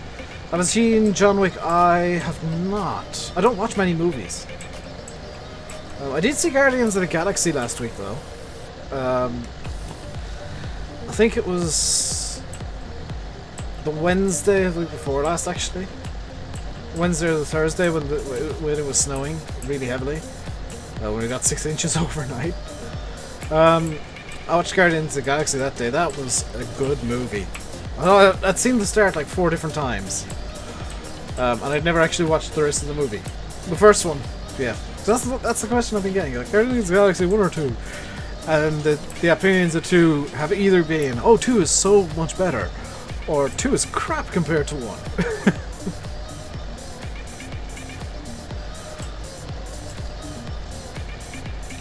Speaker 1: Have I seen John Wick? I have not. I don't watch many movies. I did see Guardians of the Galaxy last week, though. I think it was the Wednesday of the week before last, actually. Wednesday or the Thursday when it was snowing really heavily. When we got 6 inches overnight. I watched Guardians of the Galaxy that day. That was a good movie. I'd seen the start like 4 different times. And I'd never actually watched the rest of the movie. The first one, yeah. So that's the question I've been getting. Like, Guardians of the Galaxy 1 or 2? And the opinions of 2 have either been, oh, 2 is so much better, or 2 is crap compared to 1.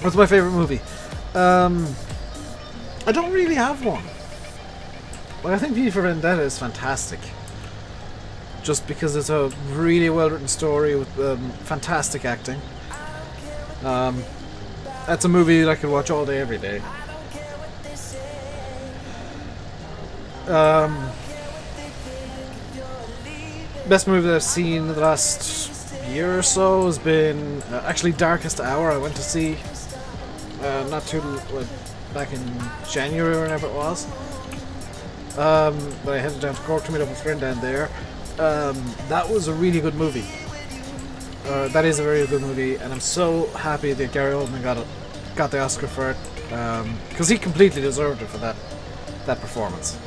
Speaker 1: What's my favorite movie? I don't really have one. Like, I think V for Vendetta is fantastic. Just because it's a really well-written story with fantastic acting. That's a movie that I could watch all day, every day. Best movie that I've seen in the last year or so has been actually Darkest Hour. I went to see back in January or whenever it was. But I headed down to Cork to meet up with a friend down there. That was a really good movie. That is a very good movie, and I'm so happy that Gary Oldman got the Oscar for it, because he completely deserved it for that performance.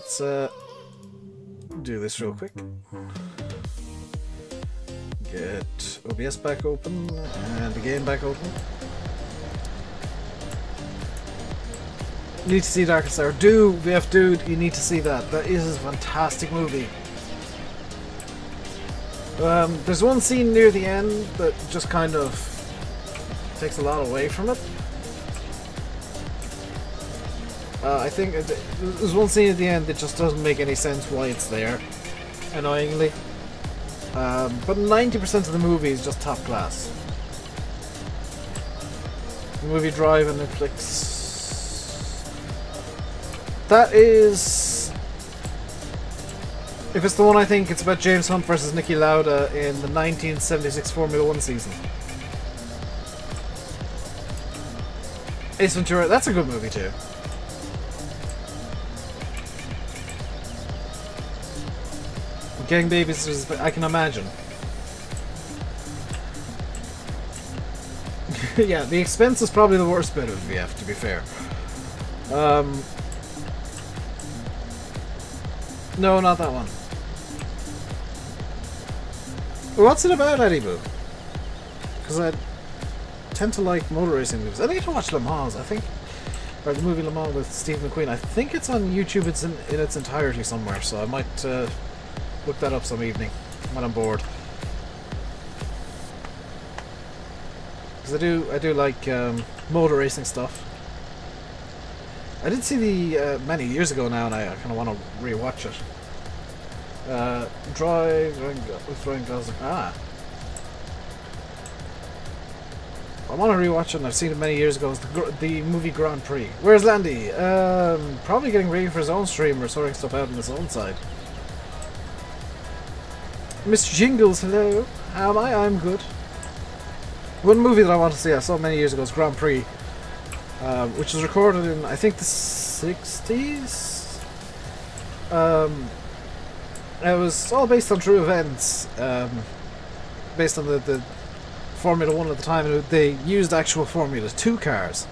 Speaker 1: So let's do this real quick. Get OBS back open and the game back open. You need to see Darkest Hour. Do, VF dude, you need to see that. That is a fantastic movie. There's one scene near the end that just kind of takes a lot away from it. I think there's one scene at the end that just doesn't make any sense why it's there, annoyingly. But 90% of the movie is just top class. The movie Drive on Netflix. That is... If it's the one I think, it's about James Hunt versus Niki Lauda in the 1976 Formula 1 season. Ace Ventura, that's a good movie too. Gang babies, I can imagine. Yeah, the expense is probably the worst bit of VF, to be fair. No, not that one. What's it about, Eddie Boo? Because I tend to like motor racing movies. I need to watch Le Mans, I think. Or the movie Le Mans with Steve McQueen. I think it's on YouTube, it's in its entirety somewhere, so I might look that up some evening when I'm bored. Because I do like motor racing stuff. I did see the many years ago now, and I kind of want to rewatch it. Drive with Ryan Gosling. I want to rewatch it, and I've seen it many years ago. It's the movie Grand Prix. Where's Landy? Probably getting ready for his own stream or sorting stuff out on his own side. Mr. Jingles, hello. How am I? I'm good. One movie that I want to see, I saw many years ago, is Grand Prix, which was recorded in, I think, the 60s? It was all based on true events, based on the Formula 1 at the time, and they used actual Formula 2 cars,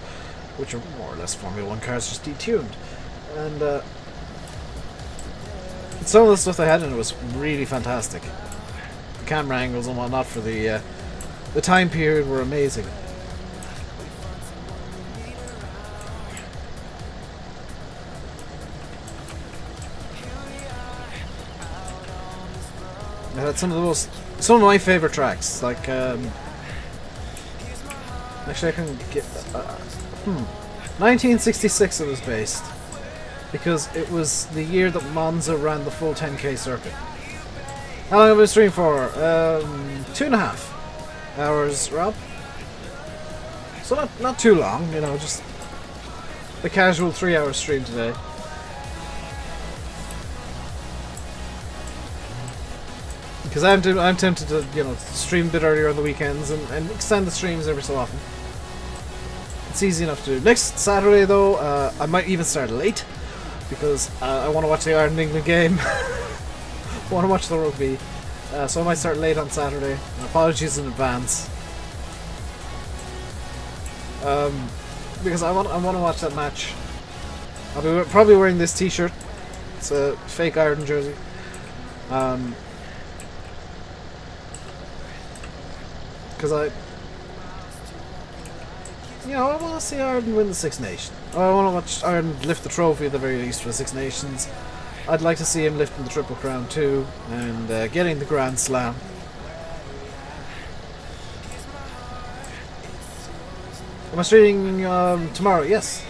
Speaker 1: which are more or less Formula 1 cars, just detuned. And some of the stuff they had in it was really fantastic. The camera angles and whatnot for the time period were amazing. It had some of my favorite tracks, like actually I can get 1966 it was based, because it was the year that Monza ran the full 10k circuit. How long have I been streaming for? 2.5 hours, Rob. So not too long, you know, just a casual 3-hour stream today. Because I'm tempted to, you know, stream a bit earlier on the weekends and extend the streams every so often. It's easy enough to do. Next Saturday, though, I might even start late, because I want to watch the Ireland-England game. I want to watch the rugby, so I might start late on Saturday. Apologies in advance. Because I want to watch that match. I'll be probably wearing this T-shirt. It's a fake Ireland jersey. Because I want to see Ireland win the Six Nations. I want to watch Ireland lift the trophy at the very least for the Six Nations. I'd like to see him lifting the Triple Crown too, and getting the Grand Slam. Am I streaming tomorrow? Yes.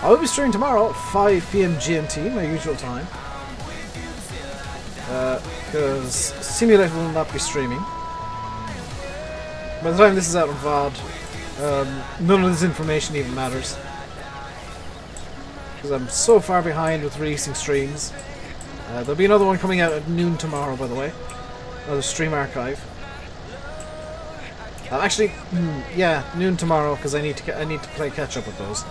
Speaker 1: I will be streaming tomorrow at 5 PM GMT, my usual time. Because Simulator will not be streaming. By the time this is out on VOD, none of this information even matters. Because I'm so far behind with releasing streams. There'll be another one coming out at noon tomorrow, by the way. Another stream archive. Actually, yeah, noon tomorrow, because I need to play catch up with those.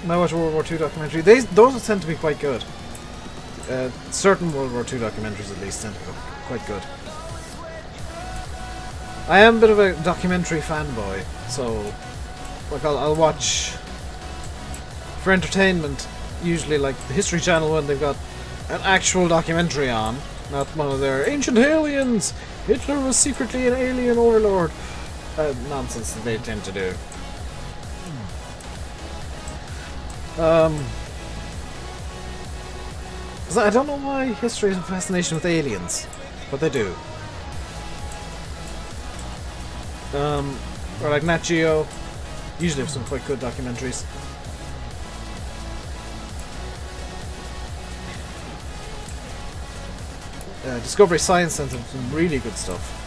Speaker 1: My Watch World War II documentary. Those tend to be quite good. Certain World War II documentaries, at least, tend to be quite good. I am a bit of a documentary fanboy, so like I'll watch for entertainment. Usually, like the History Channel, when they've got an actual documentary on, Not one of their ancient aliens! Hitler was secretly an alien overlord. Nonsense that they tend to do. I don't know why history is a fascination with aliens, but they do. Or like Nat Geo, usually have some quite good documentaries. Discovery Science Centre, some really good stuff.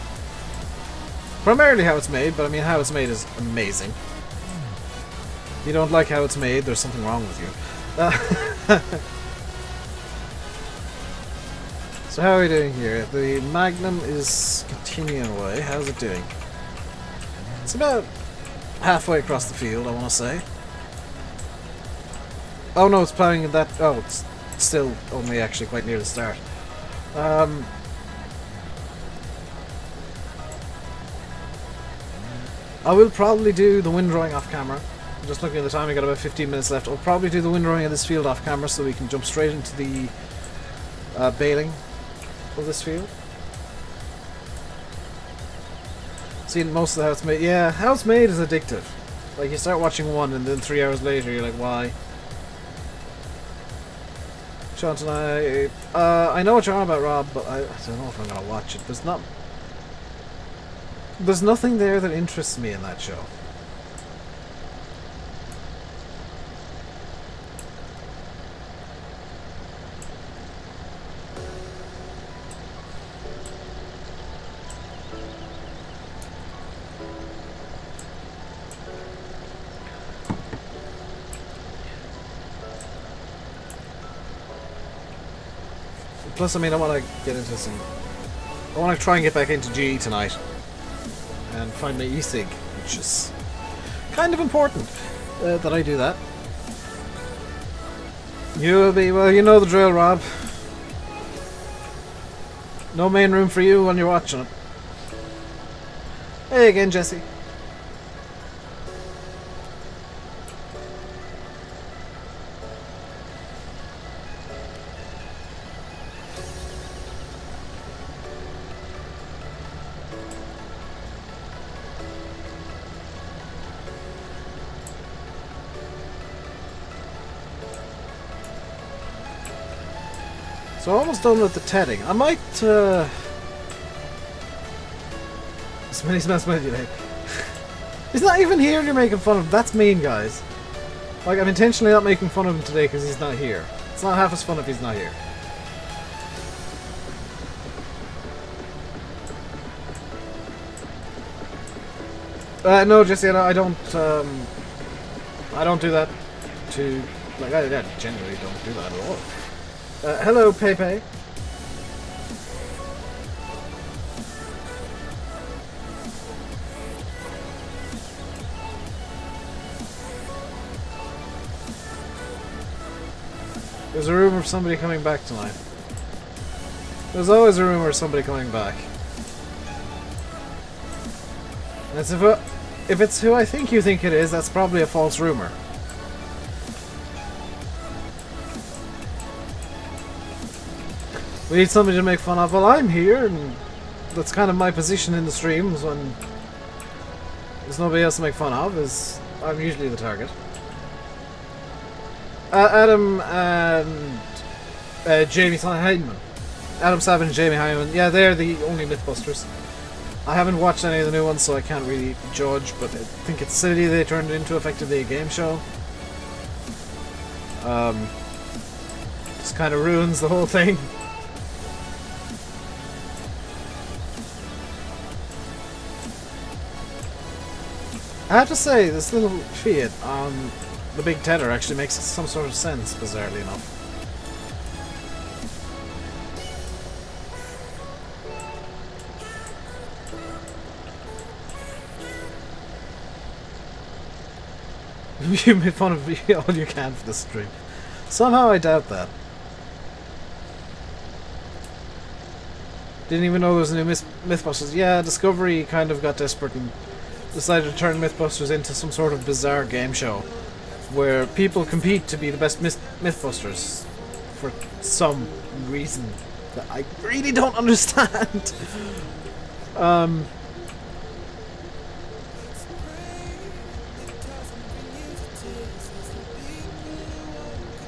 Speaker 1: Primarily how it's made, but I mean how it's made is amazing. If you don't like how it's made, there's something wrong with you. So how are we doing here? The Magnum is continuing away. How's it doing? It's about halfway across the field, I want to say. Oh no, it's plowing that... Oh, it's still only actually quite near the start. I will probably do the windrowing off camera. I'm just looking at the time, we got about 15 minutes left. I'll probably do the windrowing of this field off camera so we can jump straight into the baling of this field. Seeing most of how it's made. Yeah, how it's made is addictive. Like, you start watching one and then 3 hours later you're like, why? Sean and I know what you're on about, Rob, but I don't know if I'm gonna watch it. There's nothing there that interests me in that show. Plus, I mean, I want to get into some... I want to try and get back into GE tonight. And find my e-cig, which is kind of important that I do that. You will be... Well, you know the drill, Rob. No main room for you when you're watching it. Hey again, Jesse. So I'm almost done with the tedding. I might, Smelly, he's not even here and you're making fun of him. That's mean, guys. Like, I'm intentionally not making fun of him today because he's not here. It's not half as fun if he's not here. No, Jesse, I don't do that to... Like, I generally don't do that at all. Hello, Pepe. There's a rumor of somebody coming back tonight. There's always a rumor of somebody coming back. And if it's who I think you think it is, that's probably a false rumor. We need somebody to make fun of. Well, I'm here, and that's kind of my position in the streams when there's nobody else to make fun of, is I'm usually the target. Adam and Jamie Hyman. Adam Savage and Jamie Hyman. Yeah, they're the only Mythbusters. I haven't watched any of the new ones, so I can't really judge, but I think it's silly they turned it into effectively a game show. Just kind of ruins the whole thing. I have to say, this little Fiat on the big tether actually makes some sort of sense, bizarrely enough. You made fun of me all you can for this stream. Somehow I doubt that. Didn't even know there was a new Mythbusters. Yeah, Discovery kind of got desperate and decided to turn Mythbusters into some sort of bizarre game show where people compete to be the best Mythbusters for some reason. that I really don't understand.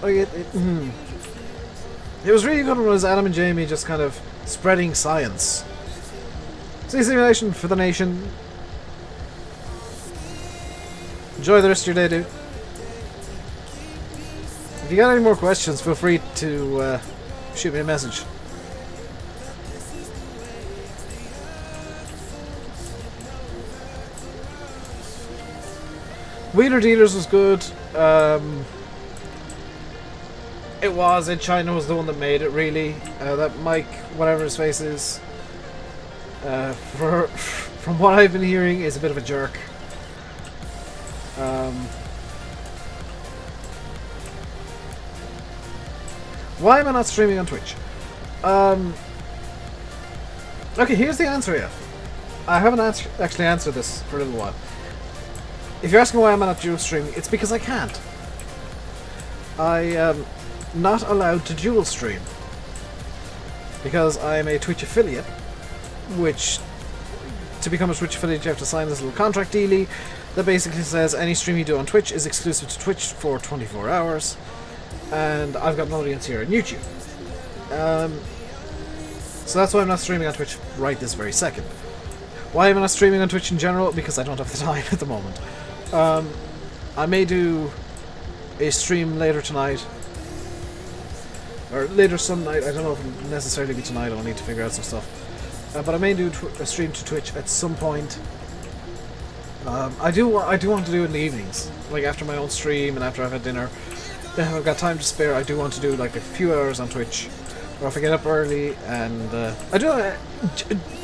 Speaker 1: Like it was really good when it was Adam and Jamie just kind of spreading science. Sea simulation for the nation. Enjoy the rest of your day, dude. If you got any more questions, feel free to shoot me a message. Wheeler Dealers was good. It was. Ed China was the one that made it, really. That Mike, whatever his face is, from what I've been hearing, is a bit of a jerk. Why am I not streaming on Twitch? Okay, here's the answer yet. I haven't actually answered this for a little while. If you're asking why I'm not dual streaming, it's because I can't. I am not allowed to dual stream. Because I'm a Twitch affiliate, which, to become a Twitch affiliate, you have to sign this little contract dealie that basically says any stream you do on Twitch is exclusive to Twitch for 24 hours. And I've got an audience here on YouTube. So that's why I'm not streaming on Twitch right this very second. Why am I not streaming on Twitch in general? Because I don't have the time at the moment. I may do a stream later tonight. Or later some night. I don't know if it'll necessarily be tonight. I'll need to figure out some stuff. But I may do a stream to Twitch at some point. I do want to do it in the evenings. Like after my own stream and after I've had dinner. If I've got time to spare, I do want to do like a few hours on Twitch, or if I get up early, and I do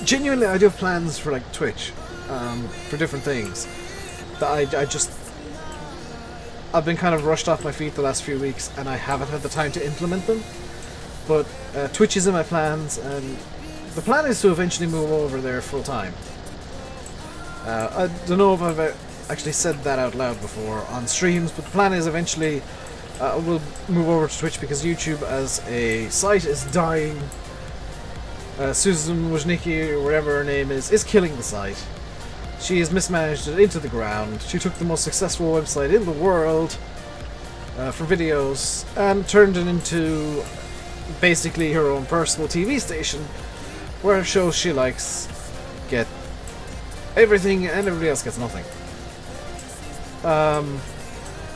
Speaker 1: genuinely I do have plans for like Twitch, for different things that I've been kind of rushed off my feet the last few weeks, and I haven't had the time to implement them. But Twitch is in my plans, and the plan is to eventually move over there full time. I don't know if I've actually said that out loud before on streams, but the plan is eventually. We'll move over to Twitch because YouTube as a site is dying. Susan Wojnicki, or whatever her name is killing the site. She has mismanaged it into the ground. She took the most successful website in the world for videos and turned it into basically her own personal TV station where shows she likes get everything and everybody else gets nothing.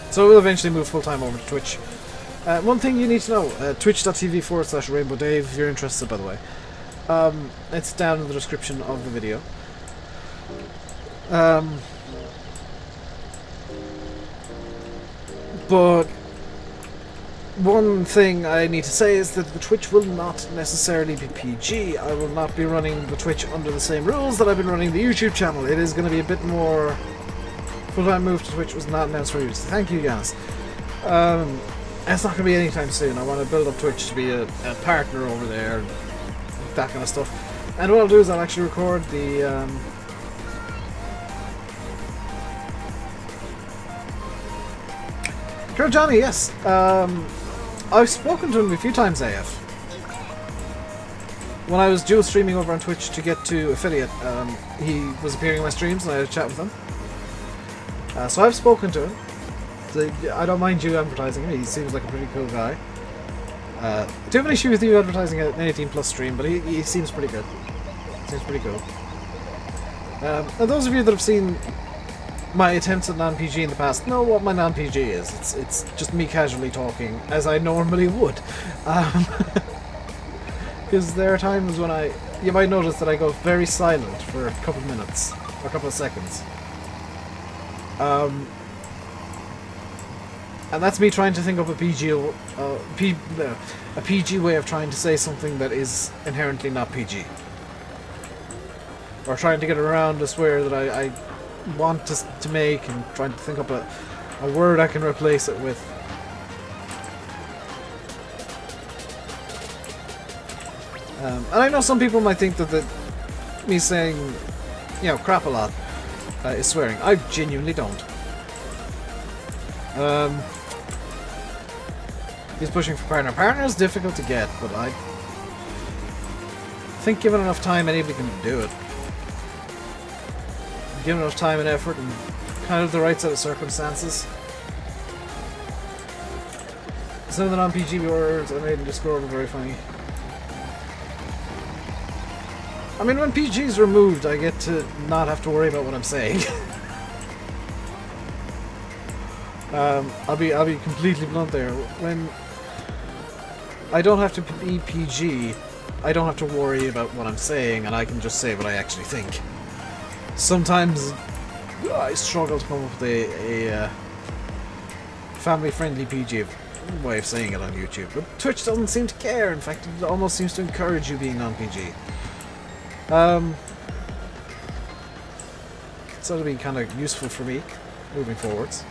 Speaker 1: So we'll eventually move full-time over to Twitch. One thing you need to know, twitch.tv/RainbowDave if you're interested, by the way. It's down in the description of the video. But one thing I need to say is that the Twitch will not necessarily be PG. I will not be running the Twitch under the same rules that I've been running the YouTube channel. It is going to be a bit more... Full-time move to Twitch was not announced for you. Thank you, Giannis. It's not going to be anytime soon. I want to build up Twitch to be a partner over there, that kind of stuff. And what I'll do is I'll actually record the... Sure, Johnny, yes. I've spoken to him a few times, AF. When I was dual streaming over on Twitch to get to affiliate, he was appearing in my streams and I had a chat with him. So I've spoken to him. So I don't mind you advertising him. He seems like a pretty cool guy. I do have an issue with you advertising an 18+ stream, but he seems pretty good. Seems pretty cool. And those of you that have seen my attempts at non-PG in the past know what my non-PG is. It's just me casually talking as I normally would. Because there are times when you might notice that I go very silent for a couple of minutes or a couple of seconds. And that's me trying to think of a PG way of trying to say something that is inherently not PG. Or trying to get around a swear that I want to make, and trying to think up a word I can replace it with. And I know some people might think that me saying, you know, crap a lot is swearing. I genuinely don't. He's pushing for partner. Partner is difficult to get, but think given enough time, anybody can do it. Given enough time and effort and kind of the right set of circumstances. Some of the non-PG words I made in Discord were very funny. I mean, when PG's removed, I get to not have to worry about what I'm saying. I'll be completely blunt there. When I don't have to be PG, I don't have to worry about what I'm saying, and I can just say what I actually think. Sometimes I struggle to come up with a family-friendly PG way of saying it on YouTube, but Twitch doesn't seem to care. In fact, it almost seems to encourage you being non-PG. So it'll be kind of useful for me moving forwards.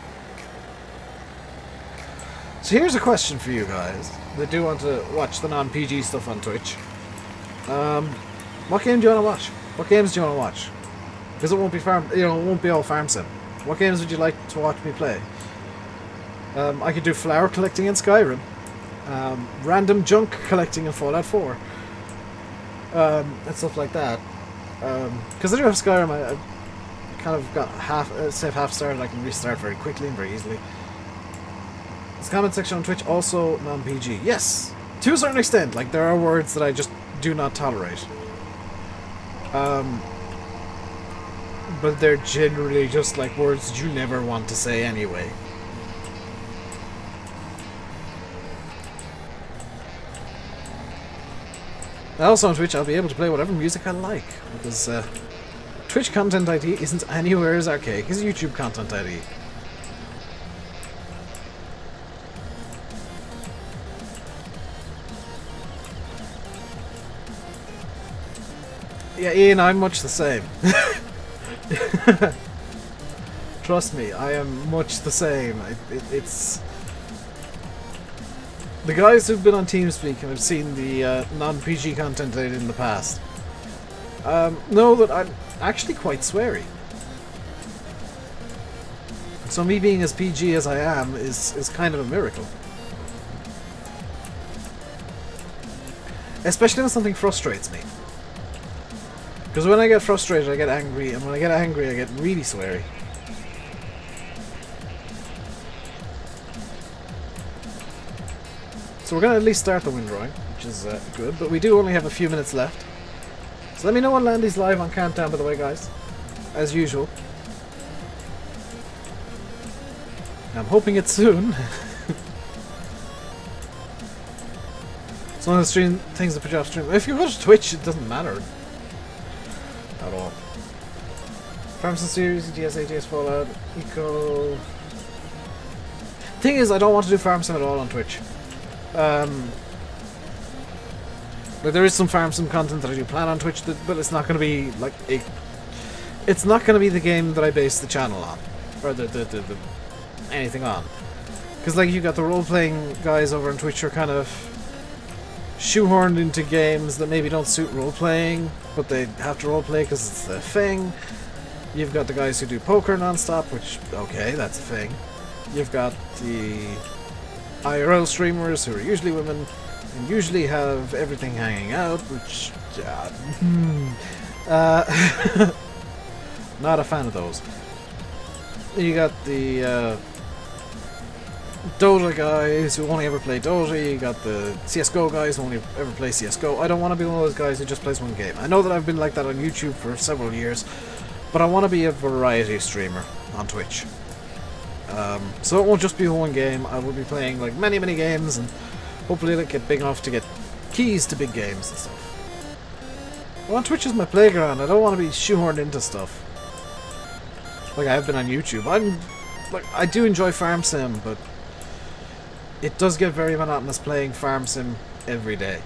Speaker 1: So here's a question for you guys that do want to watch the non-PG stuff on Twitch. What game do you want to watch? What games do you want to watch? Because it won't be it won't be all farm sim. What games would you like to watch me play? I could do flower collecting in Skyrim, random junk collecting in Fallout 4, and stuff like that. Because I do have Skyrim, I kind of got half started. I can restart very quickly and very easily. This comment section on Twitch also non-PG. Yes, to a certain extent. Like, there are words that I just do not tolerate. But they're generally just like words that you never want to say anyway. Also on Twitch, I'll be able to play whatever music I like, because Twitch Content ID isn't anywhere as archaic as YouTube Content ID. Yeah, Ian, I'm much the same. Trust me, I am much the same. It's... The guys who've been on TeamSpeak and have seen the non-PG content I did in the past know that I'm actually quite sweary. So me being as PG as I am is kind of a miracle. Especially when something frustrates me. Because when I get frustrated, I get angry, and when I get angry, I get really sweary. So we're going to at least start the windrowing, which is good, but we do only have a few minutes left. So let me know when Landy's live on Countdown, by the way, guys. As usual. I'm hoping it's soon. It's one of the things that put you off stream. If you go to Twitch, it doesn't matter. At all. Farmson Series, GSA, GS Fallout, Eco... Thing is, I don't want to do farm sim at all on Twitch. Like, there is some farm sim content that I do plan on Twitch, but it's not going to be like it's not going to be the game that I base the channel on, or the anything on. Because like you got the role playing guys over on Twitch are kind of shoehorned into games that maybe don't suit role playing, but they have to role play because it's the thing. You've got the guys who do poker non-stop, which okay, that's a thing. You've got the IRL streamers who are usually women and usually have everything hanging out, which not a fan of those. You got the Dota guys who only ever play Dota, you got the CSGO guys who only ever play CSGO. I don't want to be one of those guys who just plays one game. I know that I've been like that on YouTube for several years, but I want to be a variety streamer on Twitch. So it won't just be one game. I will be playing like many games, and hopefully it'll get big enough to get keys to big games and stuff. Well, Twitch is my playground. I don't want to be shoehorned into stuff like I have been on YouTube. I do enjoy farm sim, but it does get very monotonous playing farm sim every day.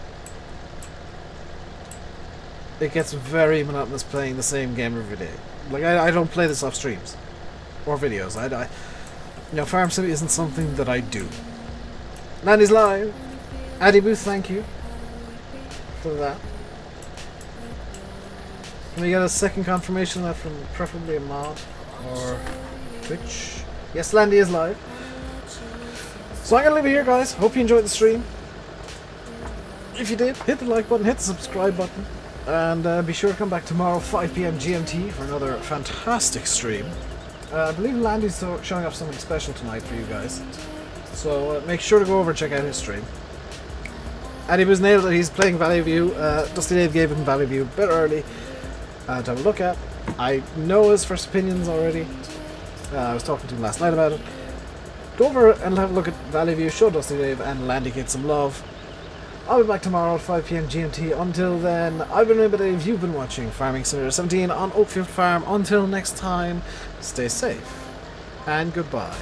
Speaker 1: It gets very monotonous playing the same game every day. Like I don't play this off streams or videos. You know, farm sim isn't something that I do. Landy's live. Addy Booth, thank you for that. Can we get a second confirmation of that from preferably a mod or Twitch? Yes, Landy is live. So I'm gonna leave it here, guys. Hope you enjoyed the stream. If you did, hit the like button, hit the subscribe button. and be sure to come back tomorrow 5 PM GMT for another fantastic stream. I believe Landy's showing off something special tonight for you guys, so make sure to go over and check out his stream. And he was nailed that he's playing Valley View. Dusty Dave gave him Valley View a bit early to have a look at. I know his first opinions already. I was talking to him last night about it. Go over and have a look at Valley View, show Dusty Dave and Landy Kid some love. I'll be back tomorrow at 5 PM GMT. Until then, I've been RainbowDave. You've been watching Farming Simulator 17 on Oakfield Farm. Until next time, stay safe and goodbye.